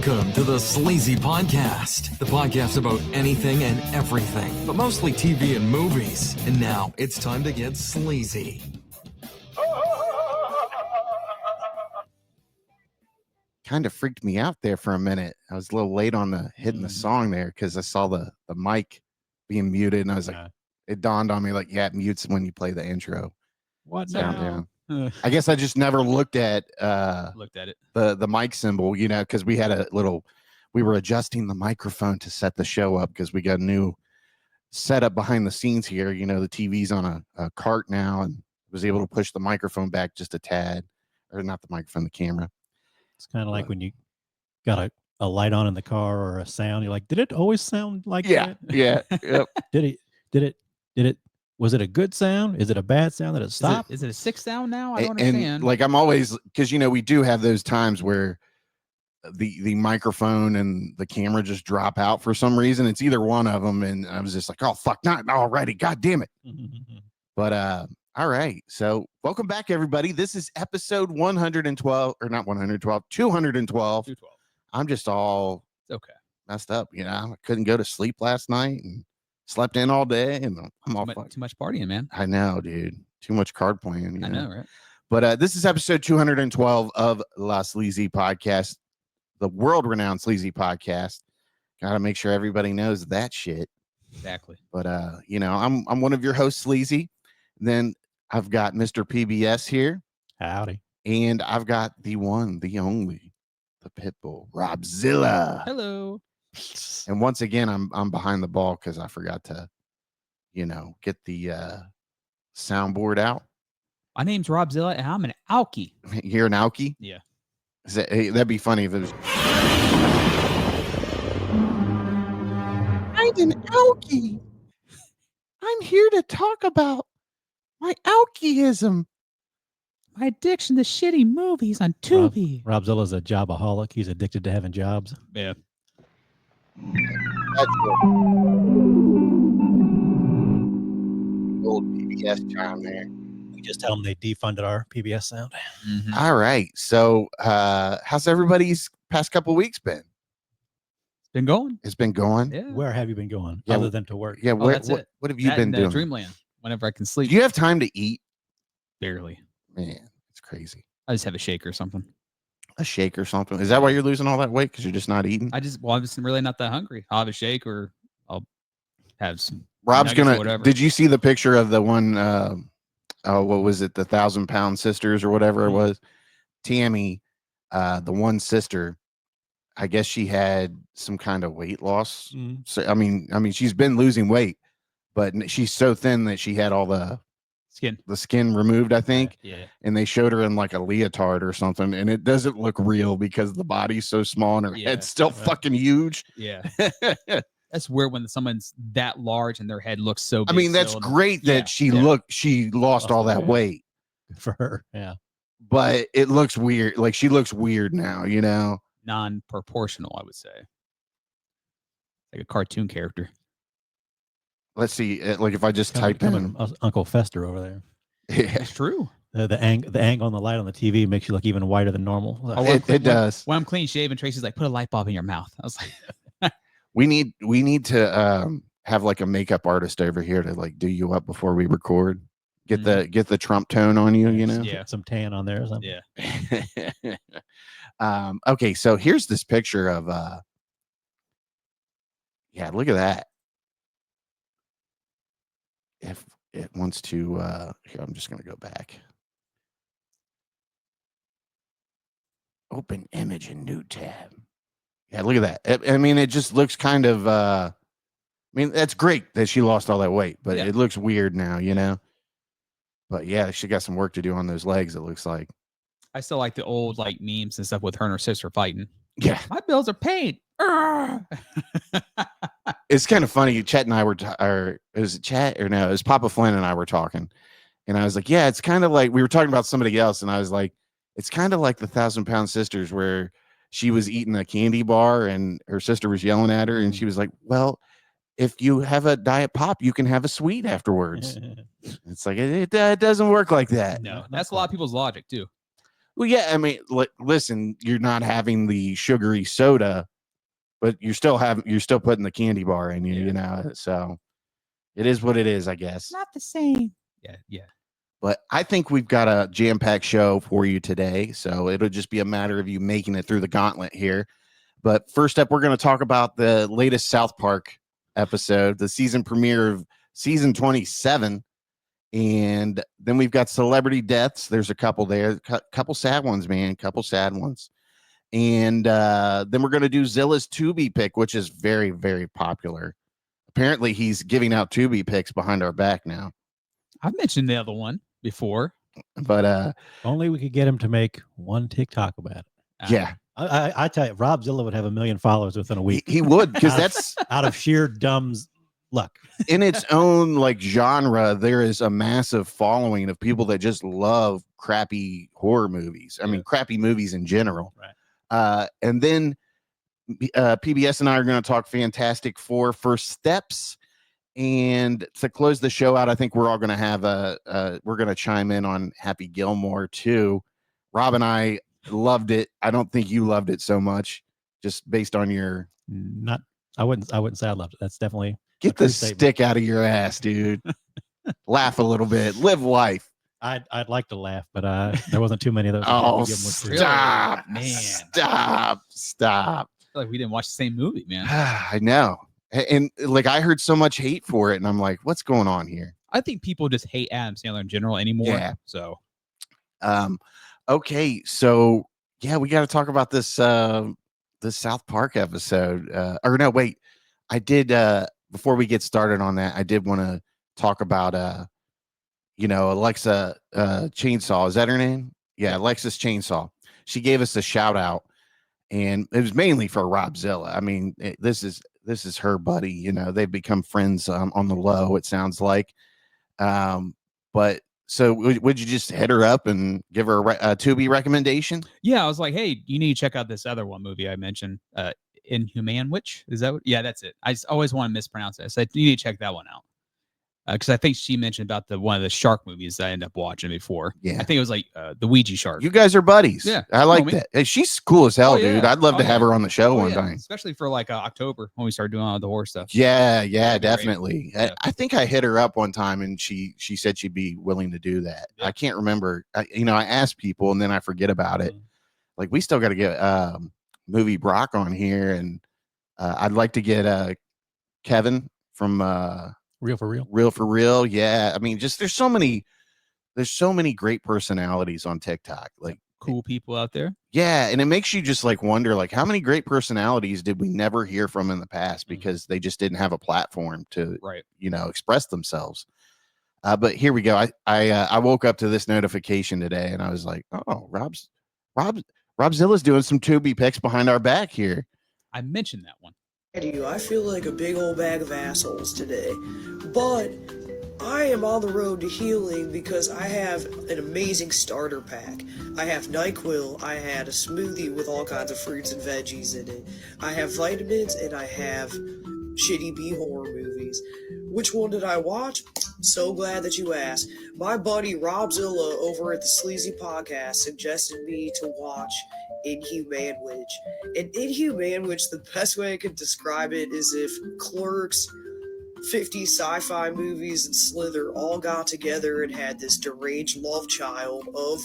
Welcome to the Sleazy Podcast, the podcast about anything and everything, but mostly TV and movies. And now it's time to get sleazy. Kind of freaked me out there for a minute. I was a little late on hitting the song there because I saw the mic being muted, and I was like, it dawned on me like, yeah, it mutes when you play the intro. What Sound now? down. I guess I just never looked at it. The mic symbol, you know, because we were adjusting the microphone to set the show up because we got a new setup behind the scenes here. You know, the TV's on a cart now, and was able to push the microphone back just a tad, or not the microphone, the camera. It's kind of like when you got a light on in the car or a sound. You're like, did it always sound like that? Yeah. Yep. Did it? Was it a good sound? Is it a bad sound that it stopped? Is it a 6 sound now? I don't understand. And like I'm always, because you know we do have those times where the microphone and the camera just drop out for some reason. It's either one of them, and I was just like, oh fuck, not already, god damn it. But all right, so welcome back, everybody. This is episode 112, or not 112, 212. I'm just all messed up, you know. I couldn't go to sleep last night and slept in all day, and I'm all too much partying, man. I know, dude. Too much card playing. I know, right? But this is episode 212 of La Sleazy Podcast, the world-renowned Sleazy Podcast. Gotta make sure everybody knows that shit. Exactly. But you know, I'm one of your hosts, Sleazy. Then I've got Mr. PBS here. Howdy. And I've got the one, the only, the Pitbull, Robzilla. Hello. And once again, I'm behind the ball because I forgot to, you know, get the soundboard out. My name's Robzilla, and I'm an alkie. You're an alkie? Yeah. That'd be funny if it was. I'm an alkie. I'm here to talk about my alkieism. My addiction to shitty movies on Tubi. Robzilla's a jobaholic. He's addicted to having jobs. Yeah. That's old PBS charm there. We just tell them they defunded our PBS sound. Mm-hmm. All right. So how's everybody's past couple of weeks been? Been going. It's been going. Yeah. Where have you been going Yeah, other than to work? Yeah. What have you That been and, doing? Dreamland. Whenever I can sleep. Do you have time to eat? Barely. Man, it's crazy. I just have a shake or something. A shake or something. Is that why you're losing all that weight? Because you're just not eating? I'm just really not that hungry. I'll have a shake or I'll have some. Rob's nuggets or gonna. whatever. Did you see the picture of the one? What was it? The 1,000-pound sisters or whatever it was. Tammy, the one sister. I guess she had some kind of weight loss. Mm. So I mean, she's been losing weight, but she's so thin that she had all the skin removed, I think. Yeah. And they showed her in like a leotard or something, and it doesn't look real because the body's so small and her head's still fucking huge. Yeah. That's weird when someone's that large and their head looks so big. I mean, that's great that she lost all that weight for her. Yeah. But it looks weird. Like she looks weird now, you know? Non-proportional, I would say. Like a cartoon character. Let's see. Like if I just type in Uncle Fester over there. Yeah. It's true. The angle on the light on the TV makes you look even whiter than normal. It does. When I'm clean shaven, Tracy's like, put a light bulb in your mouth. I was like, we need to have like a makeup artist over here to like do you up before we record. Get the Trump tone on you, you know? Yeah. Some tan on there or something. Yeah. Okay, so here's this picture of look at that. If it wants to here, I'm just gonna go back. Open image in new tab. Yeah, look at that. I mean, it just looks kind of I mean, that's great that she lost all that weight, but it looks weird now, you know. But yeah, she got some work to do on those legs, it looks like. I still like the old like memes and stuff with her and her sister fighting. Yeah. My bills are paid. It's kind of funny. Chet and I were, is it Chet or no? It was Papa Flynn and I were talking. And I was like, yeah, it's kind of like, we were talking about somebody else. And I was like, it's kind of like the 1,000-Pound Sisters where she was eating a candy bar and her sister was yelling at her. And she was like, well, if you have a diet pop, you can have a sweet afterwards. It's like, it doesn't work like that. No, that's a lot of people's logic too. Well, yeah, I mean, listen, you're not having the sugary soda, but you're still putting the candy bar in you, you know. So it is what it is, I guess. Not the same. Yeah. But I think we've got a jam-packed show for you today, so it'll just be a matter of you making it through the gauntlet here. But first up, we're going to talk about the latest South Park episode, the season premiere of season 27. And then we've got celebrity deaths. There's a couple there, couple sad ones, man, couple sad ones. And then we're going to do Zilla's Tubi Pick, which is very, very popular. Apparently, he's giving out Tubi picks behind our back now. I've mentioned the other one before. But only we could get him to make one TikTok about it. Yeah. I tell you, Robzilla would have 1 million followers within a week. He would, because that's out of sheer dumb's luck. In its own like genre, there is a massive following of people that just love crappy horror movies. I mean, crappy movies in general. Right. And then PBS and I are going to talk Fantastic Four First Steps. And to close the show out, I think we're all going to have we're going to chime in on Happy Gilmore too. Rob and I loved it. I don't think you loved it so much, just based on your. I wouldn't say I loved it. That's definitely. Get the stick out of your ass, dude. Laugh a little bit. Live life. I'd like to laugh, but there wasn't too many of those. Oh, stop, man. Stop. I feel like we didn't watch the same movie, man. I know. And like, I heard so much hate for it, and I'm like, what's going on here? I think people just hate Adam Sandler in general anymore. Yeah. So, okay. So yeah, we got to talk about this, this South Park episode. Or no, wait, I did, before we get started on that, I did want to talk about, Alexa Chainsaw. Is that her name? Yeah, Alexis Chainsaw. She gave us a shout out, and it was mainly for Robzilla. I mean, this is her buddy. You know, they've become friends on the low, it sounds like. But so would you just hit her up and give her a Tubi recommendation? Yeah, I was like, hey, you need to check out this other one movie I mentioned, Inhuman Witch. Is that what? Yeah, that's it. I just always want to mispronounce it. So you need to check that one out. Because I think she mentioned about one of the shark movies that I ended up watching before. Yeah, I think it was like the Ouija shark. You guys are buddies. Yeah, I like that. Hey, she's cool as hell, dude. I'd love to have her on the show one time, especially for like October when we start doing all the horror stuff. Yeah, definitely. I think I hit her up one time, and she said she'd be willing to do that. I can't remember. I asked people, and then I forget about it. Like, we still got to get Movie Brock on here, and I'd like to get Kevin from Real for Real. Yeah, I mean, just there's so many great personalities on TikTok, like cool people out there. Yeah, and it makes you just like wonder, like, how many great personalities did we never hear from in the past because they just didn't have a platform to express themselves. But here we go. I woke up to this notification today, and I was like, oh, Robzilla's doing some Tubi picks behind our back here. I mentioned that one. I feel like a big old bag of assholes today, but I am on the road to healing because I have an amazing starter pack. I have NyQuil, I had a smoothie with all kinds of fruits and veggies in it, I have vitamins, and I have shitty B horror movies. Which one did I watch? So glad that you asked. My buddy Robzilla over at the Sleazy Podcast suggested me to watch Inhuman Witch. And Inhuman Witch, the best way I could describe it is if Clerks, 50 sci-fi movies, and Slither all got together and had this deranged love child of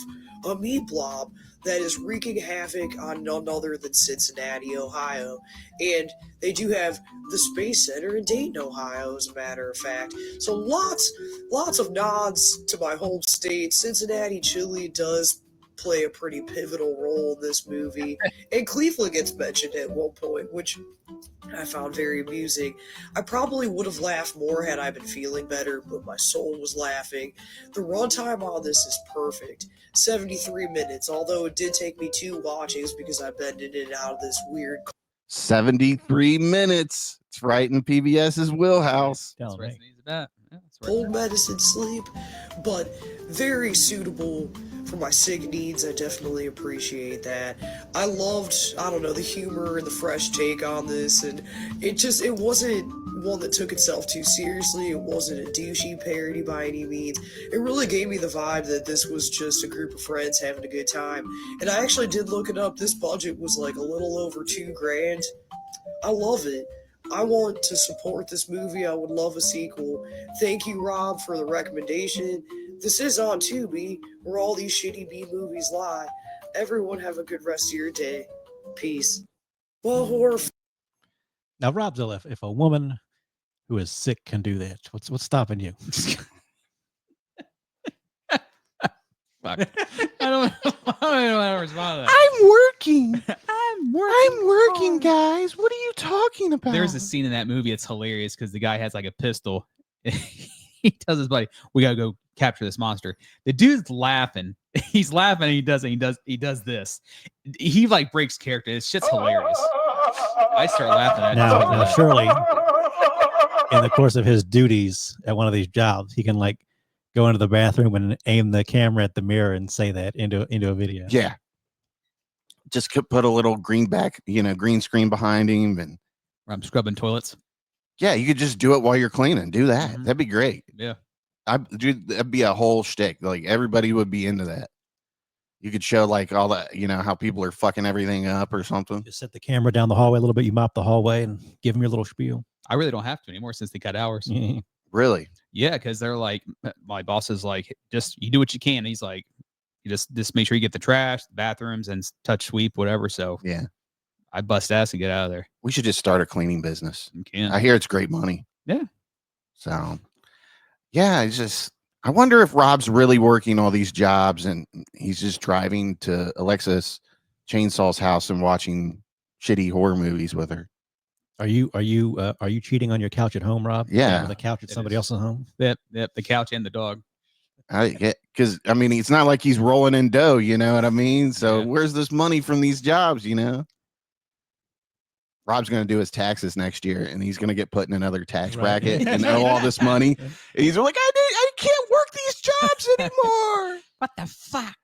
a meat blob that is wreaking havoc on none other than Cincinnati, Ohio. And they do have the Space Center in Dayton, Ohio, as a matter of fact. So lots of nods to my home state. Cincinnati chili does play a pretty pivotal role in this movie. And Cleveland gets mentioned at one point, which I found very amusing. I probably would have laughed more had I been feeling better, but my soul was laughing. The runtime on this is perfect. 73 minutes, although it did take me 2 watchings because I've been in and out of this weird 73 minutes. It's right in PBS's wheelhouse. That's right. Cold medicine sleep, but very suitable for my sick needs. I definitely appreciate that. I loved, the humor and the fresh take on this, and it wasn't one that took itself too seriously. It wasn't a douchey parody by any means. It really gave me the vibe that this was just a group of friends having a good time. And I actually did look it up. This budget was like a little over $2,000. I love it. I want to support this movie. I would love a sequel. Thank you, Rob, for the recommendation. This is on Tubi, where all these shitty B movies lie. Everyone have a good rest of your day. Peace. Well, horror. Now, Robzilla, if a woman who is sick can do that, what's stopping you? Fuck. I don't know how to respond to that. I'm working. I'm working, guys. What are you talking about? There's a scene in that movie. It's hilarious because the guy has like a pistol. He tells his buddy, "We gotta go capture this monster." The dude's laughing. He's laughing. And he does this. He like breaks character. It's shit's hilarious. I start laughing at it. Now, surely, in the course of his duties at one of these jobs, he can like go into the bathroom and aim the camera at the mirror and say that into a video. Yeah. Just put a little green screen behind him, and I'm scrubbing toilets. Yeah, you could just do it while you're cleaning. Do that. Mhm. That'd be great. Yeah. Dude, that'd be a whole shtick. Like everybody would be into that. You could show like all that, how people are fucking everything up or something. Just set the camera down the hallway a little bit. You mop the hallway and give them your little spiel. I really don't have to anymore since they cut hours. Really? Yeah, because they're like, my boss is like, just you do what you can. And he's like, you just make sure you get the trash, the bathrooms, and touch sweep, whatever. So yeah, I bust ass and get out of there. We should just start a cleaning business. You can. I hear it's great money. Yeah. So, yeah, I wonder if Rob's really working all these jobs and he's just driving to Alexis Chainsaw's house and watching shitty horror movies with her. Are you cheating on your couch at home, Rob? Yeah. The couch at somebody else's home? Yep, the couch and the dog. Because it's not like he's rolling in dough, you know what I mean? So where's this money from these jobs, Rob's going to do his taxes next year, and he's going to get put in another tax bracket and owe all this money. And he's like, I can't work these jobs anymore. What the fuck?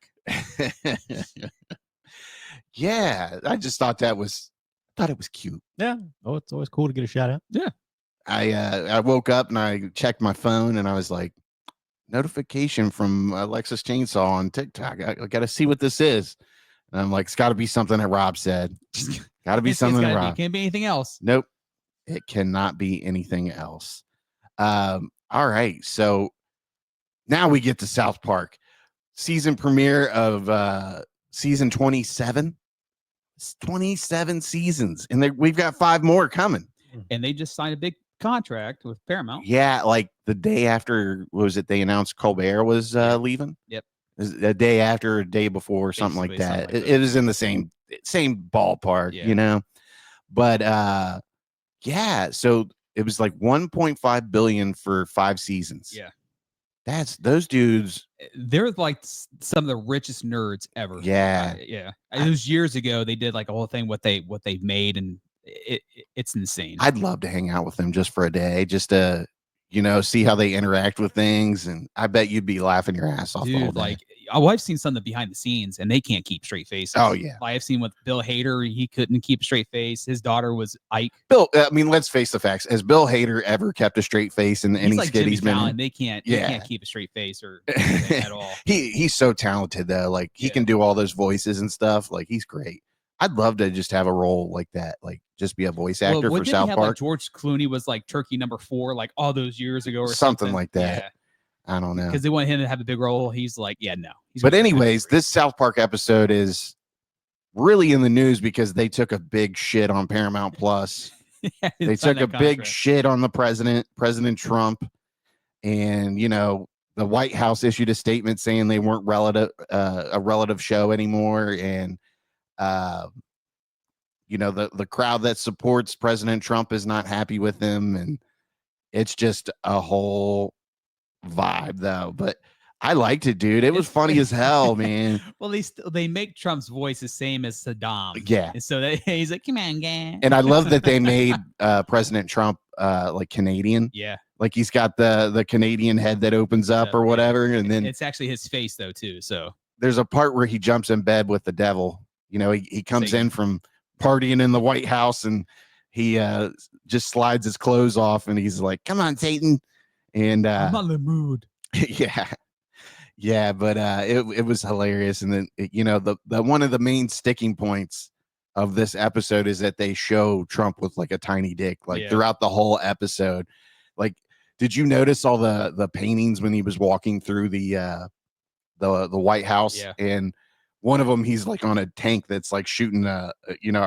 Yeah, I just thought it was cute. Yeah. Oh, it's always cool to get a shout out. Yeah. I woke up and I checked my phone and I was like, notification from Alexis Chainsaw on TikTok. I got to see what this is. And I'm like, it's got to be something that Rob said. Got to be something that Rob. It can't be anything else. Nope. It cannot be anything else. All right. So now we get to South Park. Season premiere of season 27. It's 27 seasons. And we've got 5 more coming. And they just signed a big contract with Paramount. Yeah, like the day after, what was it? They announced Colbert was leaving. Yep. A day after, a day before, something like that. It was in the same ballpark, But yeah, so it was like 1.5 billion for 5 seasons. Yeah. Those dudes. They're like some of the richest nerds ever. Yeah. Yeah. It was years ago. They did like a whole thing, what they've made, and it's insane. I'd love to hang out with them just for a day, just to see how they interact with things, and I bet you'd be laughing your ass off. Dude, like I've seen some of the behind the scenes, and they can't keep straight faces. Oh yeah, I've seen with Bill Hader, he couldn't keep a straight face. His daughter was Ike. Bill, let's face the facts. Has Bill Hader ever kept a straight face in any skit he's been in? They can't keep a straight face or at all. He's so talented though. Like he can do all those voices and stuff. Like he's great. I'd love to just have a role like that, like just be a voice actor for South Park. Like George Clooney was like turkey number 4, like all those years ago, or something like that. Yeah. I don't know, because they want him to have a big role. He's like, no. But anyways, this South Park episode is really in the news because they took a big shit on Paramount Plus. They took a big shit on the President Trump, and the White House issued a statement saying they weren't a relative show anymore, and the crowd that supports President Trump is not happy with him, and it's just a whole vibe though. But I liked it, dude. It was funny as hell, man. Well, they make Trump's voice the same as Saddam. Yeah. And so he's like, come on, gang. And I love that they made President Trump like Canadian. Yeah. Like he's got the Canadian head that opens up or whatever. And then it's actually his face though, too. So there's a part where he jumps in bed with the devil. He comes in from partying in the White House, and he just slides his clothes off, and he's like, "Come on, Satan!" And I'm not in the mood. yeah, but it was hilarious. And then the one of the main sticking points of this episode is that they show Trump with like a tiny dick, like throughout the whole episode. Like, did you notice all the paintings when he was walking through the White House? Yeah. And one of them, he's like on a tank that's like shooting a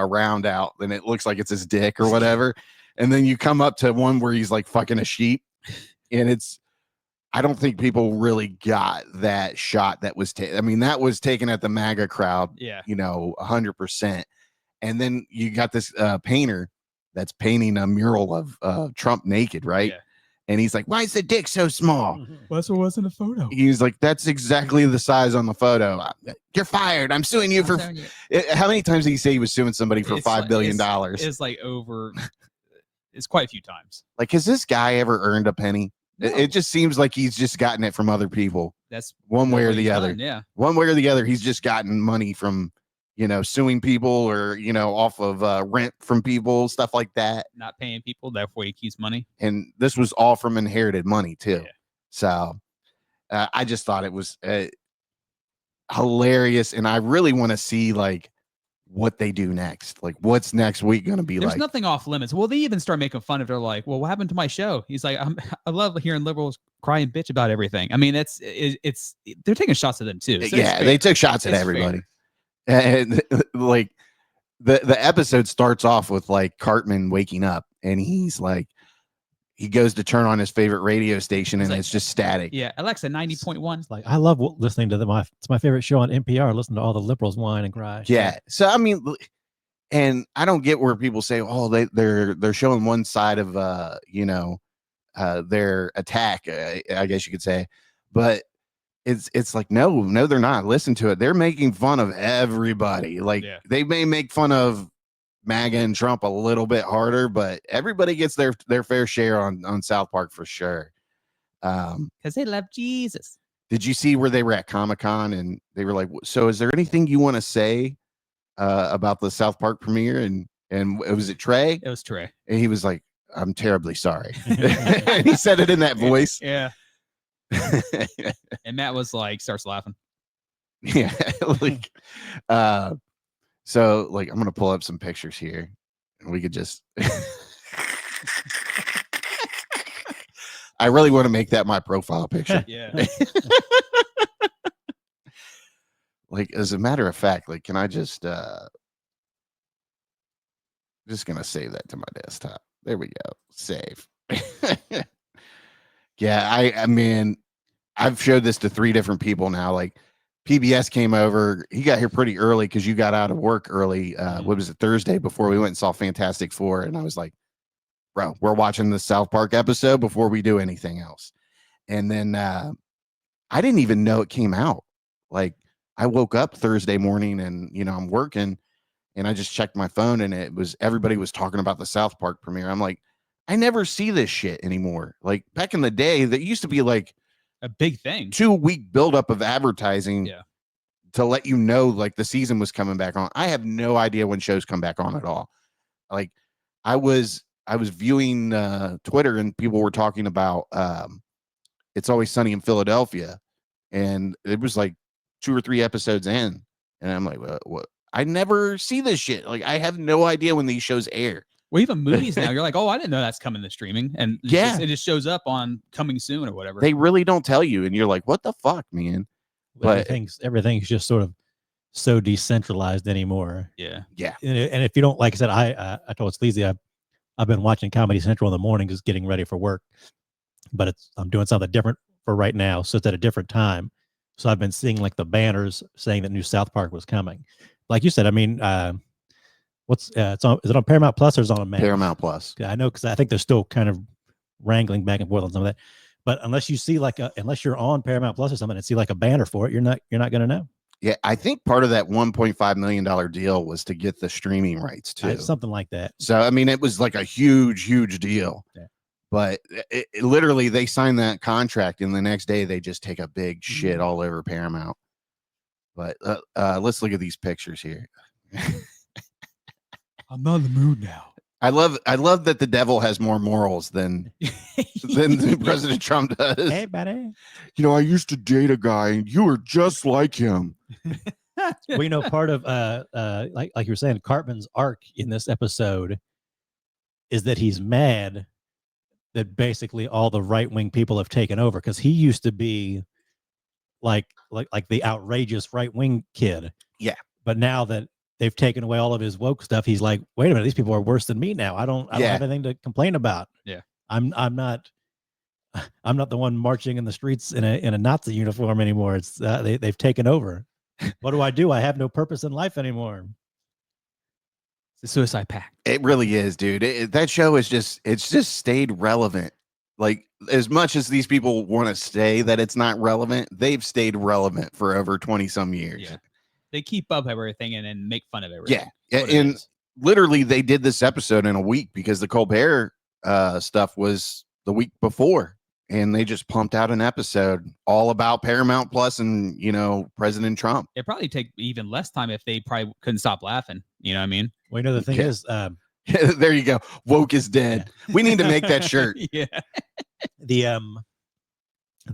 round out, and it looks like it's his dick or whatever. And then you come up to one where he's like fucking a sheep, and I don't think people really got that shot that was I mean, that was taken at the MAGA crowd, 100%. And then you got this painter that's painting a mural of Trump naked, right? Yeah. And he's like, "Why is the dick so small?" Well, that's what was in the photo. He's like, "That's exactly the size on the photo. You're fired. I'm suing you for." How many times did he say he was suing somebody for $5 billion? It's like over. It's quite a few times. Like, has this guy ever earned a penny? No. It just seems like he's just gotten it from other people. That's one way or the other. Yeah. One way or the other, he's just gotten money from, suing people or, off of rent from people, stuff like that. Not paying people. Therefore, he keeps money. And this was all from inherited money, too. Yeah. So I just thought it was hilarious. And I really want to see, like, what they do next. Like, what's next week going to be? There's nothing off limits. Well, they even start making fun of it. They're like, "Well, what happened to my show?" He's like, I love hearing liberals cry and bitch about everything. I mean, they're taking shots at them too. So they took shots at everybody. And like the episode starts off with like Cartman waking up, and he's like, he goes to turn on his favorite radio station, and it's just static. Yeah, Alexa 90.1. Like, I love listening to them. It's my favorite show on NPR. Listen to all the liberals whine and cry. Yeah. So I mean, and I don't get where people say, "Oh, they're showing one side of their attack." I guess you could say, but it's like no, they're not. Listen to it. They're making fun of everybody. Like they may make fun of MAGA and Trump a little bit harder, but everybody gets their fair share on South Park for sure. Because they love Jesus. Did you see where they were at Comic-Con and they were like, "So is there anything you want to say about the South Park premiere?" And was it Trey? It was Trey. And he was like, "I'm terribly sorry." And he said it in that voice. Yeah. And Matt was like, starts laughing. Yeah. Like, so like, I'm going to pull up some pictures here and we could just, I really want to make that my profile picture. Yeah. Like, as a matter of fact, like, can I just going to save that to my desktop. There we go. Save. Yeah. I mean, I've showed this to 3 different people now. Like, PBS came over. He got here pretty early because you got out of work early. What was it, Thursday, before we went and saw Fantastic Four? And I was like, "Bro, we're watching the South Park episode before we do anything else." And then I didn't even know it came out. Like, I woke up Thursday morning and I'm working, and I just checked my phone, and everybody was talking about the South Park premiere. I'm like, I never see this shit anymore. Like, back in the day, that used to be like a big thing, 2-week buildup of advertising to let you know like the season was coming back on. I have no idea when shows come back on at all. Like, I was viewing Twitter, and people were talking about It's Always Sunny in Philadelphia, and it was like 2 or 3 episodes in, and I'm like, what? I never see this shit. Like, I have no idea when these shows air. Well, even movies now, you're like, "Oh, I didn't know that's coming to streaming," and it just shows up on coming soon or whatever. They really don't tell you, and you're like, "What the fuck, man?" But everything's just sort of so decentralized anymore. Yeah. And if you don't, like I said, I told Sleazy, I've been watching Comedy Central in the morning, just getting ready for work, but I'm doing something different for right now, so it's at a different time. So I've been seeing like the banners saying that new South Park was coming. Like you said, I mean, is it on Paramount Plus or is it on Paramount Plus? I know, because I think they're still kind of wrangling back and forth on some of that. But unless you see unless you're on Paramount Plus or something and see like a banner for it, you're not going to know. Yeah, I think part of that $1.5 million deal was to get the streaming rights too. Something like that. So I mean, it was like a huge deal. Yeah. But it literally, they signed that contract, and the next day they just take a big shit all over Paramount. But let's look at these pictures here. I'm not in the mood now. I love that the devil has more morals than President Trump does. Hey, buddy. You know, I used to date a guy and you were just like him. Well, you know, part of like you were saying, Cartman's arc in this episode is that he's mad that basically all the right-wing people have taken over, because he used to be like the outrageous right-wing kid. Yeah. But now that they've taken away all of his woke stuff, he's like, wait a minute, these people are worse than me now. I don't have anything to complain about. Yeah. I'm not the one marching in the streets in a Nazi uniform anymore. It's they've taken over. What do? I have no purpose in life anymore. The Suicide Pact. It really is, dude. That show is it's just stayed relevant. Like, as much as these people want to say that it's not relevant, they've stayed relevant for over 20 some years. Yeah. They keep up everything and then make fun of everything. Yeah. And literally they did this episode in a week because the Colbert stuff was the week before. And they just pumped out an episode all about Paramount Plus and, you know, President Trump. It'd probably take even less time if they probably couldn't stop laughing. You know what I mean? Well, you know, the thing is, there you go. Woke is dead. Yeah. We need to make that shirt. Yeah. They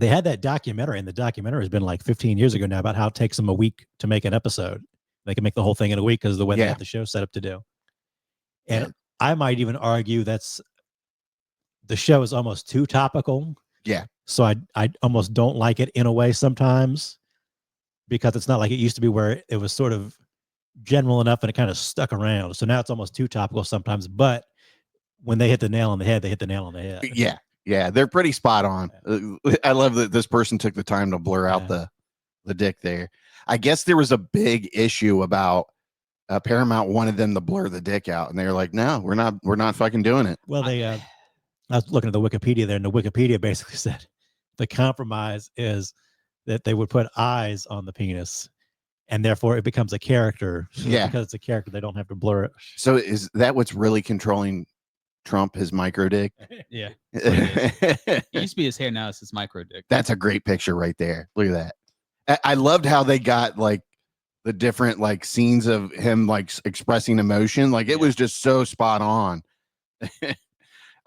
had that documentary, and the documentary has been like 15 years ago now, about how it takes them a week to make an episode. They can make the whole thing in a week because of the way they have the show set up to do. And I might even argue the show is almost too topical. Yeah. So I almost don't like it in a way sometimes, because it's not like it used to be where it was sort of general enough and it kind of stuck around. So now it's almost too topical sometimes, but when they hit the nail on the head, they hit the nail on the head. Yeah. Yeah. They're pretty spot on. I love that this person took the time to blur out the dick there. I guess there was a big issue about Paramount wanted them to blur the dick out, and they were like, no, we're not fucking doing it. Well, I was looking at the Wikipedia there, and the Wikipedia basically said the compromise is that they would put eyes on the penis, and therefore it becomes a character. Yeah. Because it's a character, they don't have to blur it. So is that what's really controlling Trump, his micro dick? Yeah. It used to be his hair, now it's his micro dick. That's a great picture right there. Look at that. I loved how they got like the different like scenes of him like expressing emotion. Like it was just so spot on.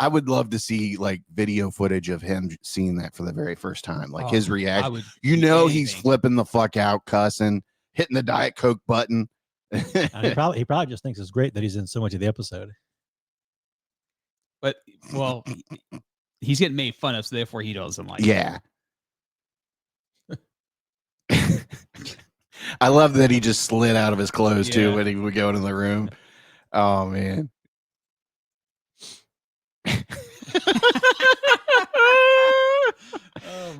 I would love to see like video footage of him seeing that for the very first time. Like his reaction. You know, he's flipping the fuck out, cussing, hitting the Diet Coke button. He probably just thinks it's great that he's in so much of the episode. But well, he's getting made fun of, so therefore he doesn't like it. I love that he just slid out of his clothes too when he would go into the room. Oh man.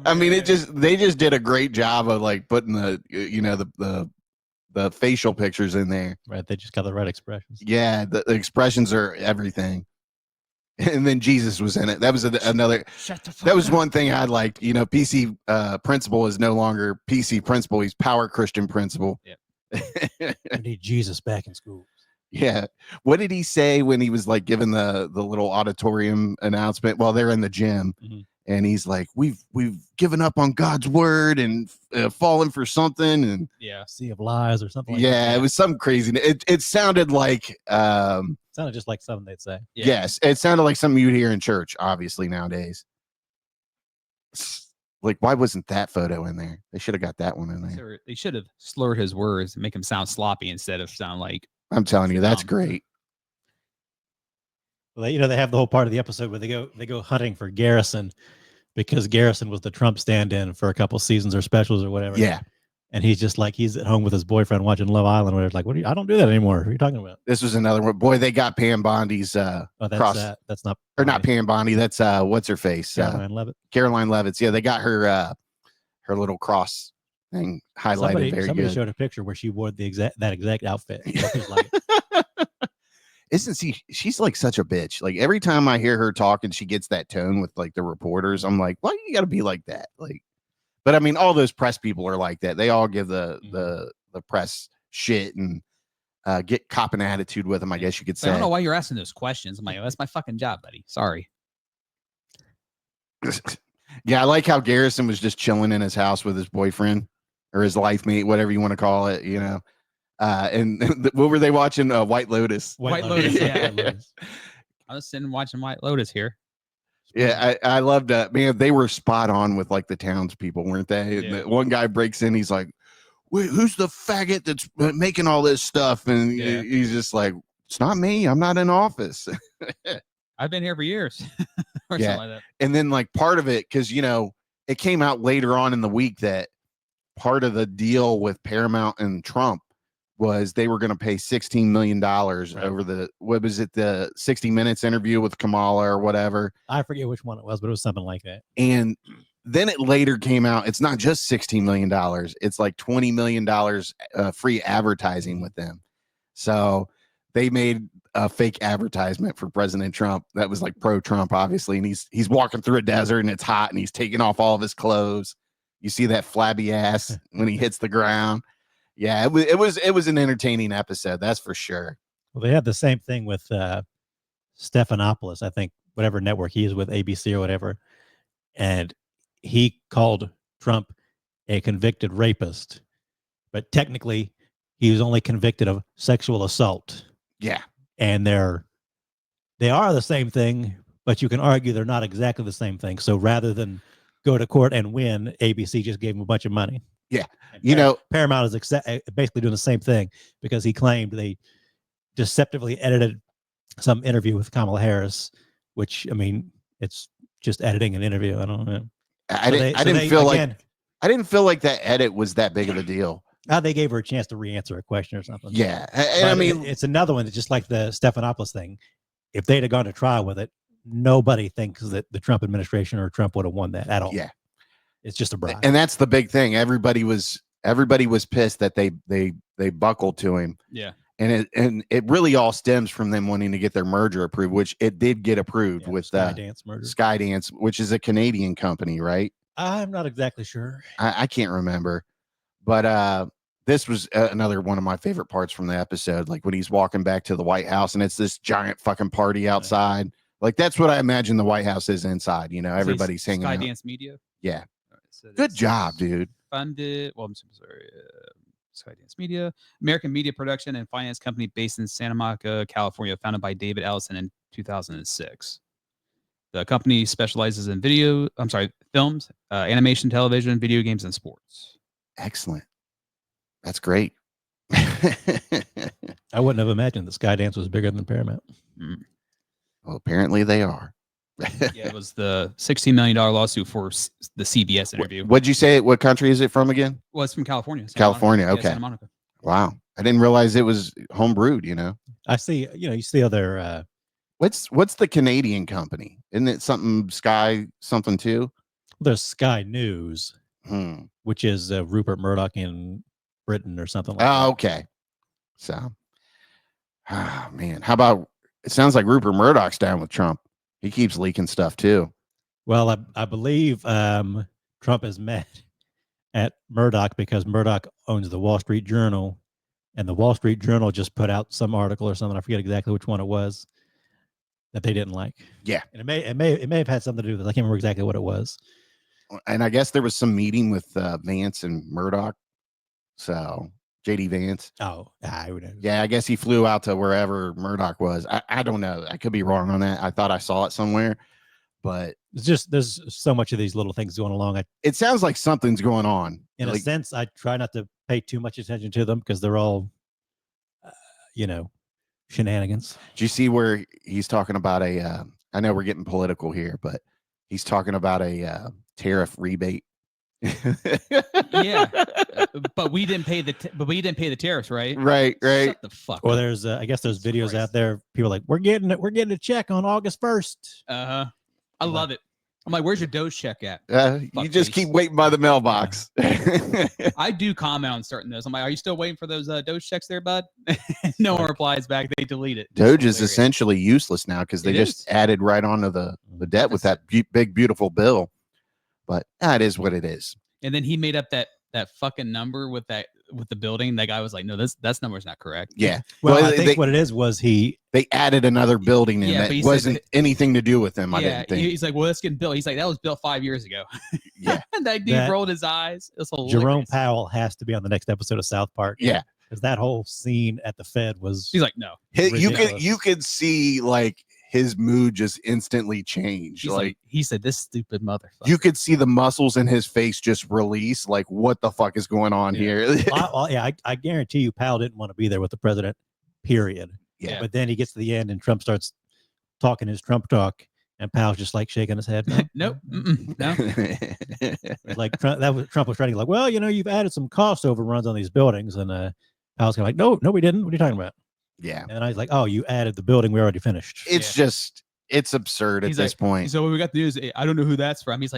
I mean, they just did a great job of like putting the facial pictures in there. Right. They just got the right expressions. Yeah. The expressions are everything. And then Jesus was in it. That was another. That was one thing I liked. You know, PC principal is no longer PC principal. He's Power Christian principal. Yeah. We need Jesus back in school. Yeah. What did he say when he was like giving the little auditorium announcement while they're in the gym? Mm-hmm. And he's like, we've given up on God's word and fallen for something, and sea of lies or something. It was something crazy. It sounded like sounded just like something they'd say. Yeah. Yes, it sounded like something you'd hear in church. Obviously nowadays, like why wasn't that photo in there? They should have got that one in there. They should have slurred his words and make him sound sloppy instead of sound like. I'm telling you, that's great. Well, they have the whole part of the episode where they go hunting for Garrison, because Garrison was the Trump stand-in for a couple seasons or specials or whatever. Yeah. And he's just like, he's at home with his boyfriend watching Love Island, where it's like, I don't do that anymore. What are you talking about? This was another one. Boy, they got Pam Bondi's that's not, or not Pam Bondi. That's what's her face? Caroline Levitt. Yeah, they got her little cross thing highlighted. Somebody showed a picture where she wore that exact outfit. She's like such a bitch. Like every time I hear her talk and she gets that tone with like the reporters, I'm like, why you gotta be like that? Like, but I mean, all those press people are like that. They all give the press shit and get cop an attitude with them, I guess you could say. I don't know why you're asking those questions. I'm like, that's my fucking job, buddy. Sorry. Yeah, I like how Garrison was just chilling in his house with his boyfriend or his life mate, whatever you want to call it, and what were they watching? White Lotus. White Lotus, yeah. I was sitting watching White Lotus here. Yeah, I loved man, they were spot on with like the townspeople, weren't they? Yeah. One guy breaks in, he's like, wait, who's the faggot that's making all this stuff? And he's just like, it's not me. I'm not in office. I've been here for years. Or Yeah. something like that. And then like part of it, because it came out later on in the week that part of the deal with Paramount and Trump was they were going to pay $16 million over the 60 Minutes interview with Kamala or whatever. I forget which one it was, but it was something like that. And then it later came out, it's not just $16 million. It's like $20 million free advertising with them. So they made a fake advertisement for President Trump that was like pro-Trump, obviously. And he's walking through a desert and it's hot and he's taking off all of his clothes. You see that flabby ass when he hits the ground. Yeah, it was an entertaining episode, that's for sure. Well, they had the same thing with Stephanopoulos, I think, whatever network he is with, ABC or whatever. And he called Trump a convicted rapist, but technically he was only convicted of sexual assault. Yeah. And they are the same thing, but you can argue they're not exactly the same thing. So rather than go to court and win, ABC just gave him a bunch of money. Yeah. And Paramount is basically doing the same thing because he claimed they deceptively edited some interview with Kamala Harris, which, I mean, it's just editing an interview. I don't know. I didn't feel like that edit was that big of a deal. They gave her a chance to re-answer a question or something. Yeah. And I mean, it's another one that just like the Stephanopoulos thing. If they'd have gone to trial with it, nobody thinks that the Trump administration or Trump would have won that at all. Yeah. It's just a bribe. And that's the big thing. Everybody was pissed that they buckled to him. Yeah. And it really all stems from them wanting to get their merger approved, which it did get approved with Skydance merger. Skydance, which is a Canadian company, right? I'm not exactly sure. I can't remember. But this was another one of my favorite parts from the episode, like when he's walking back to the White House and it's this giant fucking party outside. Like that's what I imagine the White House is inside. Everybody's hanging out. Skydance Media. Yeah. Right, so good job, dude. Funded. Well, I'm sorry. Skydance Media, American media production and finance company based in Santa Monica, California, founded by David Ellison in 2006. The company specializes in films, animation, television, video games, and sports. Excellent. That's great. I wouldn't have imagined that Skydance was bigger than Paramount. Well, apparently they are. Yeah, it was the $16 million lawsuit for the CBS interview. What'd you say? What country is it from again? Well, it's from California. California. Monica. Okay. Yeah, Santa Monica. Wow. I didn't realize it was homebrewed, I see, you see other. What's the Canadian company? Isn't it something Sky something too? There's Sky News, which is Rupert Murdoch in Britain or something like that. Oh, okay. So, man, how about, it sounds like Rupert Murdoch's down with Trump. He keeps leaking stuff too. Well, I believe Trump has met at Murdoch because Murdoch owns the Wall Street Journal, and the Wall Street Journal just put out some article or something. I forget exactly which one it was that they didn't like. Yeah, and it may have had something to do with it. I can't remember exactly what it was. And I guess there was some meeting with Vance and Murdoch. So JD Vance. Oh, I would. Yeah, I guess he flew out to wherever Murdoch was. I don't know. I could be wrong on that. I thought I saw it somewhere, but it's just there's so much of these little things going along. It sounds like something's going on. In a sense, I try not to pay too much attention to them because they're all, shenanigans. Do you see where he's talking about I know we're getting political here, but he's talking about a tariff rebate. Yeah, but we didn't pay the tariffs, right? Right. Shut the fuck Well, up. there's I guess there's videos out there. People are like, we're getting a check on August 1st. I love it. I'm like, where's your Doge check at? You just keep waiting by the mailbox. I do comment on certain those. I'm like, are you still waiting for those Doge checks there, bud? No one replies back. They delete it. Doge is essentially useless now because they just added right onto the debt with that big, beautiful bill. But that is what it is. And then he made up that fucking number with the building. That guy was like, no, that number's not correct. Yeah. Well, I think what it is was they added another building in that wasn't anything to do with him. I didn't think. He's like, well, that's getting built. He's like, that was built 5 years ago. Yeah. And that dude rolled his eyes. It was hilarious. Jerome Powell has to be on the next episode of South Park. Yeah. Because that whole scene at the Fed was. He's like, no. You could see like his mood just instantly changed. He's like, he said, "This stupid motherfucker." You could see the muscles in his face just release. Like, what the fuck is going on here? I guarantee you, Powell didn't want to be there with the president. Period. Yeah. But then he gets to the end, and Trump starts talking his Trump talk, and Powell's just like shaking his head. Nope. No. It's like Trump was trying to like, well, you've added some cost overruns on these buildings, and Powell's kind of like, no, we didn't. What are you talking about? Yeah. And I was like, oh, you added the building we already finished. It's just, it's absurd at this point. So when we got the news, I don't know who that's from. He's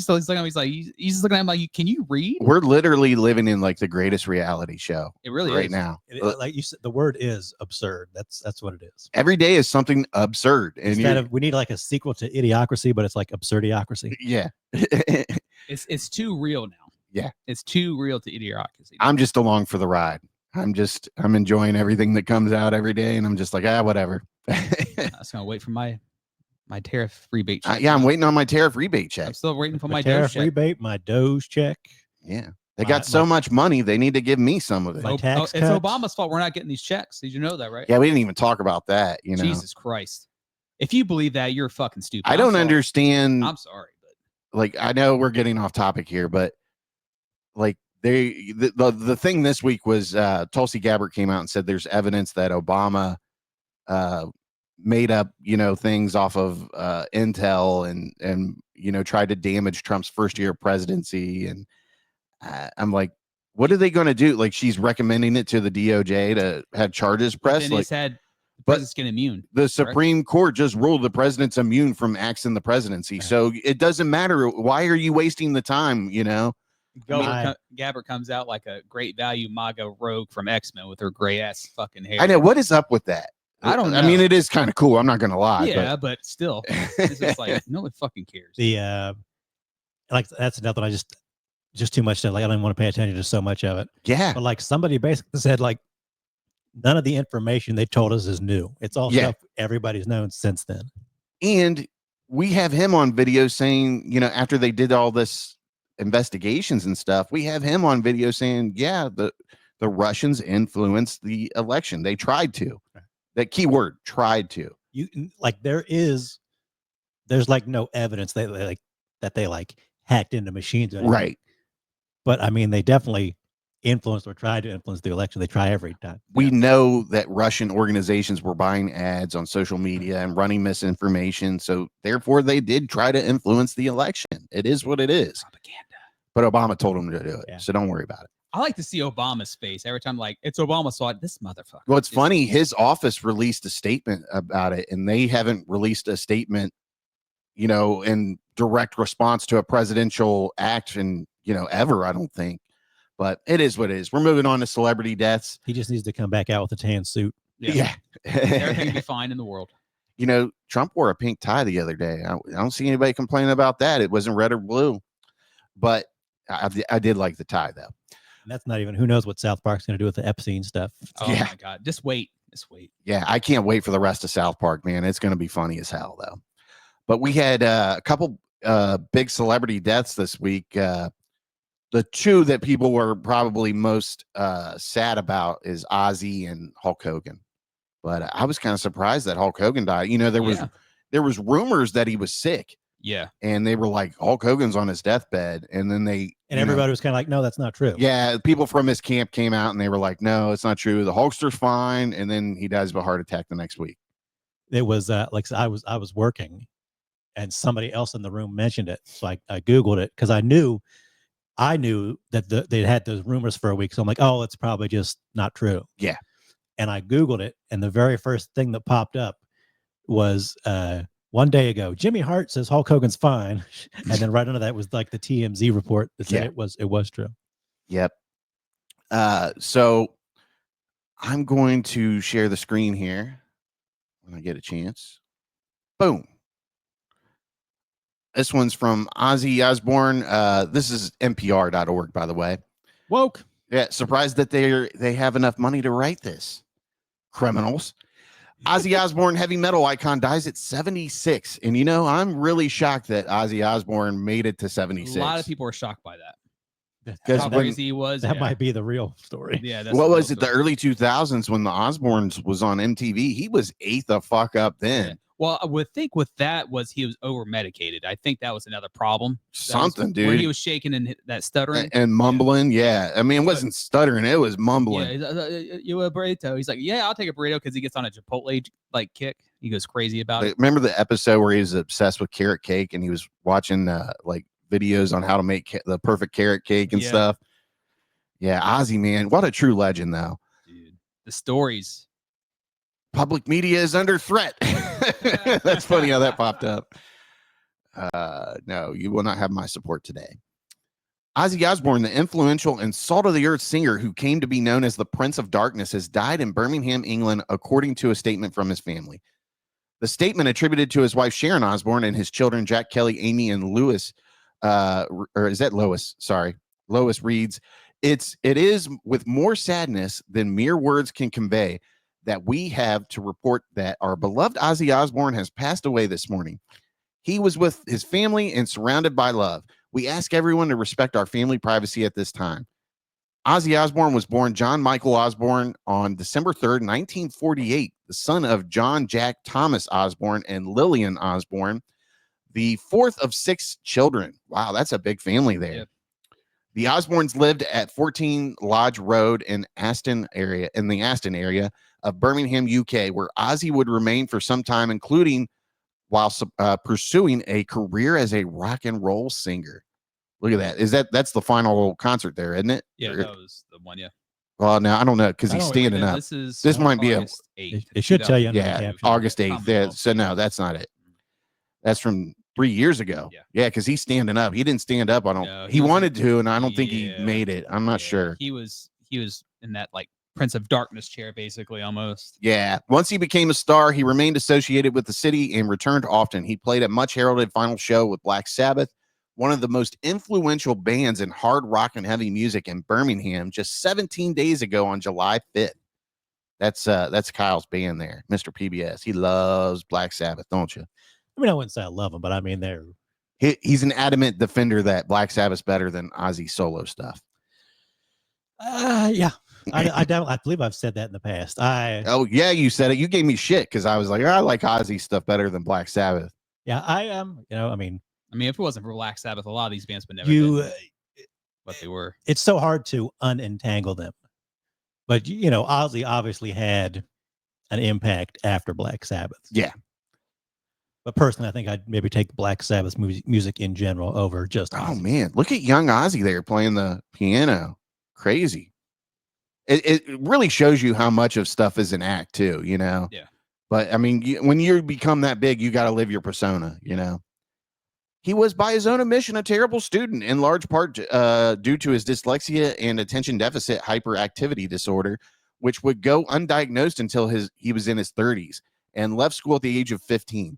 looking at him like, can you read? We're literally living in like the greatest reality show. It really right is. now. Like you said, the word is absurd. That's what it is. Every day is something absurd. And Instead of, we need like a sequel to Idiocracy, but it's like Absurdiocracy. Yeah. It's too real now. Yeah. It's too real to Idiocracy. I'm just along for the ride. I'm enjoying everything that comes out every day, and I'm just like, whatever. I was gonna wait for my tariff rebate check. I'm waiting on my tariff rebate check. I'm still waiting for my tariff Doge check. rebate, my Doge check. Yeah. They got so much money, they need to give me some of it. My tax it's cuts. Obama's fault we're not getting these checks. Did you know that, right? Yeah, we didn't even talk about that, Jesus Christ. If you believe that, you're fucking stupid. I don't understand. I'm sorry, but like, I know we're getting off topic here, but like the thing this week was Tulsi Gabbard came out and said there's evidence that Obama made up, things off of intel and tried to damage Trump's first year of presidency. And I'm like, what are they going to do? Like, she's recommending it to the DOJ to have charges pressed. Then the president's getting immune. The Supreme Court just ruled the president's immune from acts in the presidency. So it doesn't matter. Why are you wasting the time? Gabbard comes out like a great value MAGA rogue from X-Men with her gray ass fucking hair. I know. What is up with that? I don't know. I mean, it is kind of cool. I'm not going to lie. Yeah, but still, it's just like, no one fucking cares. Like, that's nothing. I just too much stuff. Like, I don't want to pay attention to so much of it. Yeah. But like, somebody basically said, like, none of the information they told us is new. It's all stuff everybody's known since then. And we have him on video saying, after they did all this investigations and stuff, we have him on video saying, the Russians influenced the election. They tried to. That key word, tried to. There's like no evidence that they hacked into machines or anything. Right. But I mean, they definitely influenced or tried to influence the election. They try every time. We know that Russian organizations were buying ads on social media and running misinformation. So therefore they did try to influence the election. It is what it is. Propaganda. But Obama told them to do it. Yeah. So don't worry about it. I like to see Obama's face every time, like, it's Obama's fault. This motherfucker. Well, it's funny. His office released a statement about it, and they haven't released a statement, in direct response to a presidential action, ever, I don't think. But it is what it is. We're moving on to celebrity deaths. He just needs to come back out with a tan suit. Yeah. Everything will be fine in the world. Trump wore a pink tie the other day. I don't see anybody complaining about that. It wasn't red or blue. But I did like the tie, though. And that's not even, who knows what South Park's going to do with the Epstein stuff. Oh, my God. Just wait. Yeah, I can't wait for the rest of South Park, man. It's going to be funny as hell, though. But we had a couple big celebrity deaths this week. The two that people were probably most sad about is Ozzy and Hulk Hogan. But I was kind of surprised that Hulk Hogan died. There was rumors that he was sick. Yeah. And they were like, Hulk Hogan's on his deathbed. And then everybody was kind of like, no, that's not true. Yeah. People from his camp came out and they were like, no, it's not true. The Hulkster's fine. And then he dies of a heart attack the next week. It was like, I was working and somebody else in the room mentioned it. So I Googled it because I knew that they'd had those rumors for a week. So I'm like, oh, it's probably just not true. Yeah. And I Googled it. And the very first thing that popped up was, one day ago, Jimmy Hart says Hulk Hogan's fine, and then right under that was like the TMZ report that said it was true. Yep. So I'm going to share the screen here when I get a chance. Boom. This one's from Ozzy Osbourne. This is NPR.org, by the way. Woke. Yeah, surprised that they have enough money to write this. Criminals. Ozzy Osbourne, heavy metal icon, dies at 76. And, I'm really shocked that Ozzy Osbourne made it to 76. A lot of people were shocked by that. Because how crazy he was. That might be the real story. Yeah. What was it? The early 2000s when the Osbournes was on MTV. He was ate the fuck up then. Yeah. Well, I would think with that was he was over medicated. I think that was another problem. Something, Where he dude. was shaking and that stuttering. And mumbling. Yeah. I mean, it wasn't stuttering. It was mumbling. Yeah, you a burrito? He's like, yeah, I'll take a burrito because he gets on a Chipotle like kick. He goes crazy about it. Remember the episode where he was obsessed with carrot cake and he was watching like videos on how to make the perfect carrot cake and stuff? Yeah, Ozzy, man. What a true legend, though. Dude, the stories. Public media is under threat. That's funny how that popped up. No, you will not have my support today. Ozzy Osbourne, the influential and salt-of-the-earth singer who came to be known as the Prince of Darkness, has died in Birmingham, England, according to a statement from his family. The statement attributed to his wife Sharon Osbourne and his children Jack, Kelly, Amy, and Louis, or is that Lois? Sorry. Lois reads, it is with more sadness than mere words can convey that we have to report that our beloved Ozzy Osbourne has passed away this morning. He was with his family and surrounded by love. We ask everyone to respect our family privacy at this time. Ozzy Osbourne was born John Michael Osbourne on December 3rd, 1948, the son of John Jack Thomas Osbourne and Lillian Osbourne, the fourth of 6 children. Wow, that's a big family there. Yep. The Osbournes lived at 14 Lodge Road in the Aston area of Birmingham, UK, where Ozzy would remain for some time, including while pursuing a career as a rock and roll singer. Look at that. That's the final concert there, isn't it? Yeah, that was the one, yeah. Well, now I don't know because he's standing up. This might be August 8th, it should tell you. August 8th. Yeah, so no, that's not it. That's from 3 years ago. Yeah, because he's standing up. He didn't stand up. He wanted to, and I don't think he made it. I'm not sure. He was in that like Prince of Darkness chair, basically, almost. Yeah. Once he became a star, he remained associated with the city and returned often. He played a much heralded final show with Black Sabbath, one of the most influential bands in hard rock and heavy music in Birmingham, just 17 days ago on July 5th. That's Kyle's band there, Mr. PBS. He loves Black Sabbath, don't you? I mean, I wouldn't say I love them, but I mean, he's an adamant defender that Black Sabbath's better than Ozzy solo stuff. Yeah. I believe I've said that in the past. Oh yeah, you said it. You gave me shit because I was like, I like Ozzy stuff better than Black Sabbath. Yeah, I am. I mean, if it wasn't for Black Sabbath, a lot of these bands would never be what they were. It's so hard to unentangle them. But Ozzy obviously had an impact after Black Sabbath. Yeah. But personally, I think I'd maybe take Black Sabbath's music in general over just Ozzy. Oh man, look at young Ozzy there playing the piano. Crazy. It really shows you how much of stuff is an act too, Yeah. But I mean, when you become that big, you got to live your persona, He was, by his own admission, a terrible student, in large part due to his dyslexia and attention deficit hyperactivity disorder, which would go undiagnosed until he was in his 30s and left school at the age of 15.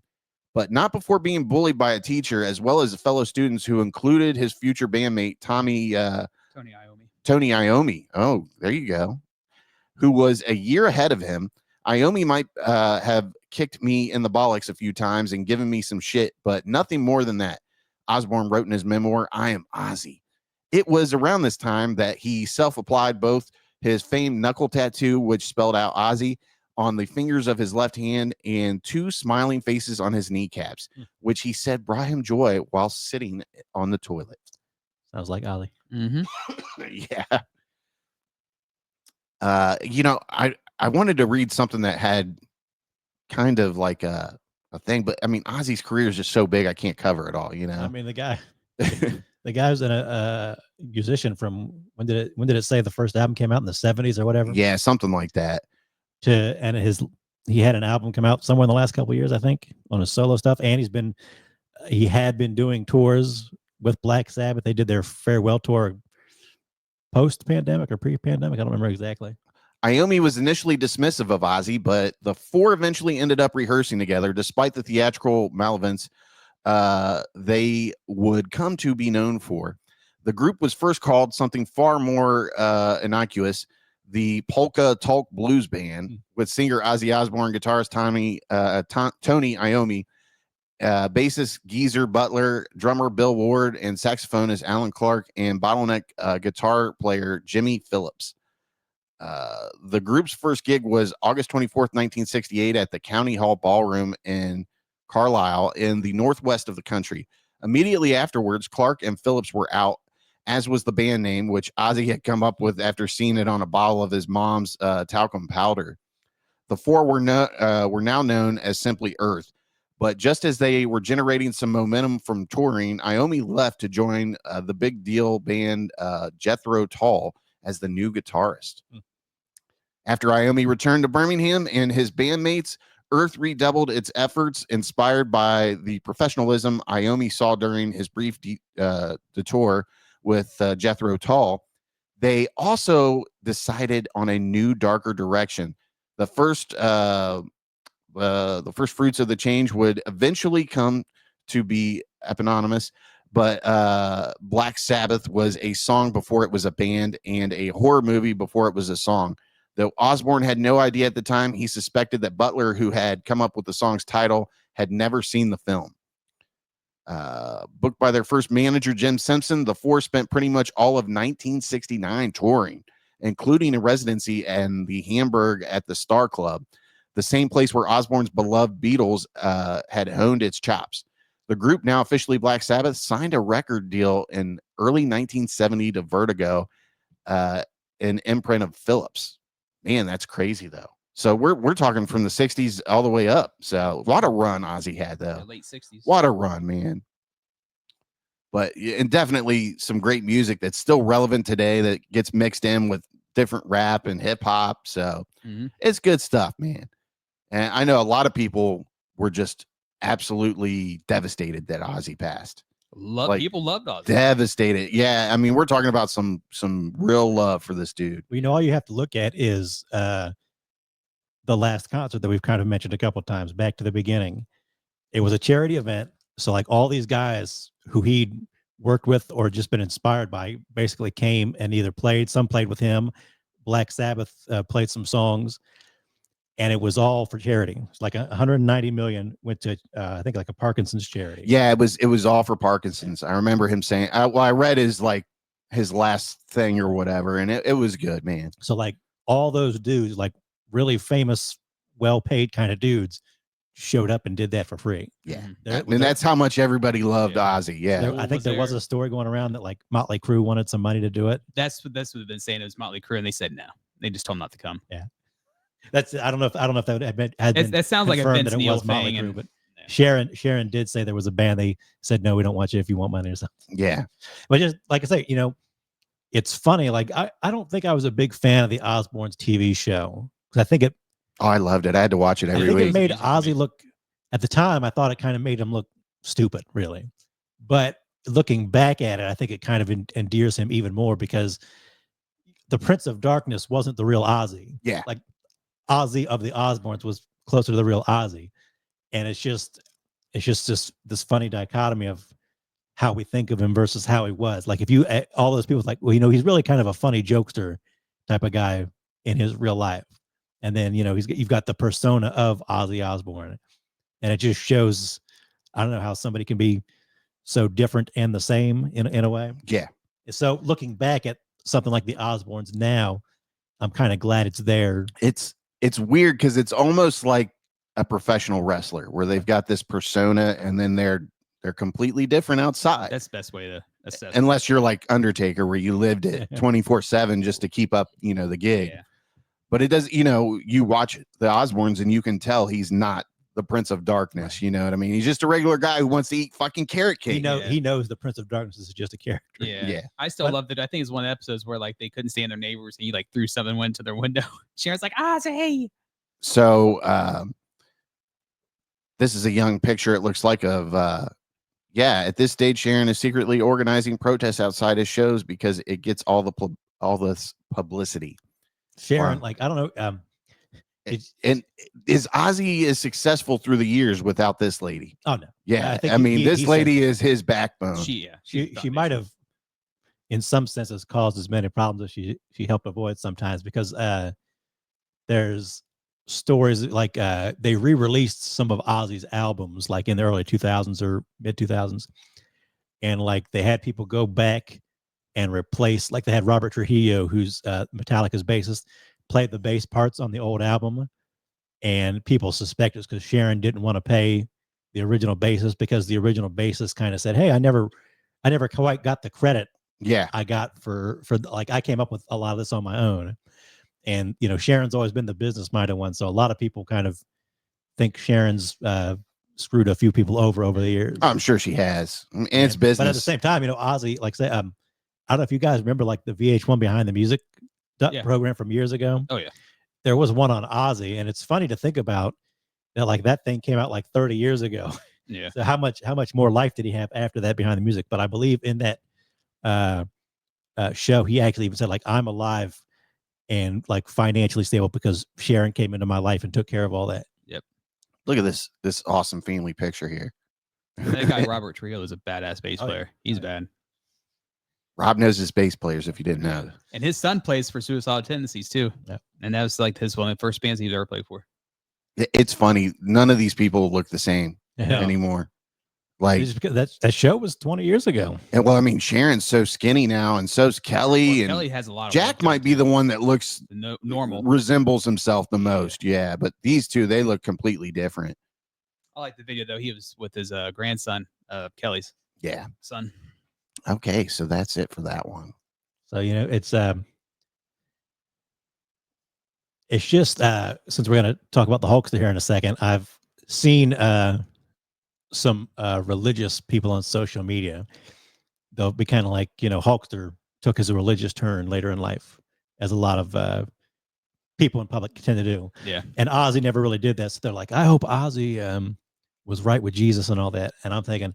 But not before being bullied by a teacher, as well as fellow students who included his future bandmate, Tony Iommi. Oh, there you go. Who was a year ahead of him. Iommi might have kicked me in the bollocks a few times and given me some shit, but nothing more than that. Osbourne wrote in his memoir, I Am Ozzy. It was around this time that he self-applied both his famed knuckle tattoo, which spelled out Ozzy, on the fingers of his left hand, and 2 smiling faces on his kneecaps, which he said brought him joy while sitting on the toilet. Sounds like Ollie. Mm-hmm. Yeah. I wanted to read something that had kind of like a thing, but I mean, Ozzy's career is just so big, I can't cover it all, I mean, the guy's a musician from when did it say the first album came out in the 70s or whatever? Yeah, something like that. He had an album come out somewhere in the last couple of years, I think, on his solo stuff, and he had been doing tours with Black Sabbath. They did their farewell tour post-pandemic or pre-pandemic. I don't remember exactly. Iommi was initially dismissive of Ozzy, but the 4 eventually ended up rehearsing together, despite the theatrical malevolence they would come to be known for. The group was first called something far more innocuous, the Polka Talk Blues Band, with singer Ozzy Osbourne, guitarist Tony Iommi, bassist Geezer Butler, drummer Bill Ward, and saxophonist Alan Clark, and bottleneck guitar player Jimmy Phillips. The group's first gig was August 24th, 1968 at the County Hall Ballroom in Carlisle in the northwest of the country. Immediately afterwards, Clark and Phillips were out, as was the band name, which Ozzy had come up with after seeing it on a bottle of his mom's talcum powder. The four were now known as simply Earth. But just as they were generating some momentum from touring, Iommi left to join the big deal band Jethro Tull as the new guitarist. After Iommi returned to Birmingham and his bandmates, Earth redoubled its efforts, inspired by the professionalism Iommi saw during his brief detour with Jethro Tull. They also decided on a new, darker direction. The first fruits of the change would eventually come to be eponymous, but Black Sabbath was a song before it was a band, and a horror movie before it was a song. Though Osbourne had no idea at the time, he suspected that Butler, who had come up with the song's title, had never seen the film. Booked by their first manager, Jim Simpson, the four spent pretty much all of 1969 touring, including a residency in the Hamburg at the Star Club, the same place where Osbourne's beloved Beatles had honed its chops. The group, now officially Black Sabbath, signed a record deal in early 1970 to Vertigo, an imprint of Phillips. Man, that's crazy, though. So we're talking from the 60s all the way up. So a lot of run Ozzy had, though. The late 60s. What a run, man. But and definitely some great music that's still relevant today that gets mixed in with different rap and hip hop. So it's good stuff, man. And I know a lot of people were just absolutely devastated that Ozzy passed. People loved Ozzy. Devastated. Yeah. I mean, we're talking about some real love for this dude. Well, all you have to look at is the last concert that we've kind of mentioned a couple of times, back to the beginning. It was a charity event. So like all these guys who he'd worked with or just been inspired by basically came and either some played with him. Black Sabbath played some songs, and it was all for charity. It's like 190 million went to I think like a Parkinson's charity. Yeah, it was all for Parkinson's. I remember him saying, I read his last thing or whatever, and it was good, man. So like all those dudes, like really famous, well-paid kind of dudes, showed up and did that for free. Yeah. And that's how much everybody loved Ozzy. Yeah. I think there was a story going around that like Motley Crue wanted some money to do it. That's what they've been saying. It was Motley Crue, and they said no. They just told him not to come. Yeah. I don't know if that had been that sounds like a Vince Neil thing. Crew, but Sharon did say there was a band. They said, no, we don't want you if you want money or something. Yeah. But just like I say, it's funny. Like I don't think I was a big fan of the Osbournes TV show, because I think it. Oh, I loved it. I had to watch it every week. It made Ozzy look, at the time, I thought it kind of made him look stupid, really. But looking back at it, I think it kind of endears him even more, because the Prince of Darkness wasn't the real Ozzy. Yeah. Like Ozzy of the Osbournes was closer to the real Ozzy. And it's just this funny dichotomy of how we think of him versus how he was. Like if all those people like, well, he's really kind of a funny jokester type of guy in his real life. And then, you've got the persona of Ozzy Osbourne, and it just shows, I don't know how somebody can be so different and the same in a way. Yeah. So looking back at something like the Osbournes now, I'm kind of glad it's there. It's weird because it's almost like a professional wrestler where they've got this persona and then they're completely different outside. That's the best way to assess. Unless you're like Undertaker, where you lived it 24/7 just to keep up, the gig. Yeah. But it does, you watch the Osbournes and you can tell he's not the Prince of Darkness. You know what I mean? He's just a regular guy who wants to eat fucking carrot cake. He knows the Prince of Darkness is just a character. Yeah. I still loved it. I think it's one of the episodes where like they couldn't stand their neighbors and he like threw something went to their window. Sharon's like, Ozzy. So this is a young picture, it looks like, of at this stage Sharon is secretly organizing protests outside his shows because it gets all this publicity. Sharon, like, I don't know. And is Ozzy as successful through the years without this lady? Oh no. Yeah. I mean, this lady is his backbone. She might have, in some senses, caused as many problems as she helped avoid sometimes, because there's stories like they re-released some of Ozzy's albums like in the early 2000s or mid 2000s, and like they had people go back and replaced, like they had Robert Trujillo, who's Metallica's bassist, played the bass parts on the old album, and people suspect it's because Sharon didn't want to pay the original bassist, because the original bassist kind of said, "Hey, I never quite got the credit I got for like, I came up with a lot of this on my own." And Sharon's always been the business minded one, so a lot of people kind of think Sharon's screwed a few people over the years. I'm sure she has. And it's business. But at the same time, Ozzy, like say, I don't know if you guys remember like the VH1 Behind the Music program from years ago. Oh yeah, there was one on Ozzy, and it's funny to think about that. Like that thing came out like 30 years ago. Yeah. So how much more life did he have after that Behind the Music? But I believe in that show, he actually even said like, I'm alive and like financially stable because Sharon came into my life and took care of all that. Yep. Look at this awesome family picture here. That guy Robert Trujillo is a badass bass player. He's bad. Rob knows his bass players, if you didn't know. And his son plays for Suicidal Tendencies too. Yep. And that was like one of the first bands he's ever played for. It's funny. None of these people look the same anymore. Like, just because that show was 20 years ago. And well, I mean, Sharon's so skinny now, and so's Kelly. And Kelly has a lot of Jack might be the one that looks normal, resembles himself the most. Yeah, but these two, they look completely different. I like the video though. He was with his grandson, Kelly's son. Okay, so that's it for that one. So it's just since we're going to talk about the Hulkster here in a second, I've seen some religious people on social media. They'll be kind of like, Hulkster took his religious turn later in life, as a lot of people in public tend to do. Yeah. And Ozzy never really did that. So they're like, I hope Ozzy was right with Jesus and all that. And I'm thinking,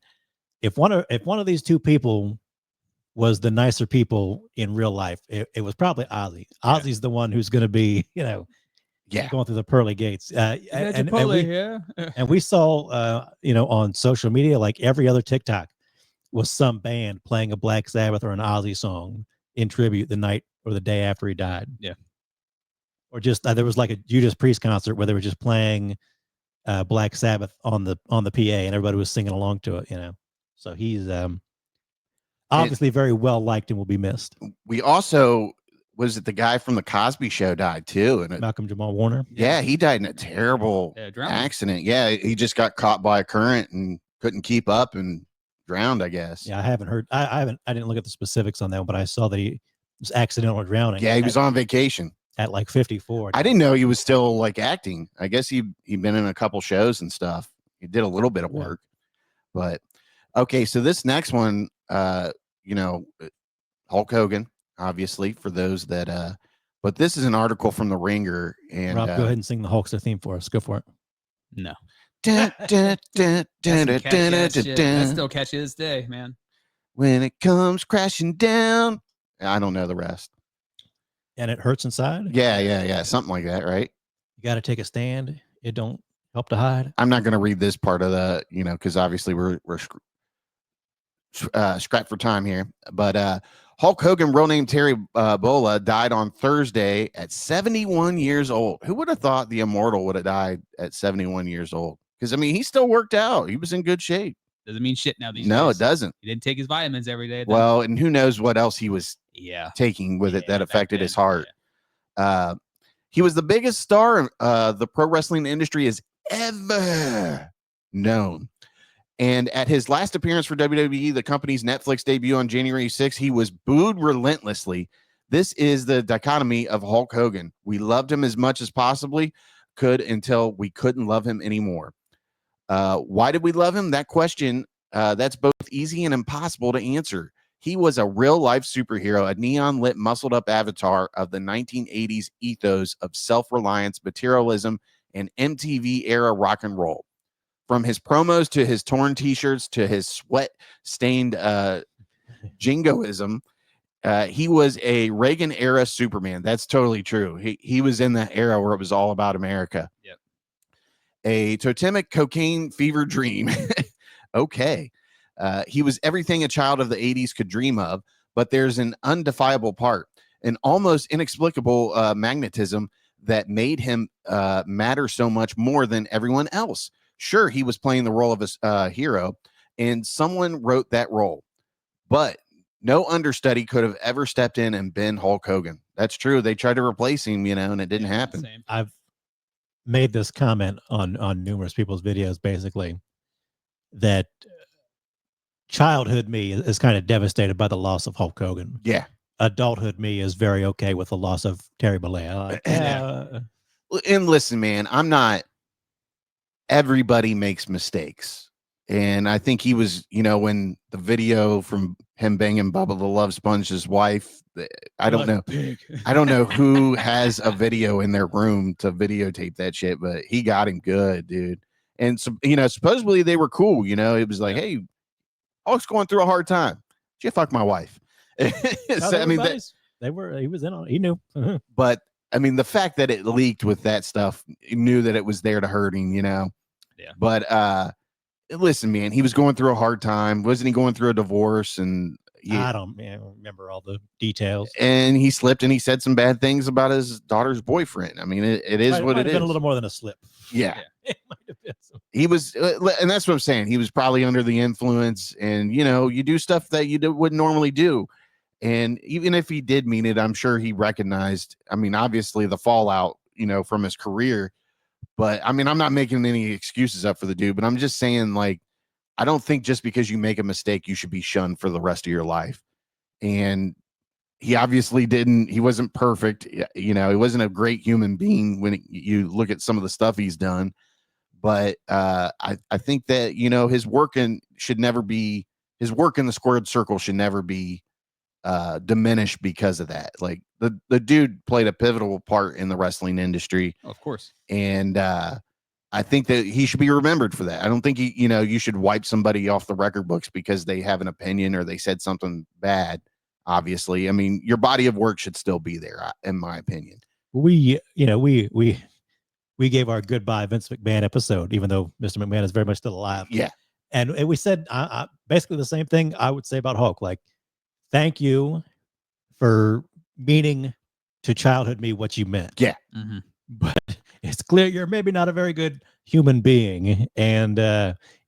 if one of these two people was the nicer people in real life, it was probably Ozzy. Ozzy's the one who's going to be, going through the pearly gates. And we saw, on social media, like every other TikTok was some band playing a Black Sabbath or an Ozzy song in tribute the night or the day after he died. Yeah. Or just there was like a Judas Priest concert where they were just playing Black Sabbath on the PA, and everybody was singing along to it. So he's obviously very well liked and will be missed. We also, was it the guy from the Cosby Show died too? And Malcolm Jamal Warner. Yeah, he died in a terrible accident. Yeah, he just got caught by a current and couldn't keep up and drowned, I guess. Yeah, I haven't heard. I didn't look at the specifics on that, but I saw that he was accidental drowning. Yeah, he was on vacation at like 54. I didn't know he was still like acting. I guess he'd been in a couple shows and stuff. He did a little bit of work, but okay. So this next one, Hulk Hogan, obviously, for those that but this is an article from the Ringer. And Rob, go ahead and sing the Hulkster theme for us. Go for it. No. That's still catchy this day, man. When it comes crashing down. I don't know the rest. And it hurts inside. Yeah. Something like that, right? You got to take a stand. It don't help to hide. I'm not going to read this part of the, because obviously we're scrapped for time here. But Hulk Hogan, real name Terry Bolla, died on Thursday at 71 years old. Who would have thought the Immortal would have died at 71 years old? Because, I mean, he still worked out. He was in good shape. Doesn't mean shit now these days. No, it doesn't. He didn't take his vitamins every day. Well, and who knows what else he was taking with it that affected his heart. Yeah. He was the biggest star the pro wrestling industry has ever known. And at his last appearance for WWE, the company's Netflix debut on January 6th, he was booed relentlessly. This is the dichotomy of Hulk Hogan. We loved him as much as possibly could until we couldn't love him anymore. Why did we love him? That question, that's both easy and impossible to answer. He was a real-life superhero, a neon-lit, muscled-up avatar of the 1980s ethos of self-reliance, materialism, and MTV-era rock and roll. From his promos to his torn T-shirts to his sweat-stained jingoism, he was a Reagan-era Superman. That's totally true. He was in that era where it was all about America. Yep. A totemic cocaine fever dream. Okay. He was everything a child of the 80s could dream of, but there's an undefiable part, an almost inexplicable magnetism that made him matter so much more than everyone else. Sure, he was playing the role of a hero, and someone wrote that role. But no understudy could have ever stepped in and been Hulk Hogan. That's true. They tried to replace him, and it didn't happen. Same. I've made this comment on numerous people's videos, basically, that childhood me is kind of devastated by the loss of Hulk Hogan. Yeah. Adulthood me is very okay with the loss of Terry Bollea. And listen, man, everybody makes mistakes. And I think he was, when the video from him banging Bubba the Love Sponge's wife, I don't know. I don't know who has a video in their room to videotape that shit, but he got him good, dude. And so, supposedly they were cool. It was like, hey, Hulk's going through a hard time. Did you fuck my wife? So, I mean, he was in on it. He knew. But I mean, the fact that it leaked with that stuff, he knew that it was there to hurt him, Yeah. But listen, man, he was going through a hard time. Wasn't he going through a divorce? And I don't remember all the details. And he slipped and he said some bad things about his daughter's boyfriend. I mean, it is what it is. Been a little more than a slip. Yeah. It might have been He was, and that's what I'm saying. He was probably under the influence, and you do stuff that you wouldn't normally do. And even if he did mean it, I'm sure he recognized, I mean, obviously the fallout, from his career. But I mean, I'm not making any excuses up for the dude, but I'm just saying, like, I don't think just because you make a mistake, you should be shunned for the rest of your life. And he obviously didn't, he wasn't perfect. He wasn't a great human being when you look at some of the stuff he's done. But I think that, his work in the squared circle should never be diminished because of that. Like the dude played a pivotal part in the wrestling industry. Of course. And I think that he should be remembered for that. I don't think you should wipe somebody off the record books because they have an opinion or they said something bad. Obviously, I mean, your body of work should still be there, in my opinion. We gave our goodbye Vince McMahon episode, even though Mr. McMahon is very much still alive. Yeah. And we said basically the same thing I would say about Hulk. Like, thank you for meaning to childhood me what you meant. Yeah. Mm-hmm. But it's clear you're maybe not a very good human being. And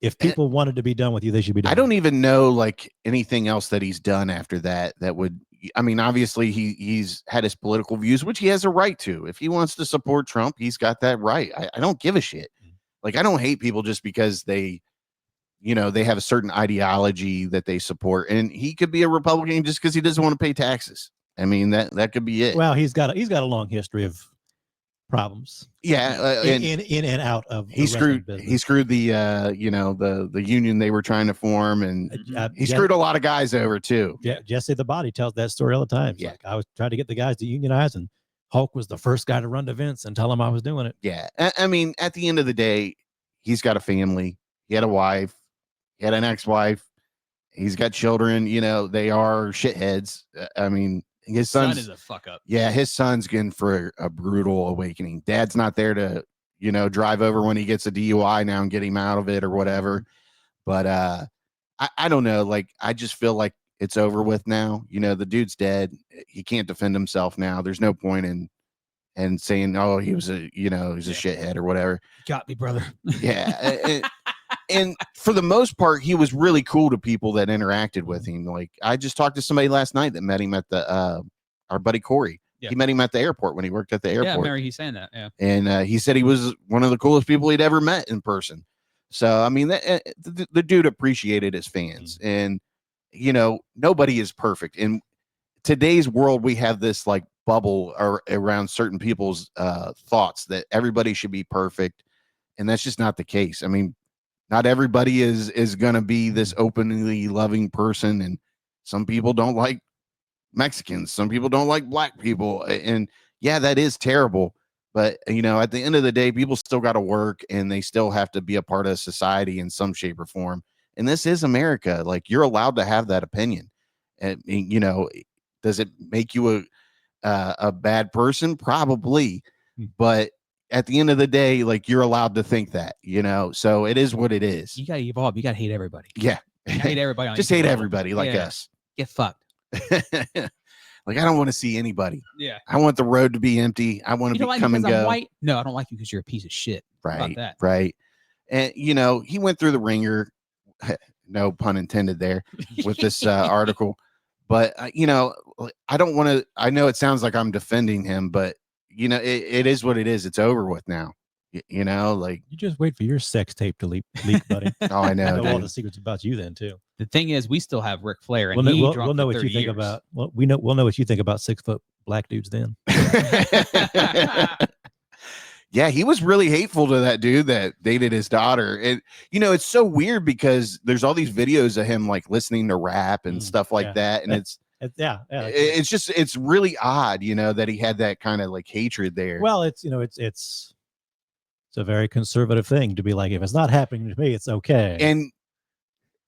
if people wanted to be done with you, they should be done. I don't even know like anything else that he's done after that would, I mean, obviously he's had his political views, which he has a right to. If he wants to support Trump, he's got that right. I don't give a shit. Like, I don't hate people just because they have a certain ideology that they support. And he could be a Republican just because he doesn't want to pay taxes. I mean, that could be it. Well, he's got a long history of problems. Yeah. In and out of he screwed the the union they were trying to form, and he screwed a lot of guys over too. Yeah, Jesse the Body tells that story all the time. Yeah. Like, I was trying to get the guys to unionize, and Hulk was the first guy to run to Vince and tell him I was doing it. Yeah. I mean, at the end of the day, he's got a family. He had a wife. He had an ex-wife. He's got children. They are shitheads. I mean, his son is a fuck up. Yeah, his son's getting for a brutal awakening. Dad's not there to, drive over when he gets a DUI now and get him out of it or whatever. But I don't know. Like, I just feel like it's over with now. The dude's dead. He can't defend himself now. There's no point in saying, oh, he was a shithead or whatever. Got me, brother. Yeah. And for the most part, he was really cool to people that interacted with him. Like, I just talked to somebody last night that met him at the our buddy Corey. Yeah. He met him at the airport when he worked at the airport. Yeah, Mary, he's saying that. Yeah. And he said he was one of the coolest people he'd ever met in person. So, I mean, the dude appreciated his fans. And, nobody is perfect. In today's world, we have this like bubble around certain people's thoughts that everybody should be perfect. And that's just not the case. I mean, not everybody is going to be this openly loving person. And some people don't like Mexicans. Some people don't like black people. And yeah, that is terrible. But, at the end of the day, people still got to work and they still have to be a part of society in some shape or form. And this is America. Like, you're allowed to have that opinion. And, does it make you a bad person? Probably. But at the end of the day, like, you're allowed to think that, so it is what it is. You got to evolve. You got to hate everybody. Yeah. Hate everybody. Just hate everybody like us. Get fucked. Like, I don't want to see anybody. Yeah. I want the road to be empty. I want to come and go. I'm white? No, I don't like you because you're a piece of shit. Right. About that. Right. And, he went through the ringer, no pun intended there, with this article. But you know, I don't want to. I know it sounds like I'm defending him, but you know, it is what it is. It's over with now. You know, like You just wait for your sex tape to leak, buddy. oh, I know, Know all the dude. secrets about you then too. The thing is, we still have Ric Flair, and We'll drunk know for what you 30 think years. about. Well, we'll know what you think about 6-foot black dudes then. Yeah, he was really hateful to that dude that dated his daughter. And you know, it's so weird because there's all these videos of him like listening to rap and stuff like that, and it's really odd, you know, that he had that kind of like hatred there. Well, it's a very conservative thing to be like, if it's not happening to me, it's okay. And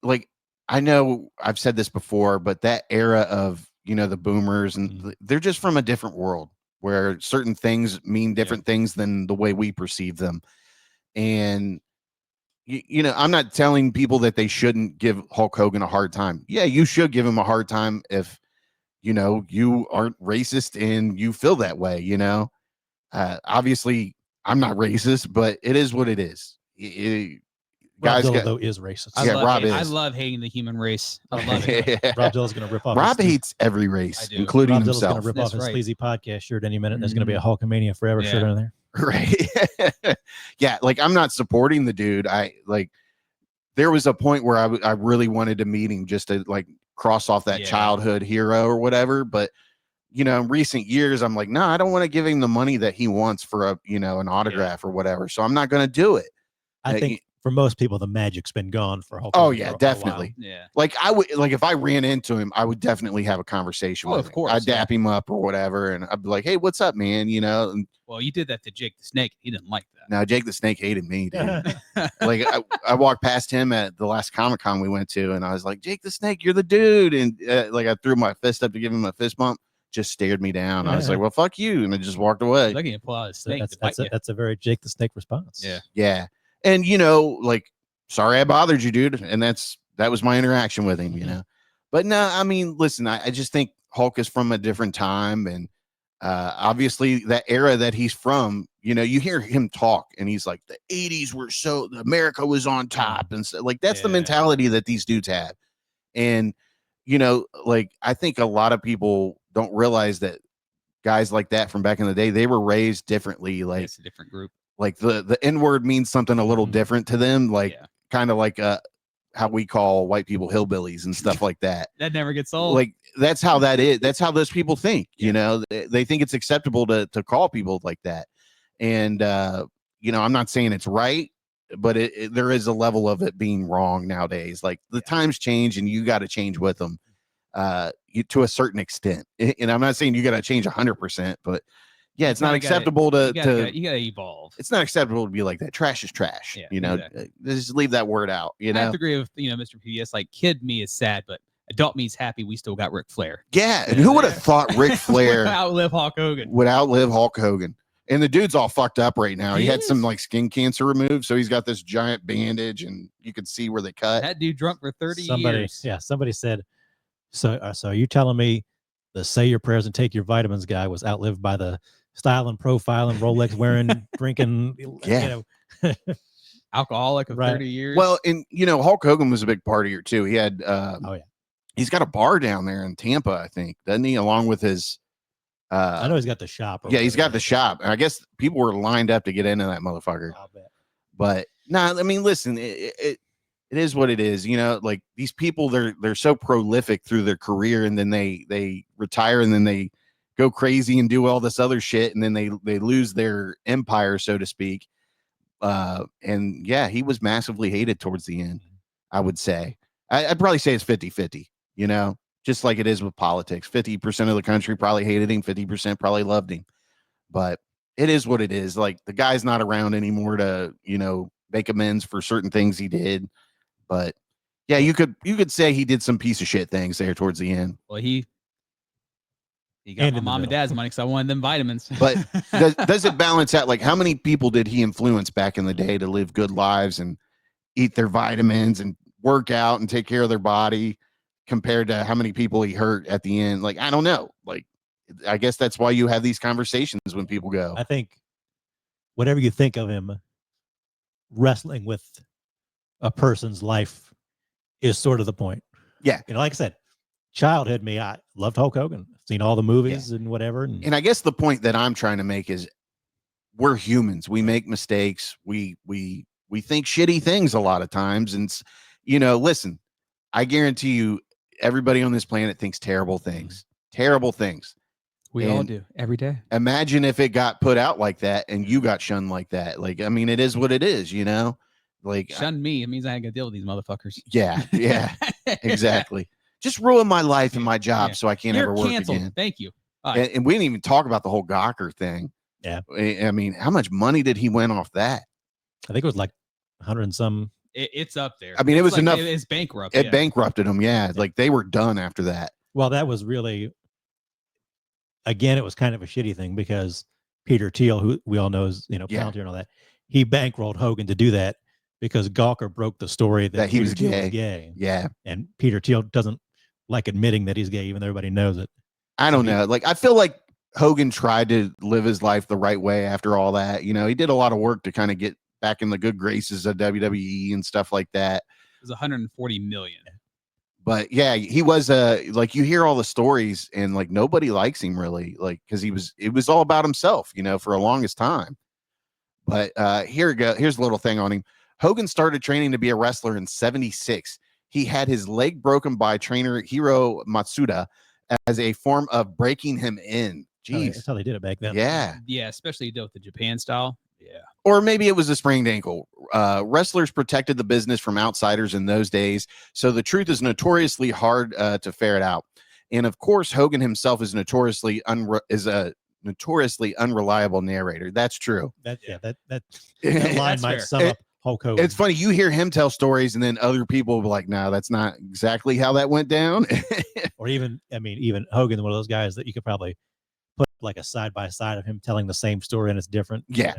like, I know I've said this before, but that era of, you know, the boomers, and they're just from a different world where certain things mean different things than the way we perceive them. And you know, I'm not telling people that they shouldn't give Hulk Hogan a hard time. Yeah, you should give him a hard time if, you know, you aren't racist and you feel that way, you know. Obviously, I'm not racist, but it is what it is. Robzilla, though, is racist. I love hating the human race. I love it. Robzilla's going to rip off. Rob hates every race, including Robzilla's himself. going to rip off his Sleazy Podcast shirt any minute. And there's going to be a Hulkamania Forever shirt on there. Right. Yeah. Like, I'm not supporting the dude. There was a point where I really wanted to meet him just to like cross off that childhood hero or whatever. But, you know, in recent years, I'm like, no, I don't want to give him the money that he wants for an autograph or whatever. So I'm not going to do it. I think for most people, the magic's been gone for Hulk. Oh yeah, definitely. Yeah. Like I would, like if I ran into him, I would definitely have a conversation with him. Of course. I'd dap him up or whatever. And I'd be like, hey, what's up, man? You know? And, well, you did that to Jake the Snake. He didn't like that. No, Jake the Snake hated me, dude. Like I walked past him at the last Comic-Con we went to, and I was like, Jake the Snake, you're the dude. And like I threw my fist up to give him a fist bump, just stared me down. I was like, well, fuck you. And I just walked away. Looking at pull out his snake. That's a very Jake the Snake response. Yeah. Yeah. And you know, like, sorry I bothered you, dude. And that was my interaction with him, you know. But no, I mean, listen, I just think Hulk is from a different time, and obviously that era that he's from, you know, you hear him talk and he's like, the 80s were America was on top, and so, like, that's the mentality that these dudes have. And you know, like, I think a lot of people don't realize that guys like that from back in the day, they were raised differently. Like, it's a different group. Like the N-word means something a little different to them, like kind of like how we call white people hillbillies and stuff like that. That never gets old. Like, that's how that is. That's how those people think. You know, they think it's acceptable to call people like that. And you know, I'm not saying it's right, but there is a level of it being wrong nowadays. Like, the times change, and you got to change with them to a certain extent. And I'm not saying you got to change 100%, but yeah, it's not acceptable to you gotta evolve. It's not acceptable to be like that. Trash is trash. Yeah, you know, exactly. Just leave that word out. You know, I have to agree with Mr. PBS. Like, kid me is sad, but adult me is happy. We still got Ric Flair. Yeah, and who would have thought Ric Flair would outlive Hulk Hogan? Would outlive Hulk Hogan? And the dude's all fucked up right now. He had some like skin cancer removed, so he's got this giant bandage, and you can see where they cut. That dude drunk for 30 years. Yeah, somebody said. So are you telling me the say your prayers and take your vitamins guy was outlived by the style and profile and Rolex wearing, drinking, you know, alcoholic of 30 years? Well, and you know, Hulk Hogan was a big partier too. He had he's got a bar down there in Tampa, I think, doesn't he? Along with his I know he's got the shop. Yeah, he's got the shop. And I guess people were lined up to get into that motherfucker. I'll bet. But I mean, listen, it is what it is. You know, like, these people, they're so prolific through their career, and then they retire, and then they go crazy and do all this other shit, and then they lose their empire, so to speak. And yeah, he was massively hated towards the end, I would say. I'd probably say it's 50-50, you know, just like it is with politics. 50% of the country probably hated him, 50% probably loved him. But it is what it is. Like, the guy's not around anymore to, you know, make amends for certain things he did. But yeah, you could say he did some piece of shit things there towards the end. Well, he got my mom and dad's money because I wanted them vitamins. But does it balance out? Like, how many people did he influence back in the day to live good lives and eat their vitamins and work out and take care of their body, compared to how many people he hurt at the end? Like, I don't know. Like, I guess that's why you have these conversations when people go. I think whatever you think of him, wrestling with a person's life is sort of the point. Yeah. You know, like I said, childhood me, I loved Hulk Hogan. Seen all the movies and whatever. And I guess the point that I'm trying to make is we're humans. We make mistakes. We think shitty things a lot of times. And, listen, I guarantee you, everybody on this planet thinks terrible things. Terrible things. We all do every day. Imagine if it got put out like that and you got shunned like that. Like, I mean, it is what it is, Like, shun me. It means I ain't gonna deal with these motherfuckers. Yeah, exactly. Just ruin my life and my job so I can't ever work canceled. again. Thank you. And we didn't even talk about the whole Gawker thing. Yeah. I mean, how much money did he win off that? I think it was like 100 and some. It's up there. I mean, it was enough. It's bankrupt. It bankrupted them. Yeah. Like they were done after that. Well, that was really, again, it was kind of a shitty thing because Peter Thiel, who we all know is, Palantir and all that, he bankrolled Hogan to do that because Gawker broke the story that he was Peter Thiel was gay. Yeah. And Peter Thiel doesn't like admitting that he's gay, even though everybody knows it. I don't know. Like, I feel like Hogan tried to live his life the right way after all that. He did a lot of work to kind of get back in the good graces of WWE and stuff like that. It was 140 million. But yeah, he was like, you hear all the stories and like nobody likes him really, like, because it was all about himself, for the longest time. But here we go. Here's a little thing on him. Hogan started training to be a wrestler in 1976. He had his leg broken by trainer Hiro Matsuda as a form of breaking him in. Jeez. That's how they did it back then. Yeah. Yeah, especially with the Japan style. Yeah. Or maybe it was a sprained ankle. Wrestlers protected the business from outsiders in those days, so the truth is notoriously hard to ferret out. And of course, Hogan himself is notoriously a notoriously unreliable narrator. That's true. That line might sum up Hulk Hogan. It's funny, you hear him tell stories, and then other people will be like, "No, that's not exactly how that went down." Or even Hogan, one of those guys that you could probably put like a side by side of him telling the same story and it's different. Yeah.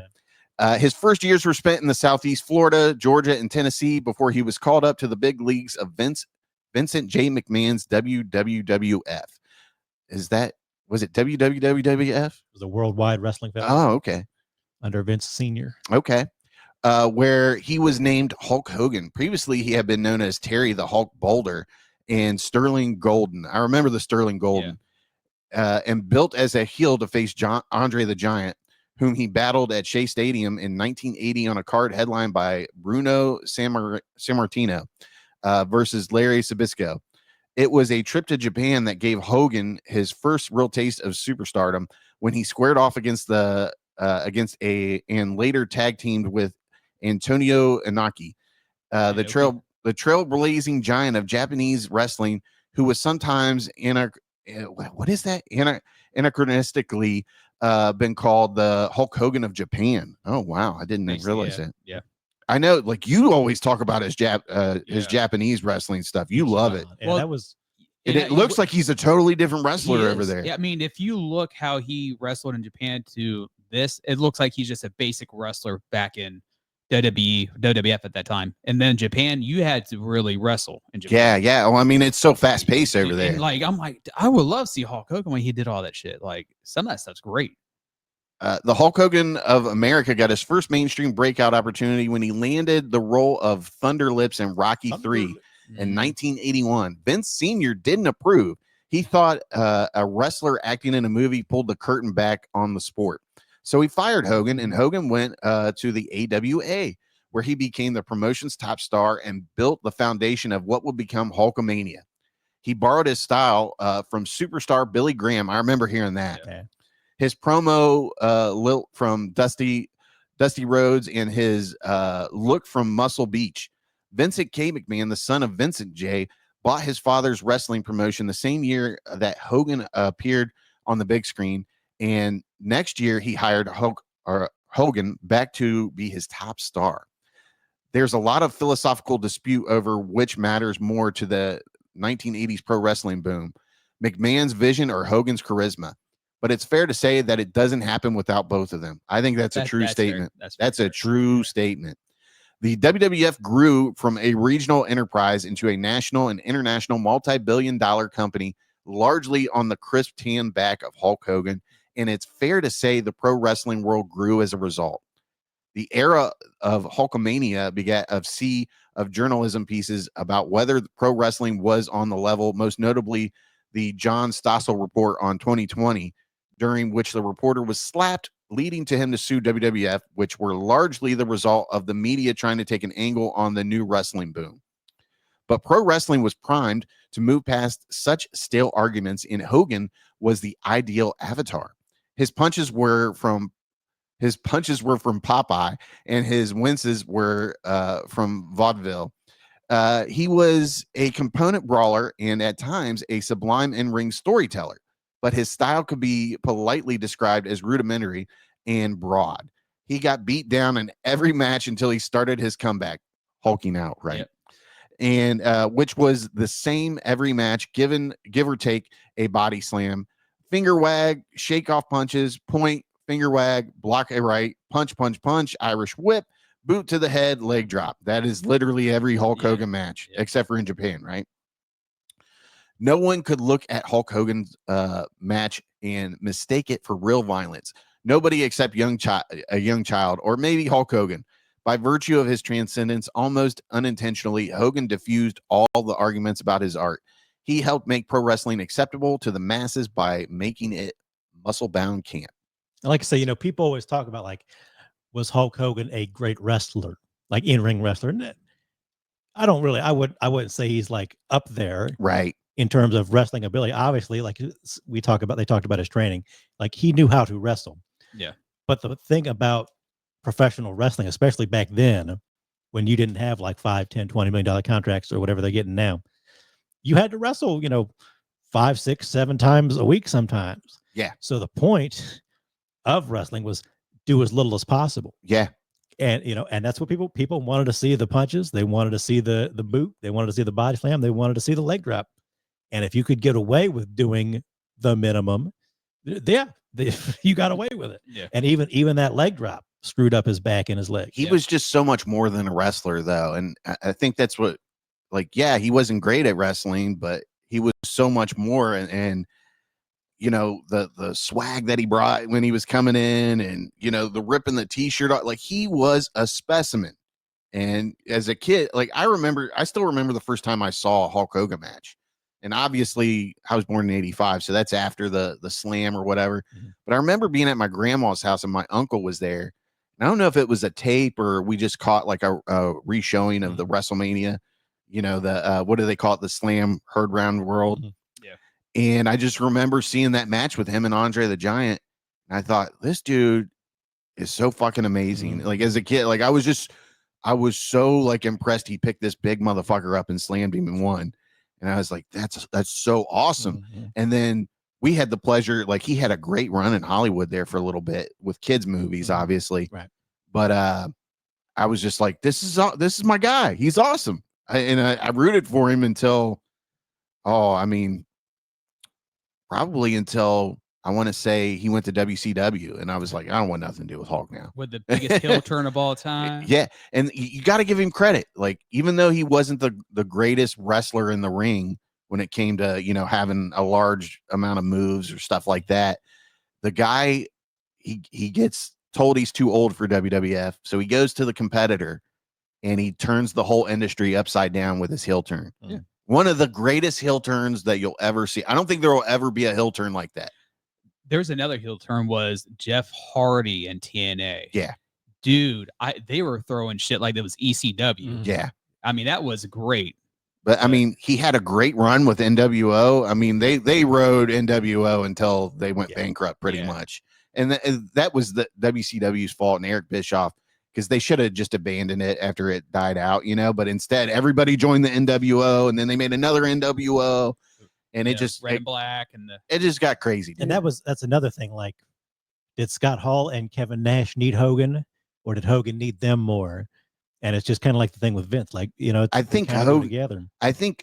His first years were spent in the Southeast Florida, Georgia, and Tennessee before he was called up to the big leagues of Vincent J. McMahon's WWWF. Was it WWWF? It was a Worldwide Wrestling Federation. Oh, okay. Under Vince Sr. Okay. Where he was named Hulk Hogan. Previously, he had been known as Terry the Hulk Boulder and Sterling Golden. I remember the Sterling Golden. And built as a heel to face Andre the Giant, whom he battled at Shea Stadium in 1980 on a card headlined by Bruno Sammartino versus Larry Zbyszko. It was a trip to Japan that gave Hogan his first real taste of superstardom when he squared off against and later tag teamed with Antonio Inoki, the trailblazing giant of Japanese wrestling, who was sometimes anachronistically been called the Hulk Hogan of Japan. Oh wow, I didn't realize that. Yeah, I know. Like you always talk about his Japanese wrestling stuff. You love it. Well, that was. It looks like he's a totally different wrestler over there. Yeah, I mean, if you look how he wrestled in Japan to this, it looks like he's just a basic wrestler back in WWF at that time. And then Japan, you had to really wrestle in Japan. Yeah. Well, I mean, it's so fast paced over there. And I'm like, I would love to see Hulk Hogan when he did all that shit. Like, some of that stuff's great. The Hulk Hogan of America got his first mainstream breakout opportunity when he landed the role of Thunder Lips in Rocky III in 1981. Vince Sr. didn't approve. He thought a wrestler acting in a movie pulled the curtain back on the sport. So he fired Hogan, and Hogan went to the AWA, where he became the promotion's top star and built the foundation of what would become Hulkamania. He borrowed his style from superstar Billy Graham. I remember hearing that. Okay. His promo lilt from Dusty Rhodes and his look from Muscle Beach. Vincent K. McMahon, the son of Vincent J., bought his father's wrestling promotion the same year that Hogan appeared on the big screen. And next year, he hired Hogan back to be his top star. There's a lot of philosophical dispute over which matters more to the 1980s pro wrestling boom, McMahon's vision or Hogan's charisma. But it's fair to say that it doesn't happen without both of them. I think that's a true statement. That's a true statement. The WWF grew from a regional enterprise into a national and international multi-billion-dollar company, largely on the crisp tan back of Hulk Hogan. And it's fair to say the pro wrestling world grew as a result. The era of Hulkamania begat of journalism pieces about whether pro wrestling was on the level, most notably the John Stossel report on 2020, during which the reporter was slapped, leading to him to sue WWF, which were largely the result of the media trying to take an angle on the new wrestling boom. But pro wrestling was primed to move past such stale arguments, and Hogan was the ideal avatar. His punches were from Popeye, and his winces were from vaudeville. He was a component brawler and at times a sublime in-ring storyteller, but his style could be politely described as rudimentary and broad. He got beat down in every match until he started his comeback, hulking out, right? Yep. And which was the same every match, give or take a body slam, finger wag, shake off punches, point, finger wag, block a right, punch, punch, punch, Irish whip, boot to the head, leg drop. That is literally every Hulk Hogan match, except for in Japan, right? No one could look at Hulk Hogan's match and mistake it for real violence. Nobody except a young child, or maybe Hulk Hogan. By virtue of his transcendence, almost unintentionally, Hogan diffused all the arguments about his art. He helped make pro wrestling acceptable to the masses by making it muscle-bound camp. Like I say, people always talk about, like, was Hulk Hogan a great wrestler, like in-ring wrestler? And I wouldn't say he's like up there, right, in terms of wrestling ability. Obviously, like they talked about his training, like he knew how to wrestle. Yeah. But the thing about professional wrestling, especially back then, when you didn't have like $5, $10, $20 million contracts or whatever they're getting now, you had to wrestle, 5, 6, 7 times a week sometimes. Yeah. So the point of wrestling was do as little as possible. Yeah. And and that's what people wanted to see: the punches, they wanted to see the boot, they wanted to see the body slam, they wanted to see the leg drop. And if you could get away with doing the minimum, you got away with it. Yeah. And even that leg drop screwed up his back and his leg. He was just so much more than a wrestler, though. And I think that's what, he wasn't great at wrestling, but he was so much more. And the swag that he brought when he was coming in, and, the ripping the t-shirt off, like, he was a specimen. And as a kid, I still remember the first time I saw a Hulk Hogan match. And obviously I was born in 85, so that's after the slam or whatever. Mm-hmm. But I remember being at my grandma's house and my uncle was there. And I don't know if it was a tape or we just caught like a re-showing of the WrestleMania, what do they call it? The Slam Heard Round World. Mm-hmm. Yeah. And I just remember seeing that match with him and Andre the Giant. And I thought, this dude is so fucking amazing. Mm-hmm. Like, as a kid, like, I was so like impressed he picked this big motherfucker up and slammed him and won. And I was like, that's so awesome. Mm-hmm. And then we had the pleasure, like, he had a great run in Hollywood there for a little bit with kids movies, Mm-hmm. obviously. Right. But I was just like, this is my guy. He's awesome. I rooted for him until, probably until I want to say he went to WCW, and I was like, I don't want nothing to do with Hulk now. With the biggest heel turn of all time. Yeah. And you got to give him credit. Like, even though he wasn't the greatest wrestler in the ring when it came to, having a large amount of moves or stuff like that, the guy, he gets told he's too old for WWF. So he goes to the competitor and he turns the whole industry upside down with his heel turn. Yeah. One of the greatest heel turns that you'll ever see. I don't think there will ever be a heel turn like that. There's another heel turn was Jeff Hardy and TNA. Yeah. Dude, they were throwing shit like that was ECW. Yeah. I mean, that was great. But I mean, he had a great run with NWO. I mean, they rode NWO until they went bankrupt pretty much. And that was the WCW's fault and Eric Bischoff, because they should have just abandoned it after it died out, but instead everybody joined the NWO, and then they made another NWO. And it just red and black, and it just got crazy. And that's another thing. Like, did Scott Hall and Kevin Nash need Hogan, or did Hogan need them more? And it's just kind of like the thing with Vince. Like, I think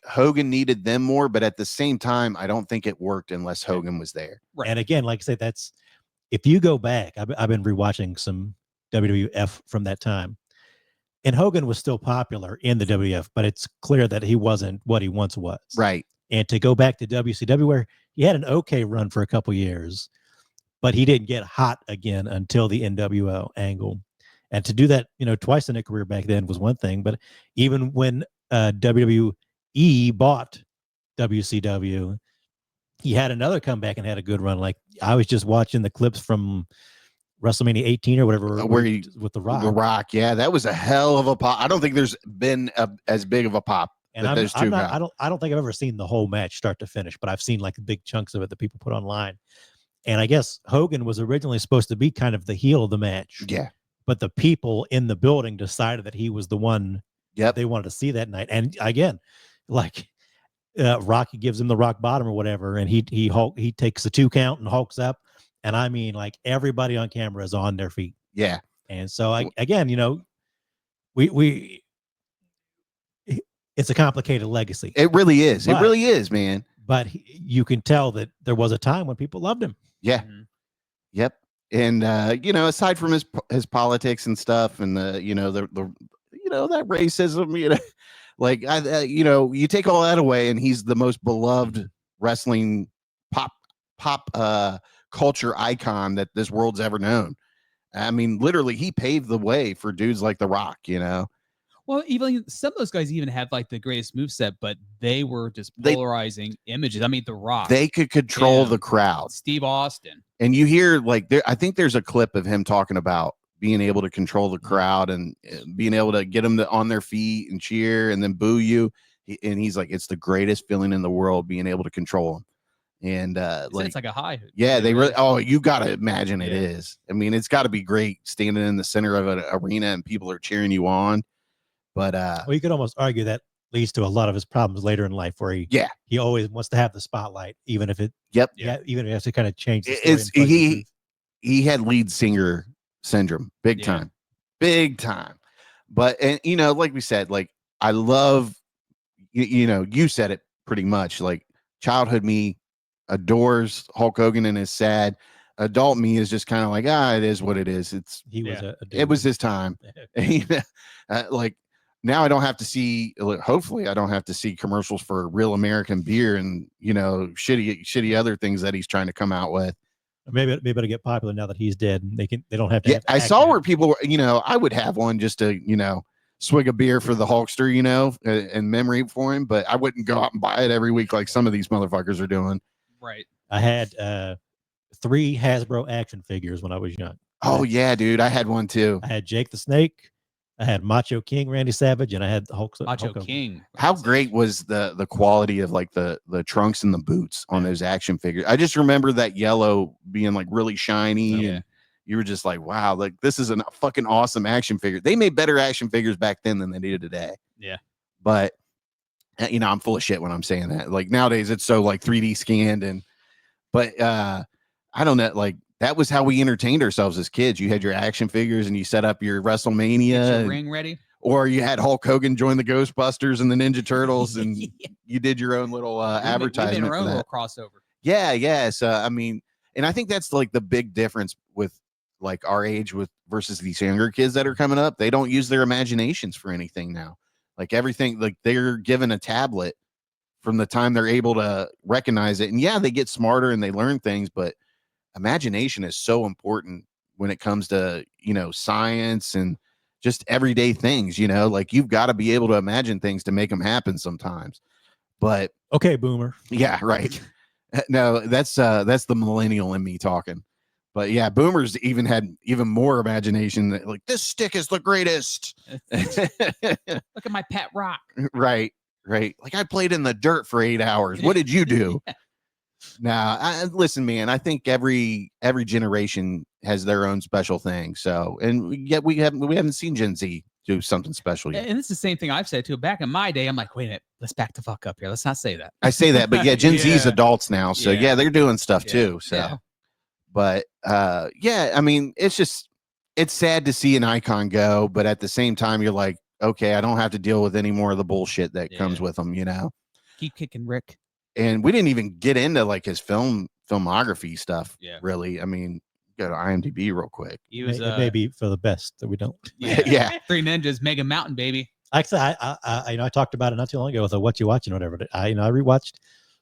Hogan needed them more, but at the same time, I don't think it worked unless Hogan was there. Right. And again, like I said, that's, if you go back, I've been rewatching some WWF from that time, and Hogan was still popular in the WWF, but it's clear that he wasn't what he once was. Right. And to go back to WCW, where he had an okay run for a couple years, but he didn't get hot again until the NWO angle. And to do that, twice in a career back then was one thing. But even when WWE bought WCW, he had another comeback and had a good run. Like I was just watching the clips from WrestleMania 18 or whatever, where he with The Rock. The Rock, yeah, that was a hell of a pop. I don't think there's been as big of a pop. And I don't think I've ever seen the whole match start to finish, but I've seen like big chunks of it that people put online. And I guess Hogan was originally supposed to be kind of the heel of the match. Yeah. But the people in the building decided that he was the one they wanted to see that night. And again, like Rocky gives him the rock bottom or whatever, and he takes the 2 count and hulks up. And I mean, like everybody on camera is on their feet. Yeah. And so again, we it's a complicated legacy. It really is. It really is, man. But you can tell that there was a time when people loved him. Yeah. Mm-hmm. Yep. And aside from his politics and stuff, and the that racism, like you take all that away, and he's the most beloved wrestling pop culture icon that this world's ever known. I mean, literally, he paved the way for dudes like The Rock. Well, even some of those guys even had like the greatest moveset, but they were just polarizing images. I mean, The Rock. They could control the crowd. Steve Austin. And you hear I think there's a clip of him talking about being able to control the crowd and being able to get them on their feet and cheer and then boo you. And he's like, it's the greatest feeling in the world being able to control them. And it's like a high. Yeah, they really. Oh, you got to imagine it is. I mean, it's got to be great standing in the center of an arena and people are cheering you on. But well, you could almost argue that leads to a lot of his problems later in life, where he always wants to have the spotlight, even if it even if he has to kind of change the story. He had lead singer syndrome, big time. But and like we said, like I love you said it pretty much. Like childhood me adores Hulk Hogan and is sad. Adult me is just kind of like, it is what it is. It was his time. Like now I don't have to see, hopefully I don't have to see commercials for Real American beer and shitty other things that he's trying to come out with. Maybe it'll get popular now that he's dead. They don't have to. Yeah, I saw where people were, I would have one just to, swig a beer for the Hulkster, in memory for him, but I wouldn't go out and buy it every week like some of these motherfuckers are doing. Right. I had 3 Hasbro action figures when I was young. Oh yeah, dude. I had one too. I had Jake the Snake, I had Macho King Randy Savage, and I had the Hulk. Macho King. How great was the quality of like the trunks and the boots on those action figures? I just remember that yellow being like really shiny and you were just like, wow, like this is a fucking awesome action figure. They made better action figures back then than they do today. Yeah. But I'm full of shit when I'm saying that. Like nowadays it's so like 3D scanned but I don't know, like that was how we entertained ourselves as kids. You had your action figures and you set up your WrestleMania. Get your ring ready. Or you had Hulk Hogan join the Ghostbusters and the Ninja Turtles and you did your own little advertisement. We made our own little crossover. Yeah. So, I mean, and I think that's like the big difference with like our age versus these younger kids that are coming up. They don't use their imaginations for anything now. Like everything, like they're given a tablet from the time they're able to recognize it. And they get smarter and they learn things, but imagination is so important when it comes to, science and just everyday things, like you've got to be able to imagine things to make them happen sometimes. But okay, boomer. Yeah, right. No, that's the millennial in me talking. But yeah, boomers even had even more imagination. Like this stick is the greatest. Look at my pet rock. Right. Like I played in the dirt for 8 hours. What did you do? Now, listen, man, I think every generation has their own special thing. So, and yet we haven't seen Gen Z do something special yet. And it's the same thing I've said too. Back in my day, I'm like, wait a minute, let's back the fuck up here. Let's not say that. I say that, but Gen Z's adults now. So they're doing stuff too. So, but I mean, it's sad to see an icon go, but at the same time, you're like, okay, I don't have to deal with any more of the bullshit that comes with them, Keep kicking Rick. And we didn't even get into like his filmography stuff. Yeah. Really. I mean, go to IMDb real quick. He was it may be for the best that we don't. Yeah. Three Ninjas, Mega Mountain, baby. Actually, I talked about it not too long ago with What You Watching or whatever. I rewatched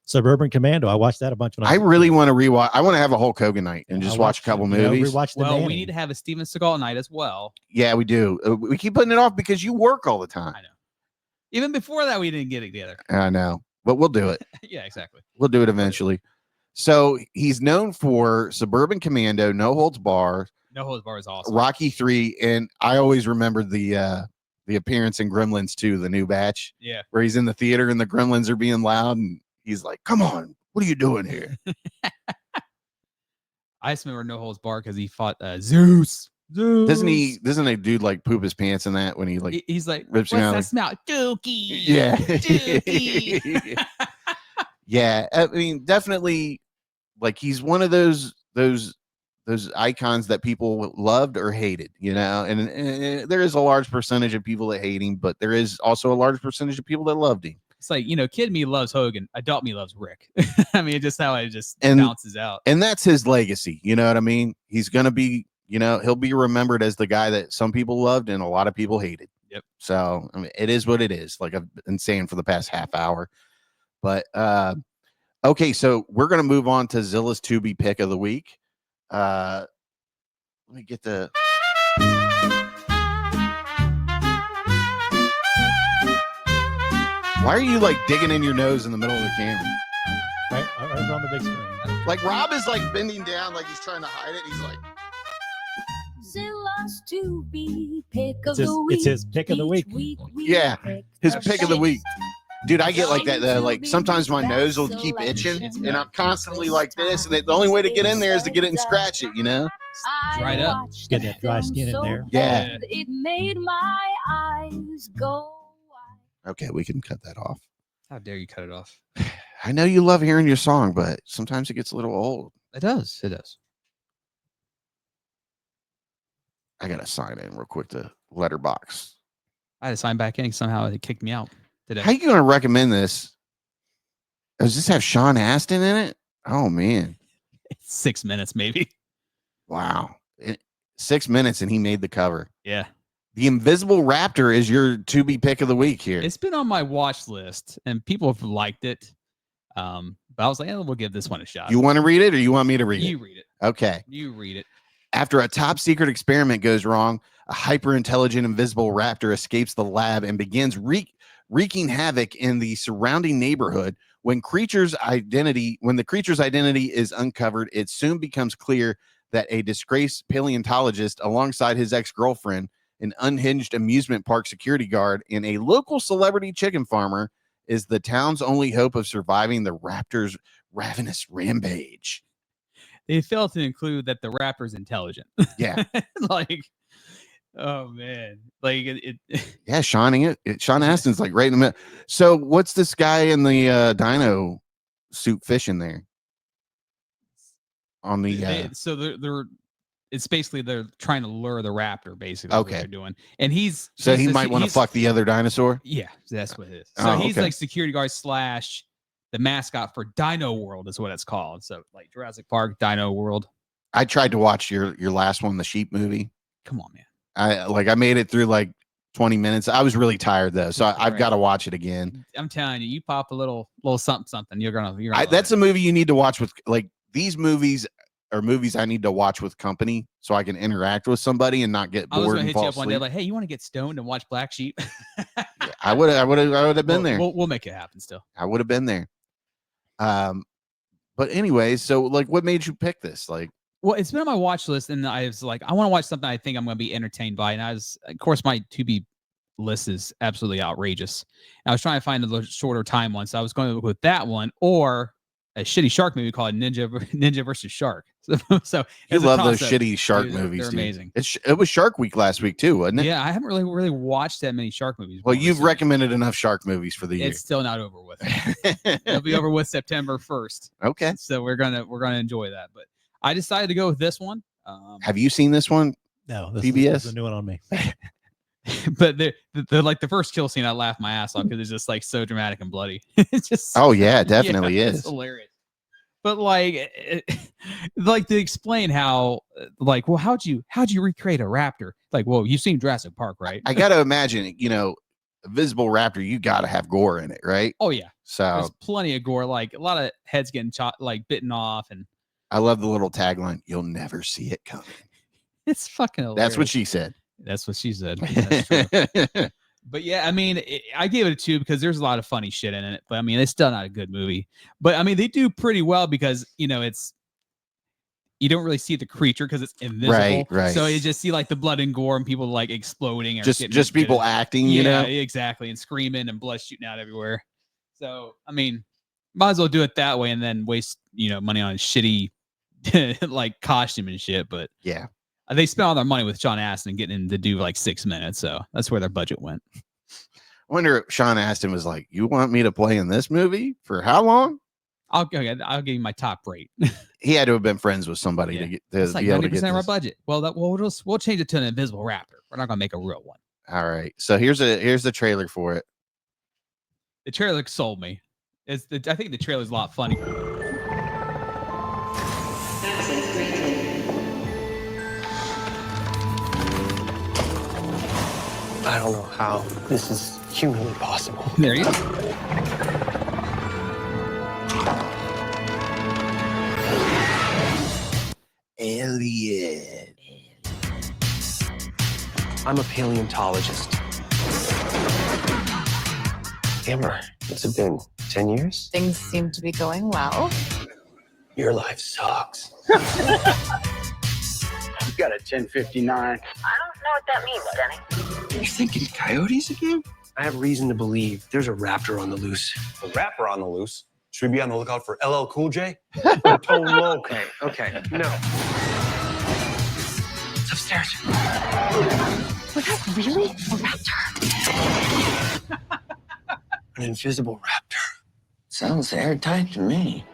Suburban Commando. I watched that a bunch when I was a really kid. want to rewatch. I want to have a Hulk Hogan night and I just watch a couple you know, movies. rewatch the Well, we Manning. need to have a Steven Seagal night as well. Yeah, we do. We keep putting it off because you work all the time. I know. Even before that, we didn't get it together. I know, but we'll do it. Yeah, exactly. We'll do it eventually. So he's known for Suburban Commando, No Holds Barred, No Holds Barred is awesome. Rocky 3, and I always remembered the appearance in Gremlins 2, the new batch, Yeah. where he's in the theater and the Gremlins are being loud, and he's like, "Come on, what are you doing here?" I just remember No Holds Barred because he fought Zeus. Zeus. Doesn't a dude like poop his pants in that when he like He's like, rips what's him out, that like- smell? Dookie. Yeah. Dookie. Yeah, I mean, definitely, like he's one of those icons that people loved or hated, you know. And there is a large percentage of people that hate him, but there is also a large percentage of people that loved him. It's like, you know, kid me loves Hogan. Adult me loves Rick. I mean, just how it just And- bounces out. And that's his legacy. You know what I mean? He's gonna be, you know, he'll be remembered as the guy that some people loved and a lot of people hated. Yep. So I mean, it is what it is. Like I've been saying for the past half hour. But okay, so we're gonna move on to Zilla's Tubi pick of the week. Let me get the Why are you like digging in your nose in the middle of the camera? Right on the big screen. Like Rob is like bending down like he's trying to hide it. He's like, Zilla's Tubi Pick of It's his- the Week. it's his pick of the week. Yeah, his pick of the week. Dude, I get like that. Zilla's Like Tubi sometimes my Best nose will keep itching, Selection. and I'm constantly like this. And the only way to get in there is to get it and scratch it. You know? Dried up. Get that dry skin in there. Yeah. It made my eyes go wide. Okay, we can cut that off. How dare you cut it off? I know you love hearing your song, but sometimes it gets a little old. It does. It does. I gotta sign in real quick to Letterbox. I had to sign back in. Somehow it kicked me out today. How you gonna recommend this? Does this have Sean Astin in it? Oh man, 6 minutes, maybe. wow! 6 minutes and he made the cover. Yeah. The Invisible Raptor is your Tubi pick of the week here. It's been on my watch list and people have liked it. But I was like, we'll give this one a shot. You want to read it or you want me to read it? You read it. Okay. You read it. After a top secret experiment goes wrong, a hyper intelligent invisible raptor escapes the lab and begins wreaking havoc in the surrounding neighborhood. When the creature's identity is uncovered, it soon becomes clear that a disgraced paleontologist, alongside his ex-girlfriend, an unhinged amusement park security guard, and a local celebrity chicken farmer, is the town's only hope of surviving the raptor's ravenous rampage. They failed to include that the rapper's intelligent. Yeah. Like, oh man. Like it Yeah, Sean Astin's like right in the middle. So what's this guy in the dino suit fishing there? On the so they're it's basically they're trying to lure the raptor, basically. What Okay. they're doing. And he's so he the- might want to he's- fuck the other dinosaur. Yeah, that's what it is. So Oh, he's okay. like security guard / the mascot for Dino World is what it's called. So like Jurassic Park, Dino World. I tried to watch your last one, the sheep movie. Come on, man. I made it through like 20 minutes. I was really tired though, so I've Right. got to watch it again. I'm telling you, you pop a little something, you're gonna That's a movie you need to watch with, like, these movies are movies I need to watch with company so I can interact with somebody and not get I was bored gonna and hit fall you up one day asleep. like, hey, you want to get stoned and watch Black Sheep? Yeah, I would have been there. We'll make it happen still. I would have been there. But anyway, so like, what made you pick this? Like, Well, it's been on my watch list, and I was like, I want to watch something I think I'm going to be entertained by. And of course, my to-be list is absolutely outrageous. And I was trying to find a little shorter time one, so I was going to go with that one or a shitty shark movie called Ninja versus Shark. So you as a love those concept, shitty shark dude, movies. They're dude. amazing. It was Shark Week last week too, wasn't it? Yeah, I haven't really watched that many shark movies. Well, before, you've so recommended enough shark movies for the year. It's still not over with. It'll be over with September 1st. Okay. So we're gonna enjoy that. But I decided to go with this one. Have you seen this one? No, this PBS? is a new one on me. But the like the first kill scene, I laughed my ass off because it's just like so dramatic and bloody. It's just Oh yeah, it definitely it's is. hilarious. But like, like to explain how, like, well, how'd you recreate a raptor? Like, well, you've seen Jurassic Park, right? I got to imagine, Invisible Raptor, you got to have gore in it, right? Oh yeah, So there's plenty of gore, like a lot of heads getting like bitten off, and I love the little tagline, "You'll never see it coming." it's fucking hilarious. That's what she said. That's what she said. That's true. But yeah, I mean, I gave it a 2 because there's a lot of funny shit in it. But I mean, it's still not a good movie. But I mean, they do pretty well because you don't really see the creature because it's invisible. Right. So you just see like the blood and gore and people like exploding. Or Just people acting, you know? Exactly. And screaming and blood shooting out everywhere. So, I mean, might as well do it that way and then waste, money on shitty like costume and shit. But yeah, they spent all their money with Sean Astin and getting him to do like 6 minutes. So that's where their budget went. I wonder if Sean Astin was like, "You want me to play in this movie for how long?" I'll give you my top rate. He had to have been friends with somebody to get it's like be able to 90% get of our this. budget. Well, we'll change it to an invisible raptor. We're not gonna make a real one. All right. So here's the trailer for it. The trailer sold me. I think the trailer's a lot funny. I don't know how this is humanly possible. There you go. Alien. I'm a paleontologist. Amber, has it been 10 years? Things seem to be going well. Your life sucks. You got a 1059. I don't know what that means, Denny. You thinking coyotes again? I have reason to believe there's a raptor on the loose. A rapper on the loose? Should we be on the lookout for LL Cool J? Okay, no. It's upstairs. Was that really a raptor? An invisible raptor. Sounds airtight to me.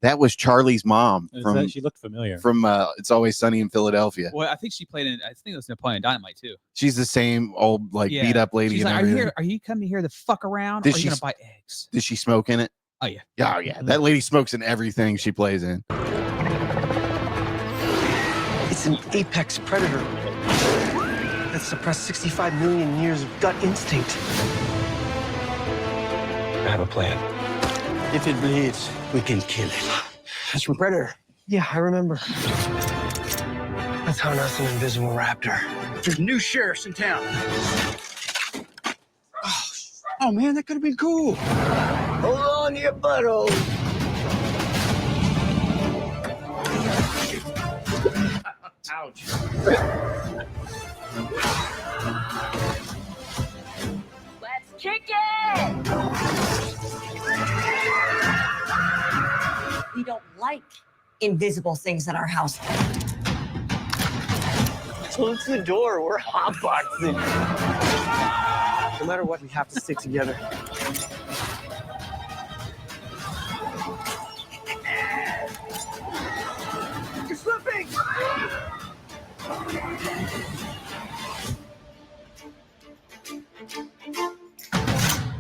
That was Charlie's mom She looked familiar. from It's Always Sunny in Philadelphia. Well, I think she played in. I think it was Napoleon Dynamite too. She's the same old beat up lady. She's and like, everything. are you coming here to fuck around? Or are you gonna buy eggs? Did she smoke in it? Oh yeah. Oh yeah. That lady smokes in everything she plays in. It's an apex predator that suppressed 65 million years of gut instinct. I have a plan. If it bleeds, we can kill it. That's from Predator. Yeah, I remember. That's how us an invisible raptor. There's new sheriffs in town. Oh man, that could have been cool. Hold on to your butthole. Ouch. Let's kick it! We don't like invisible things in our house. Close the door. We're hotboxing. No matter what, we have to stick together. You're slipping!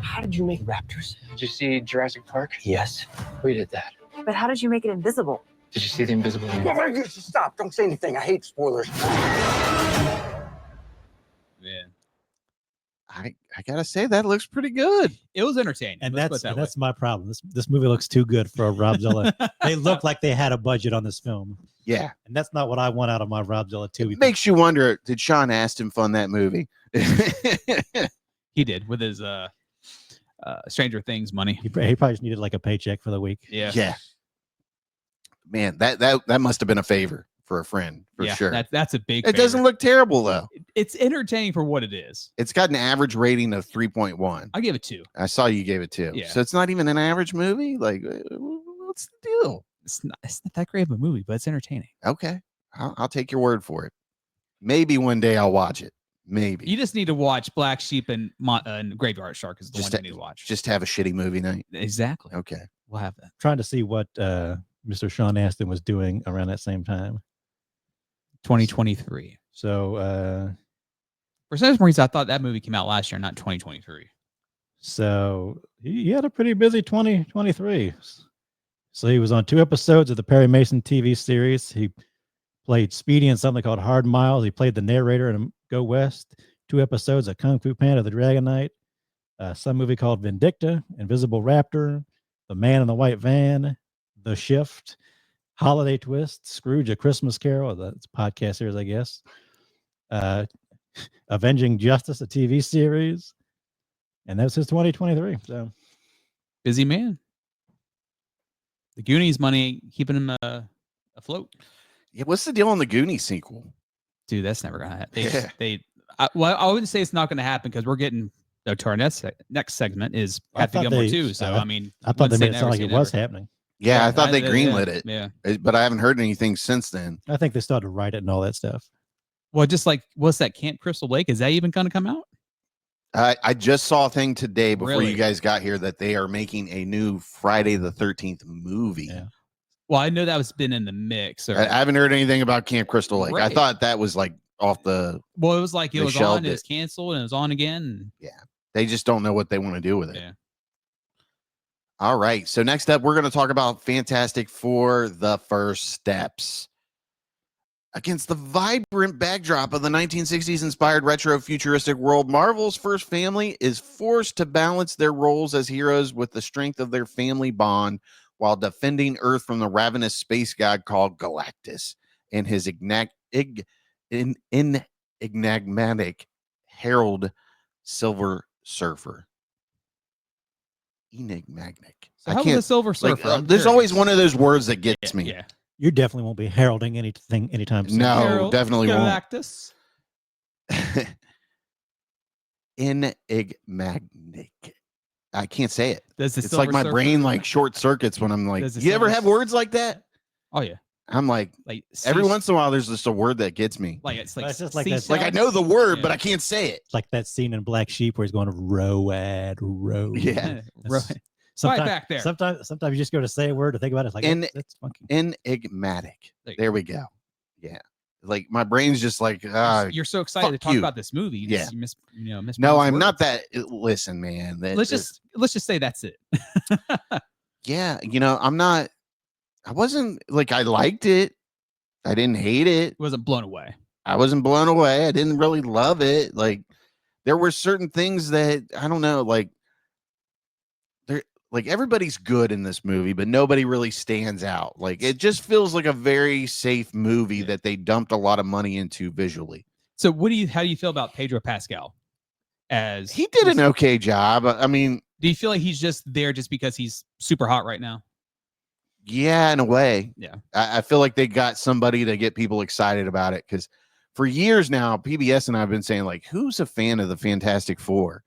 How did you make raptors? Did you see Jurassic Park? Yes. We did that. But how did you make it invisible? Did you see the Invisible Man? Well, you should stop. Don't say anything. I hate spoilers. Man, I gotta say that looks pretty good. it was entertaining. And Let's put it that way. that's my problem. This movie looks too good for a Robzilla. They look like they had a budget on this film. Yeah. And that's not what I want out of my Robzilla Tubi. It makes you wonder, did Sean Astin fund that movie? He did with his Stranger Things money. He probably just needed like a paycheck for the week. Yeah. Yeah. Man, that must have been a favor for a friend for sure. That's a big. It doesn't look terrible though. It's entertaining for what it is. It's got an average rating of 3.1. I'll give it 2. I saw you gave it 2. Yeah. So it's not even an average movie. Like, what's the deal? It's not that great of a movie, but it's entertaining. Okay, I'll take your word for it. Maybe one day I'll watch it. Maybe You just need to watch Black Sheep and Graveyard Shark is the one you need to watch. just have a shitty movie night. Exactly. Okay. We'll have that. Trying to see what Mr. Sean Astin was doing around that same time. 2023. So For some reason, I thought that movie came out last year, not 2023. So he had a pretty busy 2023. So he was on 2 episodes of the Perry Mason TV series. He Played Speedy in something called Hard Miles. He played the narrator in Go West. 2 episodes of Kung Fu Panda: The Dragon Knight. Some movie called Vindicta, Invisible Raptor, The Man in the White Van, The Shift, Holiday Twist, Scrooge: A Christmas Carol. That's podcast series, I guess. Avenging Justice, a TV series. And that's his 2023. So busy man. The Goonies money keeping him afloat. Yeah, what's the deal on the Goonies sequel? Dude, that's never gonna happen. I wouldn't say it's not gonna happen because we're getting to our next segment is Happy Gilmore 2. So I mean, I thought they made it sound like it was happening. Yeah, I thought they greenlit it. Yeah, but I haven't heard anything since then. I think they started to write it and all that stuff. Well, just like what's that Camp Crystal Lake? Is that even gonna come out? I just saw a thing today before Really? you guys got here that they are making a new Friday the 13th movie. Yeah. Well, I know that was been in the mix. I haven't heard anything about Camp Crystal Lake. I Right. thought that was like off the. Well, it was like it They was on, shelved it it. was canceled, and it was on again. Yeah, they just don't know what they want to do with it. Yeah. All right. So next up, we're going to talk about Fantastic Four: The First Steps. Against the vibrant backdrop of the 1960s inspired retro futuristic world, Marvel's first family is forced to balance their roles as heroes with the strength of their family bond while defending Earth from the ravenous space god called Galactus and his enigmatic Herald Silver Surfer. Enigmatic. So how was the Silver Surfer? I'm there's curious. always one of those words that gets me. Yeah. You definitely won't be heralding anything anytime soon. No, Harold definitely won't. Galactus. Enigmatic. I can't say it. Does the It's Silver like my Surfer- brain like short circuits when I'm like, Does the you ever Silver have words like that? Oh yeah. I'm like every once in a while there's just a word that gets me. Like it's like It's just like sea that- Like I shells. know the word, but Yeah. I can't say it. It's like that scene in Black Sheep where he's going road. Yeah. Right. Sometimes, back there. Sometimes you just go to say a word to think about it. It's like that's funky. Enigmatic. There you There we go. Yeah. Like my brain's just like You're so excited to fuck talk you. about this movie. You Yeah. just, you mispronounce no, I'm words. not that. Listen, man. Let's just say that's it. yeah. I'm not. I wasn't like I liked it. I didn't hate it. Wasn't blown away. I wasn't blown away. I didn't really love it. Like there were certain things that I don't know. Like everybody's good in this movie, but nobody really stands out. Like it just feels like a very safe movie that they dumped a lot of money into visually. So how do you feel about Pedro Pascal? As He did an okay job. I mean, do you feel like he's just there just because he's super hot right now? yeah, in a way. Yeah. I feel like they got somebody to get people excited about it because for years now, PBS and I have been saying like, who's a fan of the Fantastic Four?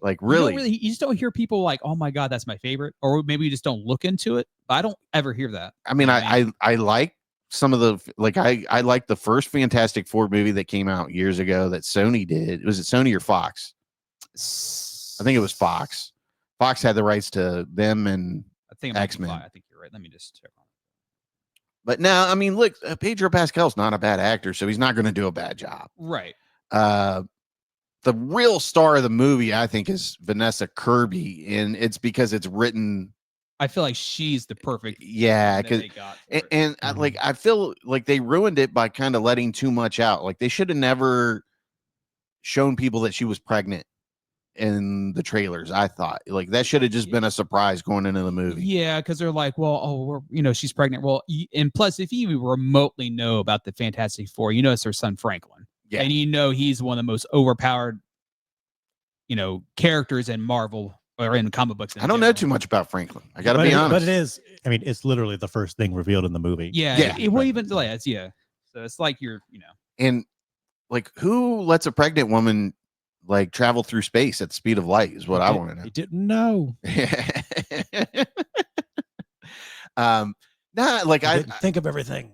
Like really, You just don't hear people like, oh my God, that's my favorite. Or maybe you just don't look into it. But I don't ever hear that. I mean, I like some of the like I like the first Fantastic Four movie that came out years ago that Sony did. Was it Sony or Fox? I think it was Fox. Fox had the rights to them and I think it might be X-Men. five. I think you're right. Let me just check on it. But now, I mean, look, Pedro Pascal's not a bad actor, so he's not going to do a bad job. Right. The real star of the movie, I think, is Vanessa Kirby, and it's because it's written. I feel like she's the perfect. Yeah, that because they got for it. and like I feel like they ruined it by kind of letting too much out. Like they should have never shown people that she was pregnant in the trailers. I thought like that should have just been a surprise going into the movie. Yeah, because they're like, well, she's pregnant. Well, and plus, if you even remotely know about the Fantastic Four, it's her son Franklin. Yeah. And he's one of the most overpowered, characters in Marvel or in comic books. I don't know too much about Franklin. I got to be honest. But it is. I mean, it's literally the first thing revealed in the movie. Yeah. Yeah. It will even delay it. Yeah. So it's like And like, who lets a pregnant woman like travel through space at the speed of light? Is what I want to know. He didn't know. Like I didn't think of everything.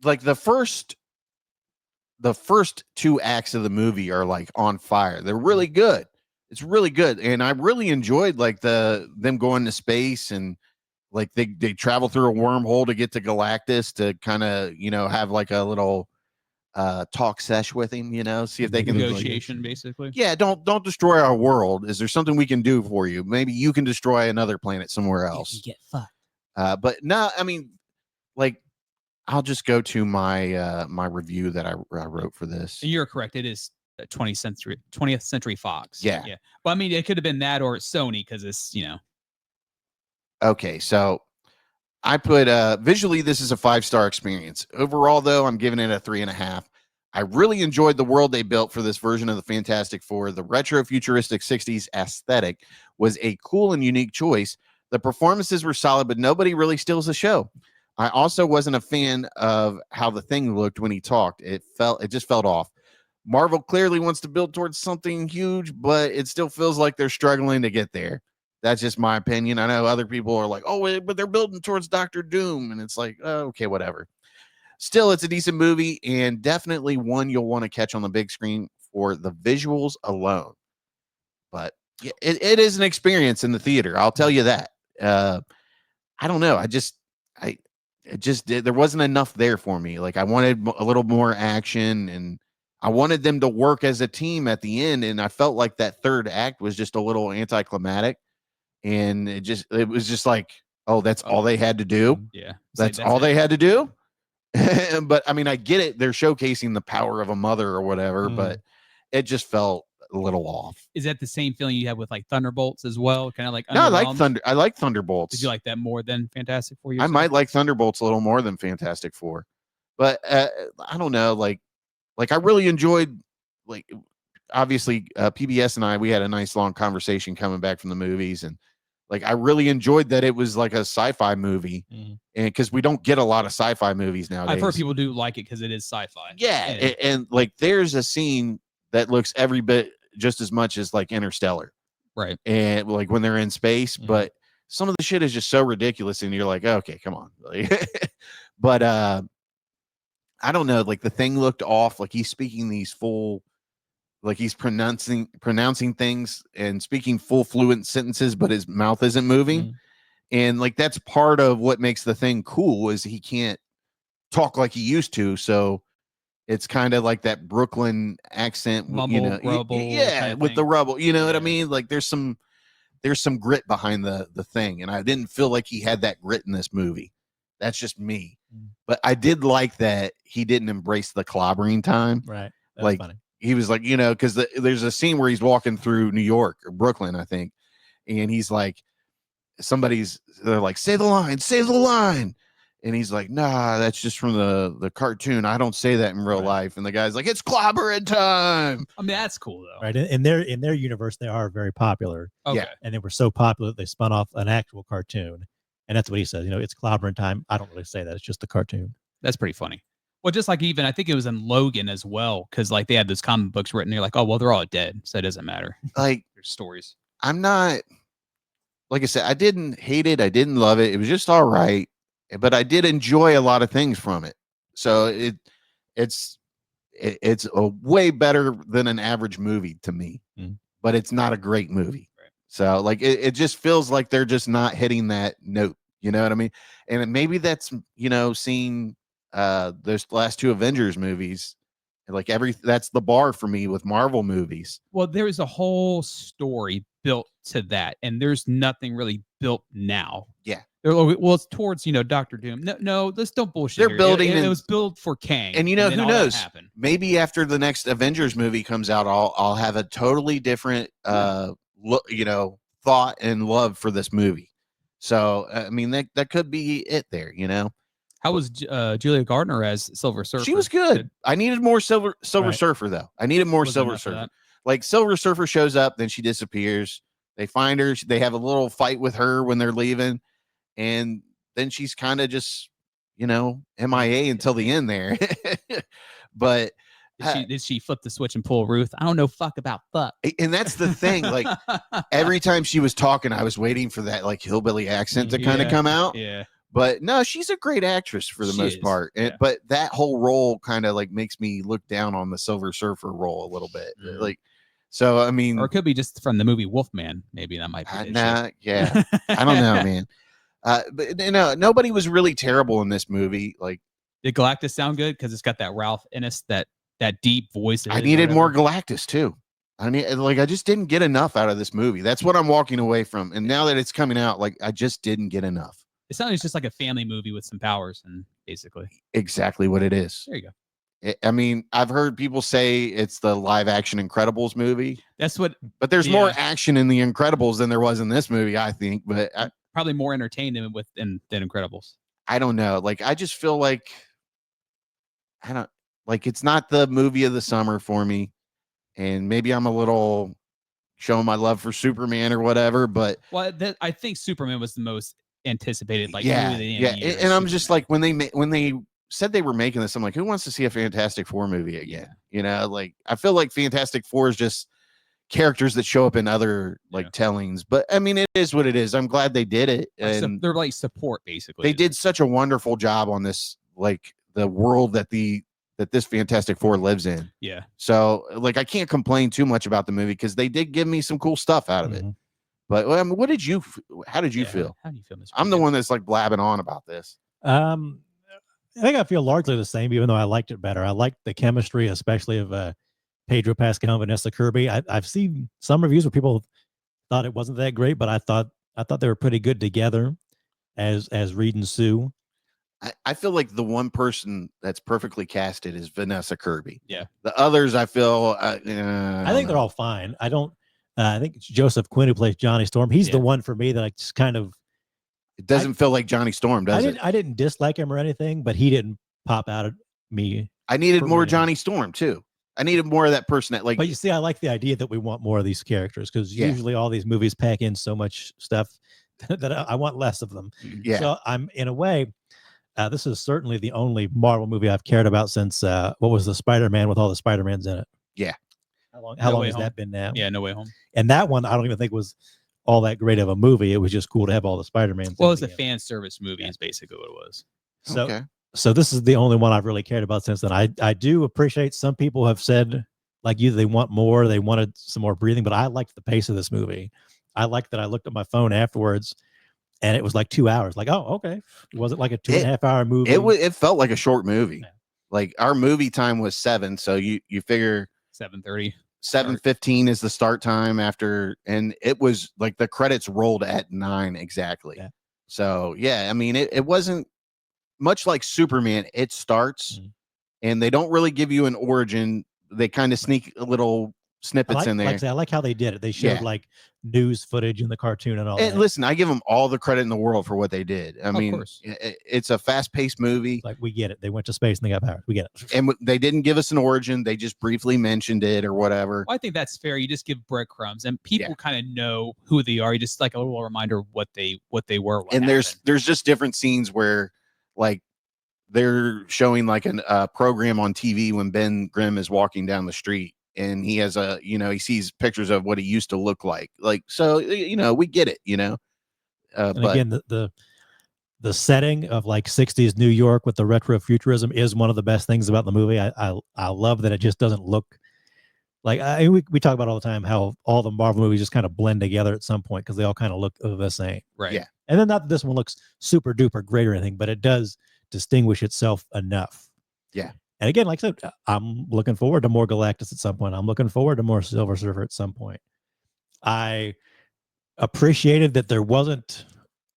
like the first two acts of the movie are like on fire. They're really good. It's really good. And I really enjoyed like them going to space and like they travel through a wormhole to get to Galactus to kind of, have like a little talk sesh with him, see if they can negotiation, basically. Yeah, don't destroy our world. Is there something we can do for you? Maybe you can destroy another planet somewhere else. You get fucked. But no, I mean, like I'll just go to my my review that I wrote for this. And you're correct. It is 20th Century Fox. Yeah. Yeah. Well, I mean, it could have been that or Sony because it's, Okay, so I put visually this is a 5-star experience. Overall, though, I'm giving it a 3.5. I really enjoyed the world they built for this version of the Fantastic Four. The retro futuristic 60s aesthetic was a cool and unique choice. The performances were solid, but nobody really steals the show. I also wasn't a fan of how the Thing looked when he talked. It just felt off. Marvel clearly wants to build towards something huge, but it still feels like they're struggling to get there. That's just my opinion. I know other people are like, oh, but they're building towards Doctor Doom. And it's like, oh, okay, whatever. Still, it's a decent movie and definitely one you'll want to catch on the big screen for the visuals alone. But it is an experience in the theater. I'll tell you that. I don't know. There wasn't enough there for me. Like I wanted a little more action and I wanted them to work as a team at the end. And I felt like that third act was just a little anticlimactic. And it was just like, oh, that's all they had to do. Yeah. That's all they had to do. But I mean, I get it. They're showcasing the power of a mother or whatever, but it just felt a little off. Is that the same feeling you have with like Thunderbolts as well? Kind of like, no, I like Thunderbolts. Did you like that more than Fantastic Four? I might like Thunderbolts a little more than Fantastic Four, but I don't know. Like I really enjoyed, like, obviously PBS and we had a nice long conversation coming back from the movies, and like I really enjoyed that it was like a sci-fi movie, and because we don't get a lot of sci-fi movies nowadays. I've heard people do like it because it is sci-fi. Yeah, and like there's a scene that looks every bit just as much as like Interstellar, right? And like when they're in space, but some of the shit is just so ridiculous, and you're like, okay, come on. But I don't know, like the Thing looked off, like he's speaking these full, like he's pronouncing things and speaking full fluent sentences, but his mouth isn't moving. And like that's part of what makes the Thing cool is he can't talk like he used to. So it's kind of like that Brooklyn accent, mumble, rubble, yeah, with the rubble, you know what I mean? Like there's some grit behind the Thing, and I didn't feel like he had that grit in this movie. That's just me. But I did like that he didn't embrace the clobbering time. Right. That's like funny. He was like, because there's a scene where he's walking through New York or Brooklyn, I think, and he's like, they're like, say the line. And he's like, nah, that's just from the cartoon. I don't say that in real life. And the guy's like, it's clobbering time. I mean, that's cool though. Right. In their universe, they are very popular. Okay. Yeah. And they were so popular that they spun off an actual cartoon. And that's what he says. It's clobbering time. I don't really say that. It's just the cartoon. That's pretty funny. Well, just like even I think it was in Logan as well, because like they had those comic books written. They're like, oh well, they're all dead, so it doesn't matter. Like there's stories. I'm not, like I said, I didn't hate it. I didn't love it. It was just all right, but I did enjoy a lot of things from it. So it's a way better than an average movie to me, but it's not a great movie. Right. So like it just feels like they're just not hitting that note. You know what I mean? And maybe that's seeing those last two Avengers movies, like that's the bar for me with Marvel movies. Well, there is a whole story built to that, and there's nothing really built now. Yeah. Well, it's towards Doctor Doom. No, let's don't bullshit. They're here. Building. It was built for Kang, and who knows? Maybe after the next Avengers movie comes out, I'll have a totally different thought and love for this movie. So I mean that could be it there. How was Julia Gardner as Silver Surfer? She was good. I needed more Silver Surfer though. I needed more Silver Surfer. Like Silver Surfer shows up, then she disappears. They find her. They have a little fight with her when they're leaving, and then she's kind of just MIA until the end there. But did she flip the switch and pull Ruth? I don't know fuck about fuck. And that's the thing. Like every time she was talking, I was waiting for that like hillbilly accent to kind of come out. Yeah. But no, she's a great actress for the most part. But that whole role kind of like makes me look down on the Silver Surfer role a little bit. Like, so I mean, or it could be just from the movie Wolfman. Maybe that might be. Yeah, I don't know, man. But nobody was really terrible in this movie. Like, did Galactus sound good? Because it's got that Ralph Innes, that deep voice. I needed more Galactus too. I just didn't get enough out of this movie. That's what I'm walking away from. And now that it's coming out, like I just didn't get enough. It sounds like just like a family movie with some powers, and basically exactly what it is. there you go. I mean, I've heard people say it's the live action Incredibles movie. That's what. But there's more action in the Incredibles than there was in this movie, I think. But probably more entertainment than Incredibles. I don't know. Like, I just feel like it's not the movie of the summer for me. And maybe I'm a little showing my love for Superman or whatever. But I think Superman was the most anticipated. Like, yeah. And I'm just like, when they said they were making this, I'm like, who wants to see a Fantastic Four movie again? You know, like, I feel like Fantastic Four is just characters that show up in other tellings. But I mean, it is what it is. I'm glad they did it. And they're like support, basically. They did such a wonderful job on this, like the world that this Fantastic Four lives in. Yeah. So like, I can't complain too much about the movie because they did give me some cool stuff out of it. But I mean, how did you feel? How do you feel, Mr. I'm the one that's like blabbing on about this. I think I feel largely the same, even though I liked it better. I liked the chemistry, especially of Pedro Pascal and Vanessa Kirby. I've seen some reviews where people thought it wasn't that great, but I thought they were pretty good together as Reed and Sue. I feel like the one person that's perfectly casted is Vanessa Kirby. Yeah. The others, I feel. I think they're all fine. I don't. I think it's Joseph Quinn who plays Johnny Storm. He's the one for me that I just kind of. It doesn't feel like Johnny Storm, does it? I didn't dislike him or anything, but he didn't pop out at me. I needed more Johnny Storm too. I needed more of that person that like. But you see, I like the idea that we want more of these characters because usually all these movies pack in so much stuff that I want less of them. Yeah. So I'm in a way. This is certainly the only Marvel movie I've cared about since what was the Spider-Man with all the Spider-Mans in it. Yeah. How long has that been now? Yeah, No Way Home. And that one I don't even think was all that great of a movie. It was just cool to have all the Spider-Mans. Well, it's a fan service movie is basically what it was. So this is the only one I've really cared about since then. I do appreciate some people have said like you, they want more, they wanted some more breathing, but I liked the pace of this movie. I liked that I looked at my phone afterwards and it was like 2 hours. Like, oh, okay. Was it like a 2.5 hour movie? It felt like a short movie. Yeah. Like our movie time was 7. So you figure 7:30. 7:15 is the start time after, and it was like the credits rolled at 9 exactly. Yeah. So yeah, I mean, it wasn't much like Superman. It starts and they don't really give you an origin. They kind of sneak a little snippets in there. I like how they did it. They showed like news footage in the cartoon and all that. Listen, I give them all the credit in the world for what they did. I mean, it's a fast-paced movie. Like, we get it. They went to space and they got powers. We get it. And they didn't give us an origin. They just briefly mentioned it or whatever. Well, I think that's fair. You just give breadcrumbs and people kind of know who they are. You just like a little reminder of what they were. And there's just different scenes where like they're showing like a program on TV when Ben Grimm is walking down the street. And he has he sees pictures of what he used to look like. Like, so, we get it, and again, the setting of like 60s New York with the retro futurism is one of the best things about the movie. I love that it just doesn't look like we talk about all the time how all the Marvel movies just kind of blend together at some point because they all kind of look the same. Right. Yeah. And then not that this one looks super duper great or anything, but it does distinguish itself enough. Yeah. And again, like I said, I'm looking forward to more Galactus at some point. I'm looking forward to more Silver Surfer at some point. I appreciated that there wasn't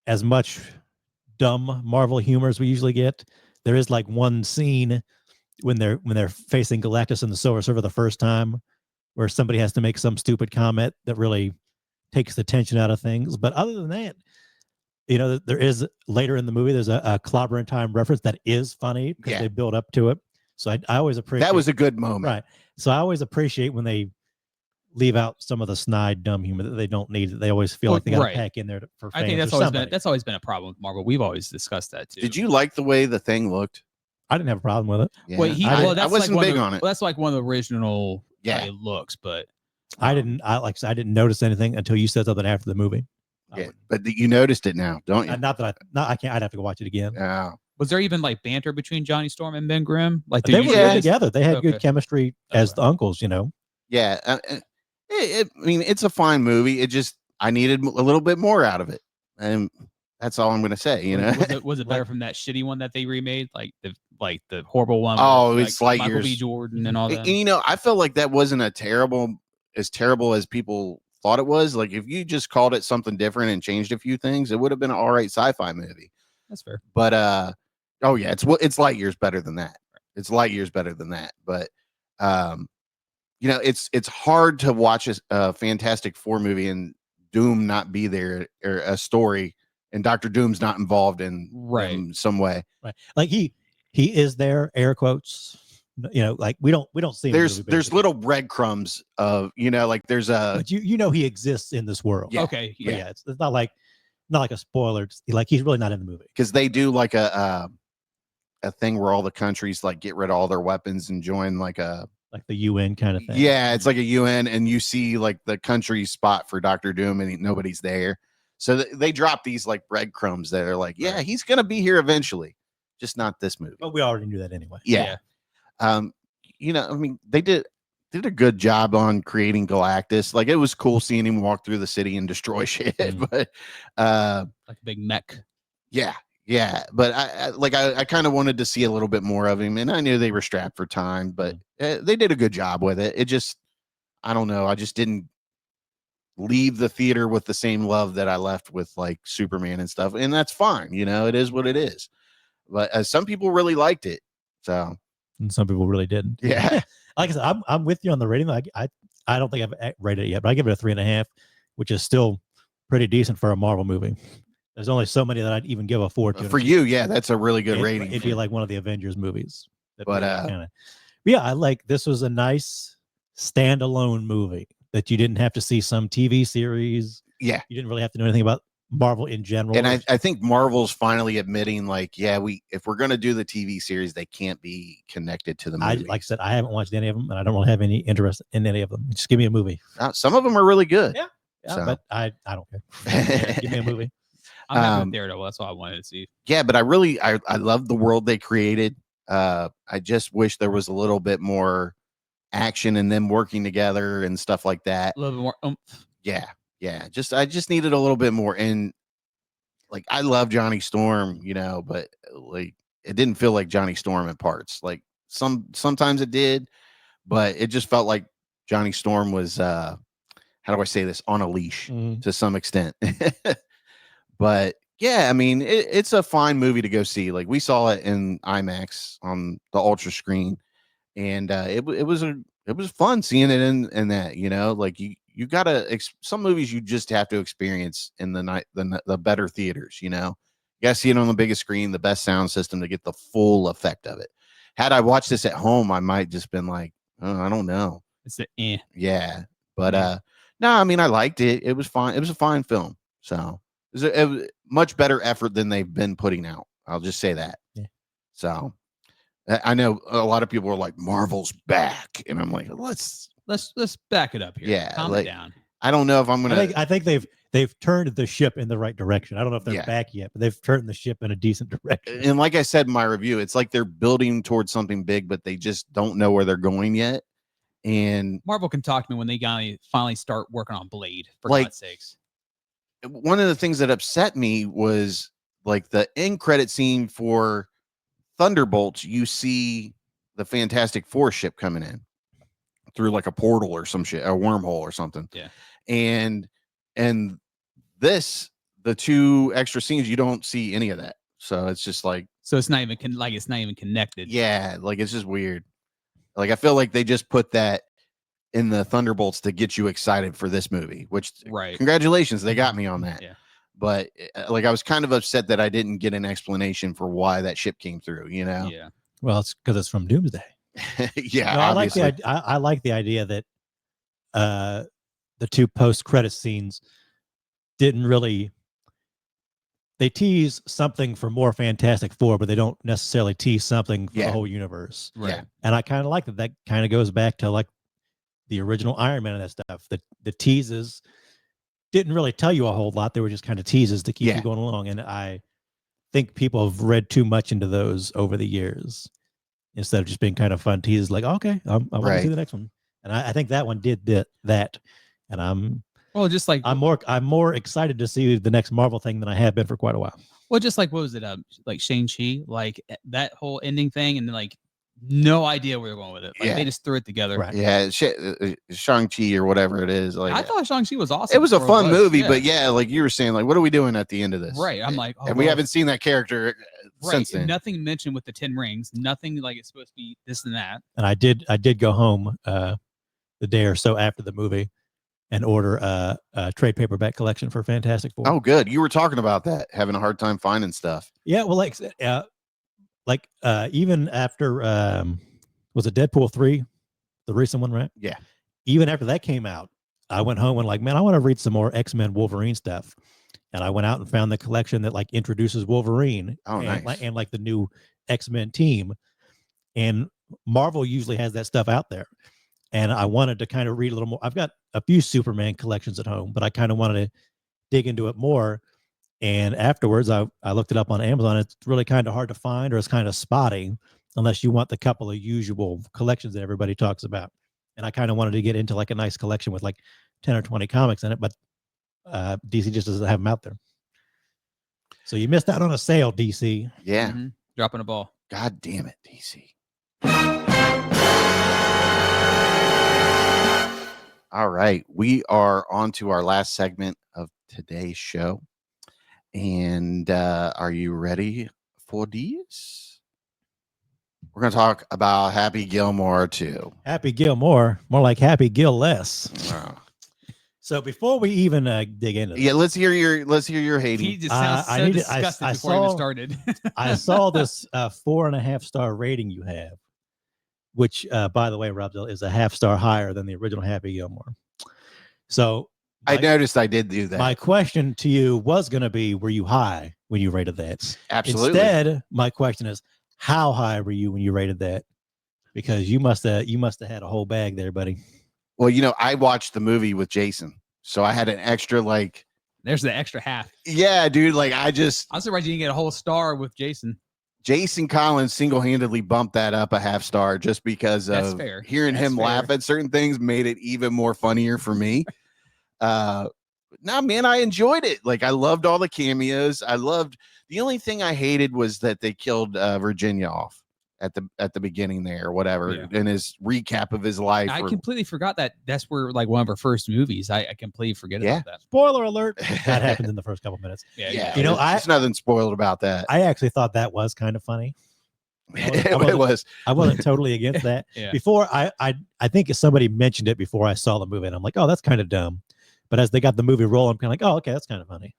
as much dumb Marvel humor as we usually get. There is like one scene when they're facing Galactus and the Silver Surfer the first time where somebody has to make some stupid comment that really takes the tension out of things. But other than that, there is later in the movie, there's a Clobber in Time reference that is funny because they build up to it. So I always appreciate that was a good moment. Right. So I always appreciate when they leave out some of the snide, dumb humor that they don't need. They always feel like they got to pack in there for fans. I think that's always been a problem with Marvel. We've always discussed that too. Did you like the way the Thing looked? I didn't have a problem with it. Yeah. I wasn't big on it. Well, that's like one of the original looks, but I didn't notice anything until you said something after the movie. Yeah, but you noticed it now, don't you? I can't. I'd have to go watch it again. Yeah. Was there even like banter between Johnny Storm and Ben Grimm? Like they were good together. They had good chemistry as the uncles, Yeah. I mean, it's a fine movie. It just, I needed a little bit more out of it. And that's all I'm going to say, Was it better from that shitty one that they remade? Like the horrible one? Oh, with, it's like Michael B. Jordan and all that. And, I felt like that wasn't as terrible as people thought it was. Like if you just called it something different and changed a few things, it would have been an all right sci-fi movie. That's fair. But oh yeah, it's light years better than that. It's light years better than that. But it's hard to watch a Fantastic Four movie and Doom not be there, or a story and Dr. Doom's not involved in some way. Right. Like he is there, air quotes. Like we don't see him. There's little breadcrumbs of, like there's a, but he exists in this world. Yeah. Okay. But yeah, it's not like a spoiler. Like he's really not in the movie, because they do like a thing where all the countries like get rid of all their weapons and join like the UN kind of thing. Yeah, it's like a UN, and you see like the country spot for Dr. Doom, and nobody's there. So they drop these like breadcrumbs that are like, yeah, he's gonna be here eventually, just not this movie. But we already knew that anyway. Yeah. I mean, they did a good job on creating Galactus. Like, it was cool seeing him walk through the city and destroy shit, but like a big mech. Yeah, but I kind of wanted to see a little bit more of him, and I knew they were strapped for time, but they did a good job with it. It just, I don't know, I just didn't leave the theater with the same love that I left with like Superman and stuff, and that's fine. It is what it is. But some people really liked it, so. And some people really didn't. Yeah. Like I said, I'm with you on the rating. Like I don't think I've rated it yet, but I give it a 3.5, which is still pretty decent for a Marvel movie. There's only so many that I'd even give a 4 to. For you, yeah, that's a really good rating. It'd be like one of the Avengers movies. But yeah, I like, this was a nice standalone movie that you didn't have to see some TV series. Yeah. You didn't really have to know anything about Marvel in general. And I think Marvel's finally admitting, like, yeah, if we're going to do the TV series, they can't be connected to the movie. Like I said, I haven't watched any of them, and I don't really have any interest in any of them. Just give me a movie. Some of them are really good. Yeah, so. But I don't care. Give me a movie. I'm with Daredevil. That's all I wanted to see. Yeah, but I love the world they created. I just wish there was a little bit more action and them working together and stuff like that. A little bit more oomph. Yeah. I just needed a little bit more. And like, I love Johnny Storm, but like, it didn't feel like Johnny Storm at parts. Like sometimes it did, but it just felt like Johnny Storm was, how do I say this, on a leash to some extent. But yeah, I mean, it's a fine movie to go see. Like, we saw it in IMAX on the Ultra screen, and it was fun seeing it in that. Like you gotta some movies you just have to experience in the better theaters. You gotta see it on the biggest screen, the best sound system to get the full effect of it. Had I watched this at home, I might just been like, oh, I don't know. It's yeah, but no, I mean, I liked it. It was fine. It was a fine film. So. It was much better effort than they've been putting out. I'll just say that. Yeah. So I know a lot of people are like, Marvel's back, and I'm like, let's back it up here. Yeah, calm it down. I don't know if I'm gonna. I think they've turned the ship in the right direction. I don't know if they're back yet, but they've turned the ship in a decent direction. And like I said in my review, it's like they're building towards something big, but they just don't know where they're going yet. And Marvel can talk to me when they finally start working on Blade. For God's sakes. One of the things that upset me was like the end credit scene for Thunderbolts. You see the Fantastic Four ship coming in through like a portal or some shit, a wormhole or something. Yeah. And the two extra scenes, you don't see any of that. So it's just like, it's not even connected. Yeah. Like, it's just weird. Like, I feel like they just put that in the Thunderbolts to get you excited for this movie, which congratulations, they got me on that. Yeah. But like, I was kind of upset that I didn't get an explanation for why that ship came through, Yeah. Well, it's because it's from Doomsday. Yeah. No, I like the idea that the two post-credit scenes didn't really, they tease something for more Fantastic Four, but they don't necessarily tease something for the whole universe. Right. Yeah. And I kind of like that kind of goes back to like the original Iron Man and that stuff. The teases didn't really tell you a whole lot. They were just kind of teases to keep you going along. And I think people have read too much into those over the years instead of just being kind of fun teases like, okay, I want to see the next one. And I think that one did that. And I'm more excited to see the next Marvel thing than I have been for quite a while. Well, just like, what was it? Like Shang-Chi, like that whole ending thing, and then like No idea where they're going with it. Like, Yeah. they just threw it together. Right. Yeah, Shang-Chi or whatever it is. Like, I thought Shang-Chi was awesome. it was a for fun what movie, yeah. but yeah, like you were saying, like, what are we doing at the end of this? Right. I'm like, oh, and we well, haven't seen that character since then. Nothing mentioned with the 10 rings. Nothing like it's supposed to be this and that. And I did go home the day or so after the movie and order a trade paperback collection for Fantastic Four. Oh, good. You were talking about that, having a hard time finding stuff. Yeah, well, even after was it Deadpool 3, the recent one, right? Yeah. Even after that came out, I went home and like, man, I want to read some more X-Men Wolverine stuff. And I went out and found the collection that like introduces Wolverine and like the new X-Men team. And Marvel usually has that stuff out there. And I wanted to kind of read a little more. I've got a few Superman collections at home, but I kind of wanted to dig into it more. And afterwards, I looked it up on Amazon. It's really kind of hard to find, or it's kind of spotty, unless you want the couple of usual collections that everybody talks about. And I kind of wanted to get into like a nice collection with like 10 or 20 comics in it, but DC just doesn't have them out there. So you missed out on a sale, DC. Yeah. Mm-hmm. Dropping a ball. God damn it, DC. All right. We are on to our last segment of today's show. And are you ready for this? We're going to talk about Happy Gilmore too. Happy Gilmore, more like Happy Gil less. Wow. So before we even dig into yeah, let's hear your hating. He just sounds so disgusted before he even started. I saw this 4.5-star rating you have, which, by the way, Robzilla, is a 0.5-star higher than the original Happy Gilmore. So I noticed I did do that. My question to you was going to be, were you high when you rated that? Absolutely. Instead, my question is, how high were you when you rated that? Because you must have had a whole bag there, buddy. Well, I watched the movie with Jason, so I had an extra like. There's the extra half. Yeah, dude. Like I'm surprised you didn't get a whole star with Jason. Jason Collins single-handedly bumped that up a 0.5-star just because That's of fair. hearing him laugh at certain things made it even more funnier for me. Man, I enjoyed it. Like, I loved all the cameos. The only thing I hated was that they killed Virginia off at the beginning there or whatever in his recap of his life. I completely forgot that's where like one of our first movies. I completely forget about that. Spoiler alert. That happens in the first couple minutes. Yeah. There's nothing spoiled about that. I actually thought that was kind of funny. It was. I wasn't totally against that. Yeah. Before I think somebody mentioned it before I saw the movie, and I'm like, oh, that's kind of dumb. But as they got the movie rolling, I'm kind of like, oh, okay, that's kind of funny.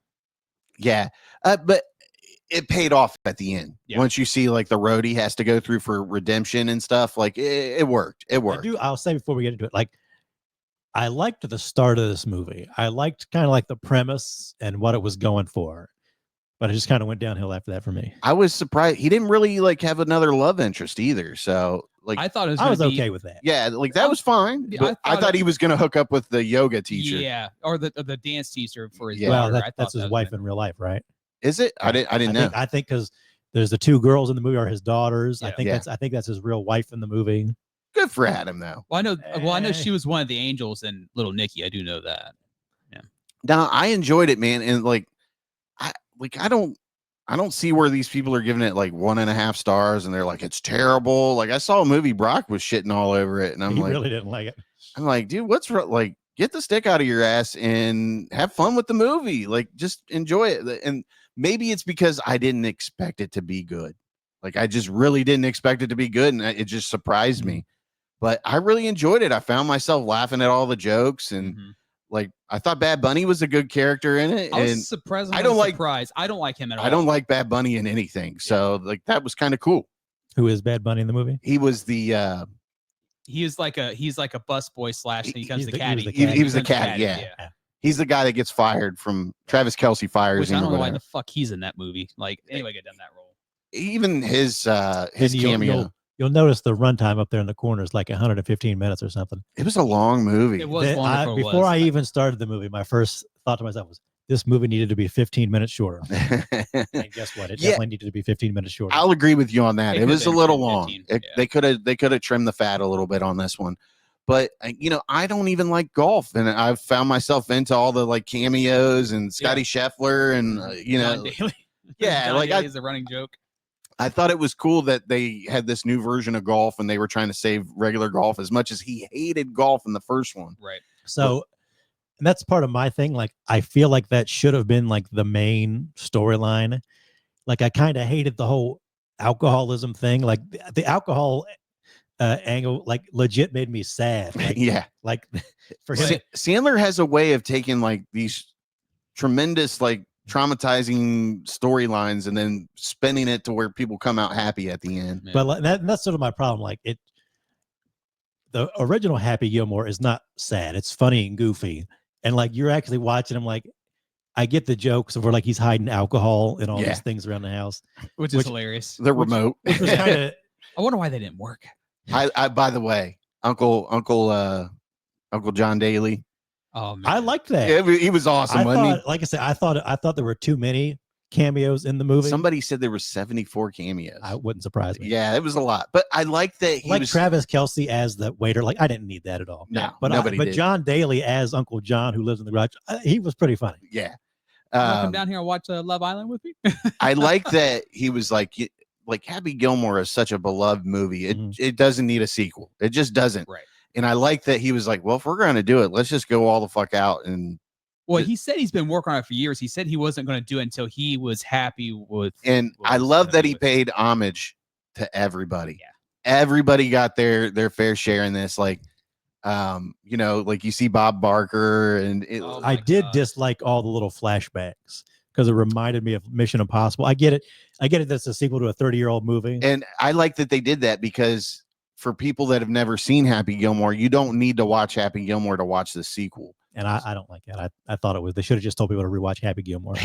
Yeah. But it paid off at the end. Yeah. Once you see like the road he has to go through for redemption and stuff, like it worked. It worked. I'll say before we get into it, like, I liked the start of this movie. I liked kind of like the premise and what it was going for. But it just kind of went downhill after that for me. I was surprised. He didn't really like have another love interest either. So like I thought I was okay with that. Yeah, like that was fine. But I thought he was going to hook up with the yoga teacher. Yeah, or the dance teacher for his Well, daughter. that's his wife in real life, right? Is it? I didn't know. I think because there's the two girls in the movie are his daughters. Yeah. I think that's his real wife in the movie. Good for Adam, though. Well, I know she was one of the angels in Little Nicky. I do know that. Yeah. Now I enjoyed it, man, and I don't see where these people are giving it like 1.5 stars, and they're like it's terrible. Like I saw a movie, Brock was shitting all over it, and I'm He like, really didn't like it. I'm like, dude, what's like? Get the stick out of your ass and have fun with the movie. Like just enjoy it. And maybe it's because I didn't expect it to be good. Like I just really didn't expect it to be good, and it just surprised me. But I really enjoyed it. I found myself laughing at all the jokes, and like I thought Bad Bunny was a good character in it. I was and surprised. I don't like him at all. I don't like Bad Bunny in anything. So like that was kind of cool. Who is Bad Bunny in the movie? He was the he's like a busboy slash. He becomes the caddy. He was the caddy. Yeah. He's the guy that gets fired from Travis Kelce fires Which him. I don't know why whatever. the fuck he's in that movie. Like anybody could have done that role. Even his And cameo. You'll notice the runtime up there in the corner is like 115 minutes or something. It was a long movie. It was long before I even started the movie, my first thought to myself was, this movie needed to be 15 minutes shorter. And guess what? It definitely needed to be 15 minutes shorter. I'll agree with you on that. It was a little long. 15, They could have trimmed the fat a little bit on this one. But I don't even like golf, and I've found myself into all the like cameos and Scotty Scheffler and John Daly. yeah, John like Daly is a running joke. I thought it was cool that they had this new version of golf and they were trying to save regular golf as much as he hated golf in the first one. Right. So and that's part of my thing. Like, I feel like that should have been like the main storyline. Like, I kind of hated the whole alcoholism thing. Like the alcohol angle, like legit made me sad. Like, yeah. Like for him, Sandler has a way of taking like these tremendous, like traumatizing storylines and then spinning it to where people come out happy at the end. But like, that's sort of my problem. Like the original Happy Gilmore is not sad. It's funny and goofy. And like, you're actually watching him. Like, I get the jokes of where like he's hiding alcohol and all these things around the house, which is hilarious. The remote. Which was kind of. I wonder why they didn't work. I by the way, Uncle John Daly. Oh man. I liked that. Yeah, he was awesome. Like I said, I thought there were too many cameos in the movie. Somebody said there were 74 cameos. I wouldn't surprise me. Yeah, it was a lot. But I like that he like was Travis Kelce as the waiter. Like, I didn't need that at all. No, but nobody but did. John Daly as Uncle John, who lives in the garage, he was pretty funny. Yeah. Come down here and watch Love Island with me. I like that he was like Happy Gilmore is such a beloved movie. It doesn't need a sequel. It just doesn't. Right. And I like that he was like, well, if we're going to do it, let's just go all the fuck out. And well, he said he's been working on it for years. He said he wasn't going to do it until he was happy with. And I love that he paid homage to everybody. Yeah. Everybody got their fair share in this. Like, you know, like you see Bob Barker and I did dislike all the little flashbacks because it reminded me of Mission Impossible. I get it. That's a sequel to a 30-year-old movie. And I like that they did that because for people that have never seen Happy Gilmore, you don't need to watch Happy Gilmore to watch the sequel. And I don't like that. I thought it was, they should have just told people to rewatch Happy Gilmore.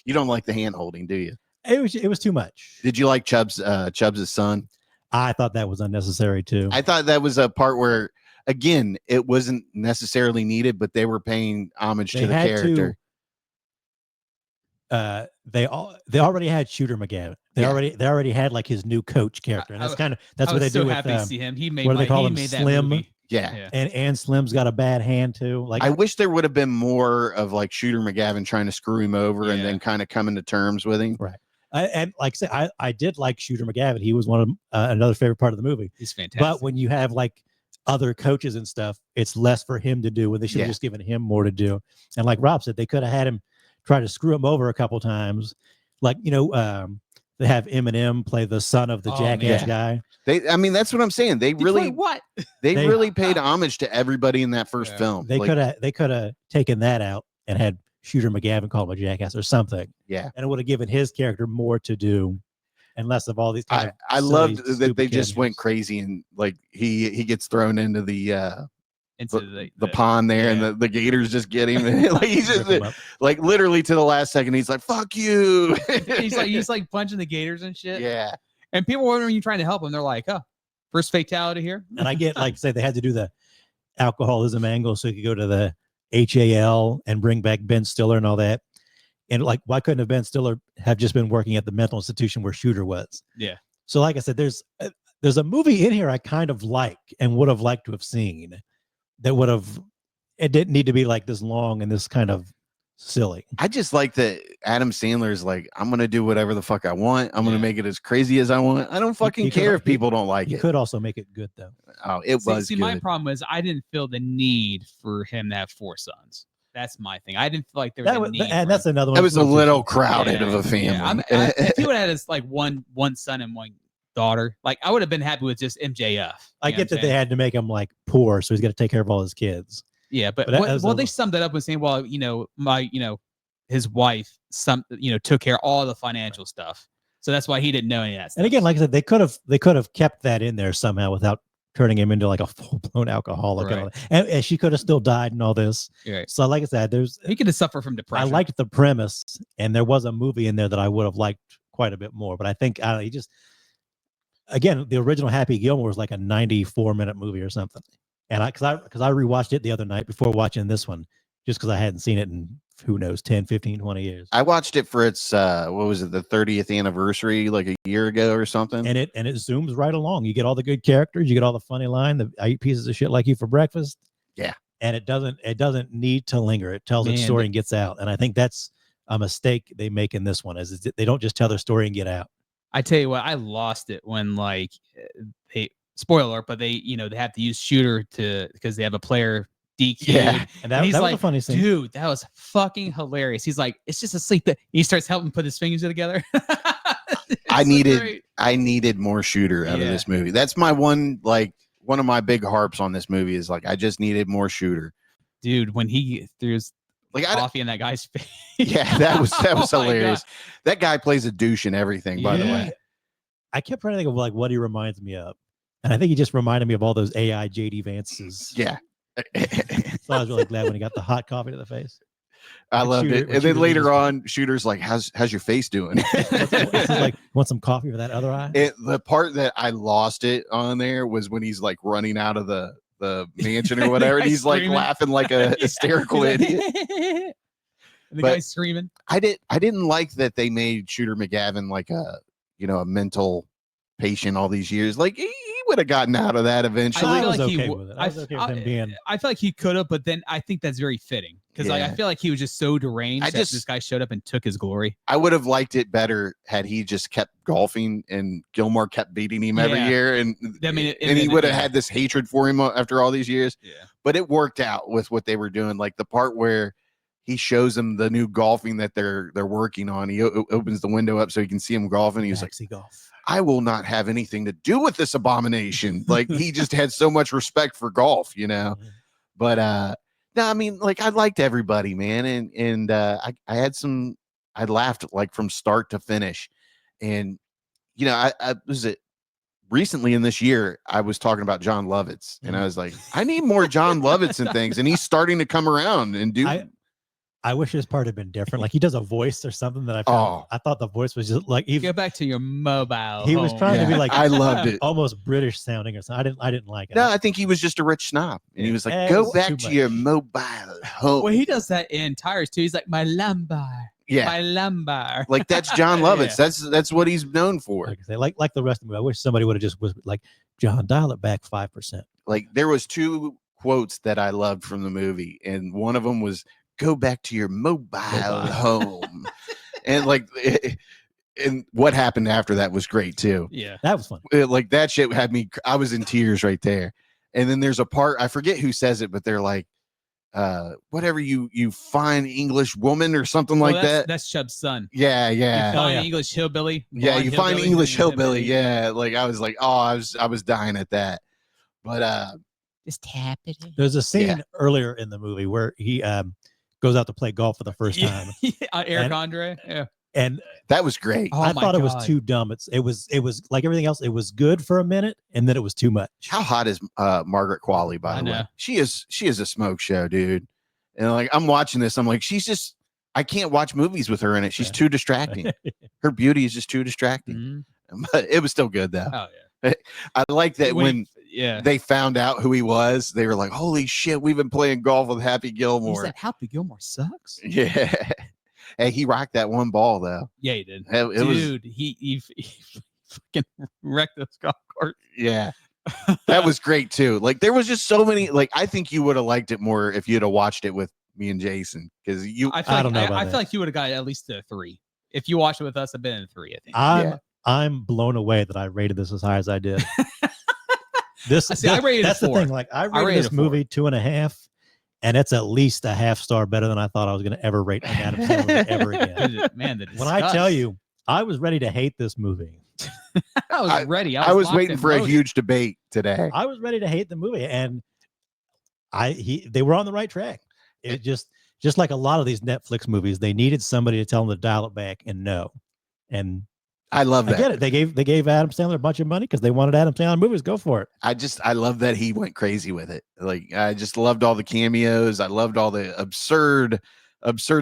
You don't like the hand holding, do you? It was too much. Did you like Chubb's son? I thought that was unnecessary too. I thought that was a part where, again, it wasn't necessarily needed, but they were paying homage to the character. They already had Shooter McGavin. They already had like his new coach character, and that's what they do with. I was so happy to see him. He made what do they call him? Made Slim. Yeah. And Slim's got a bad hand too. Like, I wish there would have been more of like Shooter McGavin trying to screw him over and then kind of coming to terms with him. Right. And like I said, I did like Shooter McGavin. He was one of another favorite part of the movie. He's fantastic. But when you have like other coaches and stuff, it's less for him to do. When they should have just given him more to do. And like Rob said, they could have had him try to screw him over a couple times. Like, you know, they have Eminem play the son of the jackass guy. I mean, that's what I'm saying. They really what? They really paid homage to everybody in that first film. They could have taken that out and had Shooter McGavin call him a jackass or something. Yeah. And it would have given his character more to do and less of all these kind I loved that they just went crazy and like he gets thrown into the pond there and the gators just get him. Like he's just like literally to the last second he's like, fuck you. he's like punching the gators and shit. Yeah. And people were wondering you trying to help him. They're like, oh, first fatality here. And I get, like, say they had to do the alcoholism angle so you could go to the HAL and bring back Ben Stiller and all that. And like, why couldn't have Ben Stiller have just been working at the mental institution where Shooter was? Yeah. So like I said, there's a movie in here I kind of like and would have liked to have seen that would have, it didn't need to be like this long and this kind of silly. I just like that Adam Sandler's like, I'm going to do whatever the fuck I want. I'm going to make it as crazy as I want. I don't fucking care if people don't like it. You could also make it good though. Oh, it was See, good. my problem was I didn't feel the need for him to have 4 sons. That's my thing. I didn't feel like there was a need. And that's another one. That was a little crowded of a family. If he would have had his like one son and one daughter, like I would have been happy with just MJF. I get that they had to make him like poor, so he's got to take care of all his kids. Yeah, but they summed it up with saying, well, his wife took care of all the financial stuff. So that's why he didn't know any of that stuff. And again, like I said, they could have kept that in there somehow without turning him into like a full-blown alcoholic. Right. And she could have still died and all this. Right. So like I said, he could have suffered from depression. I liked the premise, and there was a movie in there that I would have liked quite a bit more. But I think he just, again, the original Happy Gilmore was like a 94-minute movie or something. And because I rewatched it the other night before watching this one, just because I hadn't seen it in, who knows, 10, 15, 20 years. I watched it for its, what was it, the 30th anniversary, like a year ago or something. And it zooms right along. You get all the good characters. You get all the funny line. I eat pieces of shit like you for breakfast. Yeah. And it doesn't need to linger. It tells its story and gets out. And I think that's a mistake they make in this one is they don't just tell their story and get out. I tell you what, I lost it when like they spoiler alert, but they they have to use shooter because they have a player DQ. Yeah. And that he's was like, a funny scene. dude, that was fucking hilarious. He's like, it's just a sleep. He starts helping put his fingers together. I needed more shooter out of this movie. That's my one of my big harps on this movie is like I just needed more shooter. Dude, when he threw like coffee in that guy's face. Yeah, that was Oh my hilarious. God. That guy plays a douche in everything, by the way. I kept trying to think of like what he reminds me of. And I think he just reminded me of all those AI JD Vances. Yeah. So I was really glad when he got the hot coffee to the face. I loved it. And then later on, Shooter's like, how's your face doing? Like, want some coffee for that other eye? The part that I lost it on there was when he's like running out of the mansion or whatever. And he's like laughing like a hysterical idiot. The guy's screaming. I didn't like that they made Shooter McGavin like a mental patient all these years. Like he would have gotten out of that eventually. I was okay with it. I was okay with him being. I feel like he could have, but then I think that's very fitting because like, I feel like he was just so deranged that this guy showed up and took his glory. I would have liked it better had he just kept golfing and Gilmore kept beating him every year, and he would have had this hatred for him after all these years. Yeah, but it worked out with what they were doing. Like the part where he shows him the new golfing that they're working on. He opens the window up so he can see him golfing. He was like, golf. I will not have anything to do with this abomination. Like he just had so much respect for golf, But no, I mean, like I liked everybody, man, and I had I laughed like from start to finish, and I was it recently in this year I was talking about John Lovitz, and I was like, I need more John Lovitz and things, and he's starting to come around and do. I wish his part had been different. Like he does a voice or something that I found. I thought the voice was just like go back to your mobile. He was trying to be like I loved it, almost British sounding or something. I didn't like it. No, I think he was just a rich snob, and he was like, "Go back to your mobile home." Well, he does that in Tires too. He's like, "My lumbar." Yeah, my lumbar. Like that's John Lovitz. That's what he's known for. Like I say, like the rest of me. I wish somebody would have just was like, John, dial it back 5%. Like there was two quotes that I loved from the movie, and one of them was, "Go back to your mobile home." And like and what happened after that was great too. Yeah, that was fun. Like that shit had me, I was in tears right there. And then there's a part, I forget who says it, but they're like, whatever you fine English woman or something like that. That's Chubb's son. Yeah. You find English hillbilly. Yeah, you find English hillbilly. Yeah, like I was like, oh, I was dying at that. But just happening. There's a scene earlier in the movie where he goes out to play golf for the first time. Eric Andre. Yeah. And that was great. I thought it was too dumb. It was like everything else. It was good for a minute, and then it was too much. How hot is Margaret Qualley, by the way? She is a smoke show, dude. And like I'm watching this, I'm like, I can't watch movies with her in it. She's too distracting. Her beauty is just too distracting. But it was still good though. Oh yeah. I like that when yeah, they found out who he was, they were like, holy shit, we've been playing golf with Happy Gilmore. He said, Happy Gilmore sucks. Yeah. Hey, he rocked that one ball though. Yeah, he did. Dude, he fucking wrecked this golf cart. Yeah. That was great too. Like there was just so many, like I think you would have liked it more if you'd have watched it with me and Jason. Because I don't know. I feel like you would have got at least a 3. If you watched it with us, I've been in 3, I think. I'm blown away that I rated this as high as I did. I rated that's it 4. The thing. Like I rated this movie 2.5, and it's at least a half star better than I thought I was going to ever rate an Adam Sandler movie ever again. Man, when I tell you, I was ready to hate this movie. I was ready. I was waiting for a huge debate today. I was ready to hate the movie, and they were on the right track. It just like a lot of these Netflix movies, they needed somebody to tell them to dial it back and no. And I love that. I get it. They gave Adam Sandler a bunch of money because they wanted Adam Sandler movies. Go for it. I love that he went crazy with it. Like I just loved all the cameos. I loved all the absurd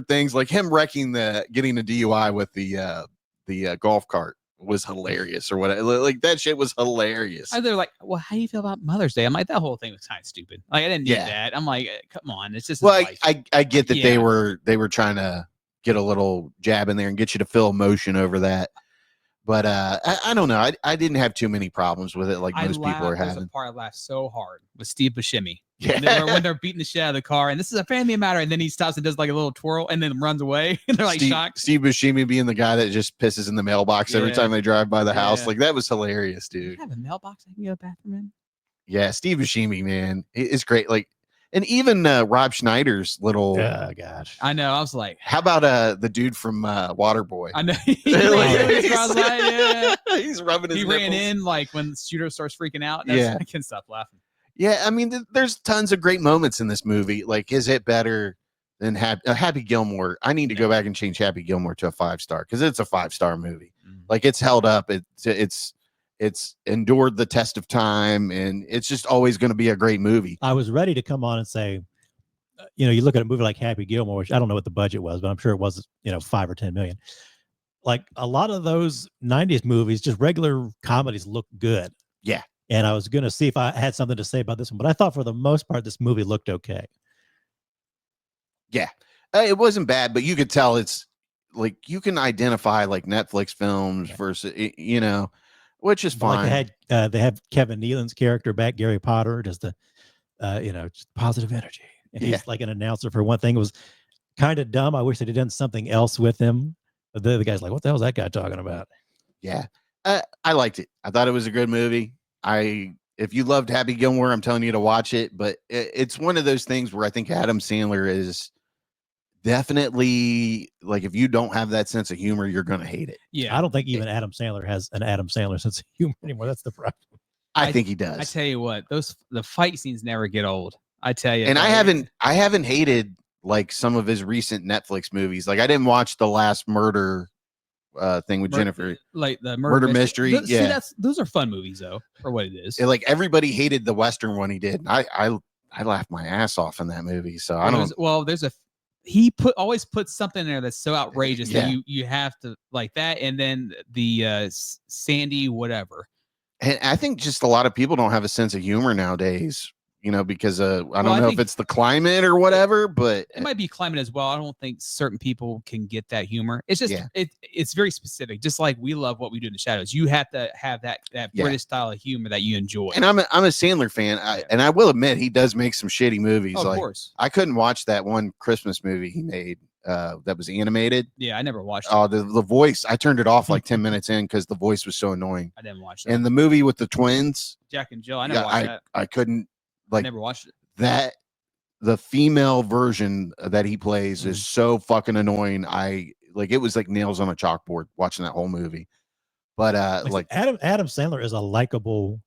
things, like him getting a DUI with the golf cart was hilarious or whatever. Like that shit was hilarious. They're like, well, how do you feel about Mother's Day? I'm like, that whole thing was kind of stupid. Like I didn't need that. I'm like, come on, it's just. Well, I get that they were trying to get a little jab in there and get you to feel emotion over that. But I don't know. I didn't have too many problems with it like most people are having. There's a part I laughed so hard with Steve Buscemi Yeah. When they're beating the shit out of the car, and this is a family matter, and then he stops and does like a little twirl, and then runs away, and they're like shocked. Steve Buscemi being the guy that just pisses in the mailbox every time they drive by the house. Like, that was hilarious, dude. You have a mailbox I can go to the bathroom in? Yeah, Steve Buscemi, man, it's great. Like, and even Rob Schneider's little. Oh gosh, I know. I was like, how about the dude from Waterboy? I know. He's rubbing his. He nipples. ran in like when the shooter starts freaking out. I can't stop laughing. Yeah, I mean, there's tons of great moments in this movie. Like, is it better than Happy Gilmore? I need to go back and change Happy Gilmore to a 5-star because it's a 5-star movie. Like, it's held up. It's endured the test of time, and it's just always going to be a great movie. I was ready to come on and say, you look at a movie like Happy Gilmore, which I don't know what the budget was, but I'm sure it was, 5 or 10 million. Like a lot of those 90s movies, just regular comedies look good. Yeah. And I was going to see if I had something to say about this one, but I thought for the most part, this movie looked okay. Yeah. It wasn't bad, but you could tell it's like, you can identify like Netflix films versus, which is fine. Like they have Kevin Nealon's character back, Gary Potter, just just positive energy. And he's like an announcer for one thing. It was kind of dumb. I wish they'd done something else with him. But the guy's like, what the hell is that guy talking about? Yeah. I liked it. I thought it was a good movie. If you loved Happy Gilmore, I'm telling you to watch it, but it's one of those things where I think Adam Sandler is definitely like, if you don't have that sense of humor, you're going to hate it. Yeah. I don't think even Adam Sandler has an Adam Sandler sense of humor anymore. That's the problem. I think he does. I tell you what, the fight scenes never get old. I tell you. And I haven't hated like some of his recent Netflix movies. Like, I didn't watch the last murder thing with Jennifer, like the murder mystery. See, those are fun movies though, for what it is. Like, everybody hated the Western one he did. I laughed my ass off in that movie. So I don't. He always puts something in there that's so outrageous that you have to like that, and then the Sandy whatever. And I think just a lot of people don't have a sense of humor nowadays. Because I don't know if it's the climate or whatever, but it might be climate as well. I don't think certain people can get that humor. It's just it's very specific. Just like we love What We Do in the Shadows. You have to have that British style of humor that you enjoy. And I'm a Sandler fan, and I will admit he does make some shitty movies. Oh, of course, I couldn't watch that one Christmas movie he made that was animated. Yeah, I never watched it. Oh, the voice, I turned it off like 10 minutes in because the voice was so annoying. I didn't watch that. And the movie with the twins, Jack and Jill, I never watched that. I couldn't. Like, never watched it. That the female version that he plays is so fucking annoying. It was like nails on a chalkboard watching that whole movie. But Adam Sandler is a likable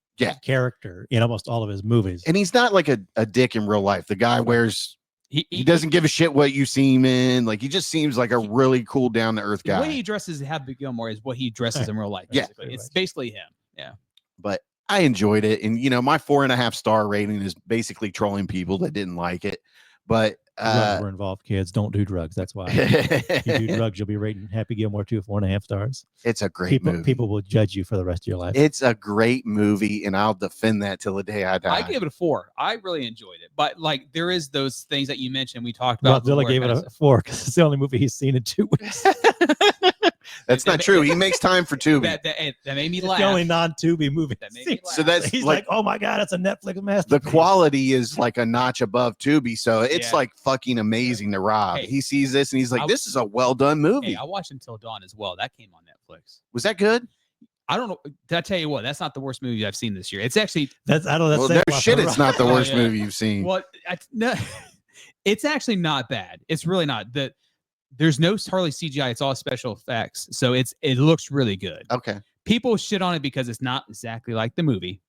character in almost all of his movies. And he's not like a dick in real life. The guy wears he doesn't give a shit what you see him in. Like, he just seems like a really cool, down to earth guy. The way he dresses Happy Gilmore is what he dresses in real life. Basically. It's basically him. Yeah. But I enjoyed it, and my 4.5-star rating is basically trolling people that didn't like it. But drugs were involved, kids. Don't do drugs. That's why. If you do drugs, you'll be rating Happy Gilmore 4.5 stars. It's a great movie. People will judge you for the rest of your life. It's a great movie, and I'll defend that till the day I die. I gave it a 4. I really enjoyed it, but like there is those things that you mentioned. We talked about. Robzilla gave it a 4 because it's the only movie he's seen in 2 weeks. That's not true. He makes time for Tubi. That made me laugh. The only non-Tubi movie. That made me laugh. So that's he's like, oh my god, it's a Netflix masterpiece. The quality is like a notch above Tubi, so it's like fucking amazing to Rob. Hey, he sees this and he's like, "This is a well done movie." Hey, I watched Until Dawn as well. That came on Netflix. Was that good? I don't know. Did I tell you what? That's not the worst movie I've seen this year. It's actually I don't know. Well, no shit, it's not the worst movie you've seen. Well, no, it's actually not bad. It's really not. There's no hardly CGI. It's all special effects. So it looks really good. Okay. People shit on it because it's not exactly like the movie.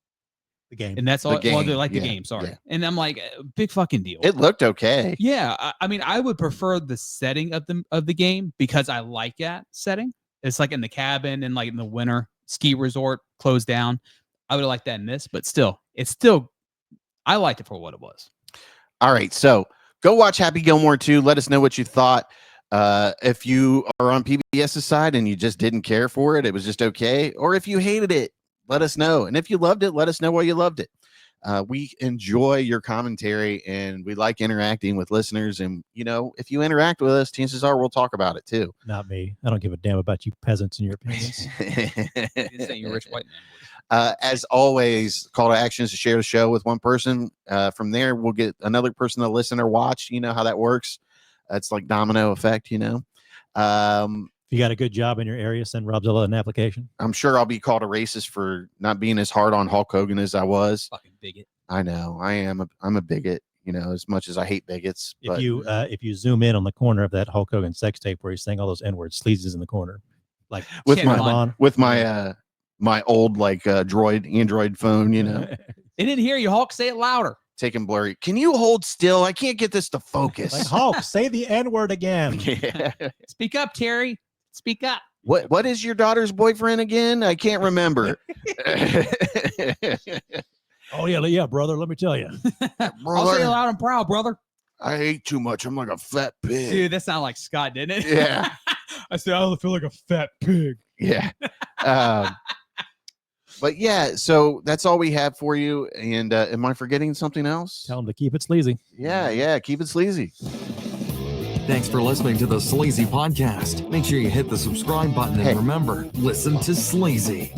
The game. And that's all. Well, they like the Yeah, game. Sorry. yeah. And I'm like, big fucking deal. It looked okay. Yeah. I mean, I would prefer the setting of the game because I like that setting. It's like in the cabin and like in the winter ski resort closed down. I would have liked that in this, but I liked it for what it was. All right. So go watch Happy Gilmore 2. Let us know what you thought. If you are on PBS's side and you just didn't care for it, it was just okay. Or if you hated it, let us know. And if you loved it, let us know why you loved it. We enjoy your commentary and we like interacting with listeners. And, you know, if you interact with us, chances are we'll talk about it too. Not me. I don't give a damn about you peasants and your opinions. This ain't your rich white man. As always, call to action is to share the show with one person. From there, we'll get another person to listen or watch. You know how that works. It's like domino effect, you know. If you got a good job in your area, send Robzilla an application. I'm sure I'll be called a racist for not being as hard on Hulk Hogan as I was. Fucking bigot. I know. I'm a bigot, you know, as much as I hate bigots. But If you zoom in on the corner of that Hulk Hogan sex tape where he's saying all those N-words, Sleazy's in the corner. Like with my old like Android phone, you know. They didn't hear you, Hulk. Say it louder. Taking blurry. Can you hold still? I can't get this to focus. Like, Hulk, say the N-word again. Yeah. Speak up, Terry. Speak up. What is your daughter's boyfriend again? I can't remember. Oh yeah, brother. Let me tell you. I'll say it loud and proud, brother. I ate too much. I'm like a fat pig. Dude, that sounded like Scott, didn't it? Yeah. I said, I feel like a fat pig. Yeah. But yeah, so that's all we have for you. And am I forgetting something else? Tell them to keep it sleazy. Yeah, keep it sleazy. Thanks for listening to the Sleazy Podcast. Make sure you hit the subscribe button and remember, listen to Sleazy.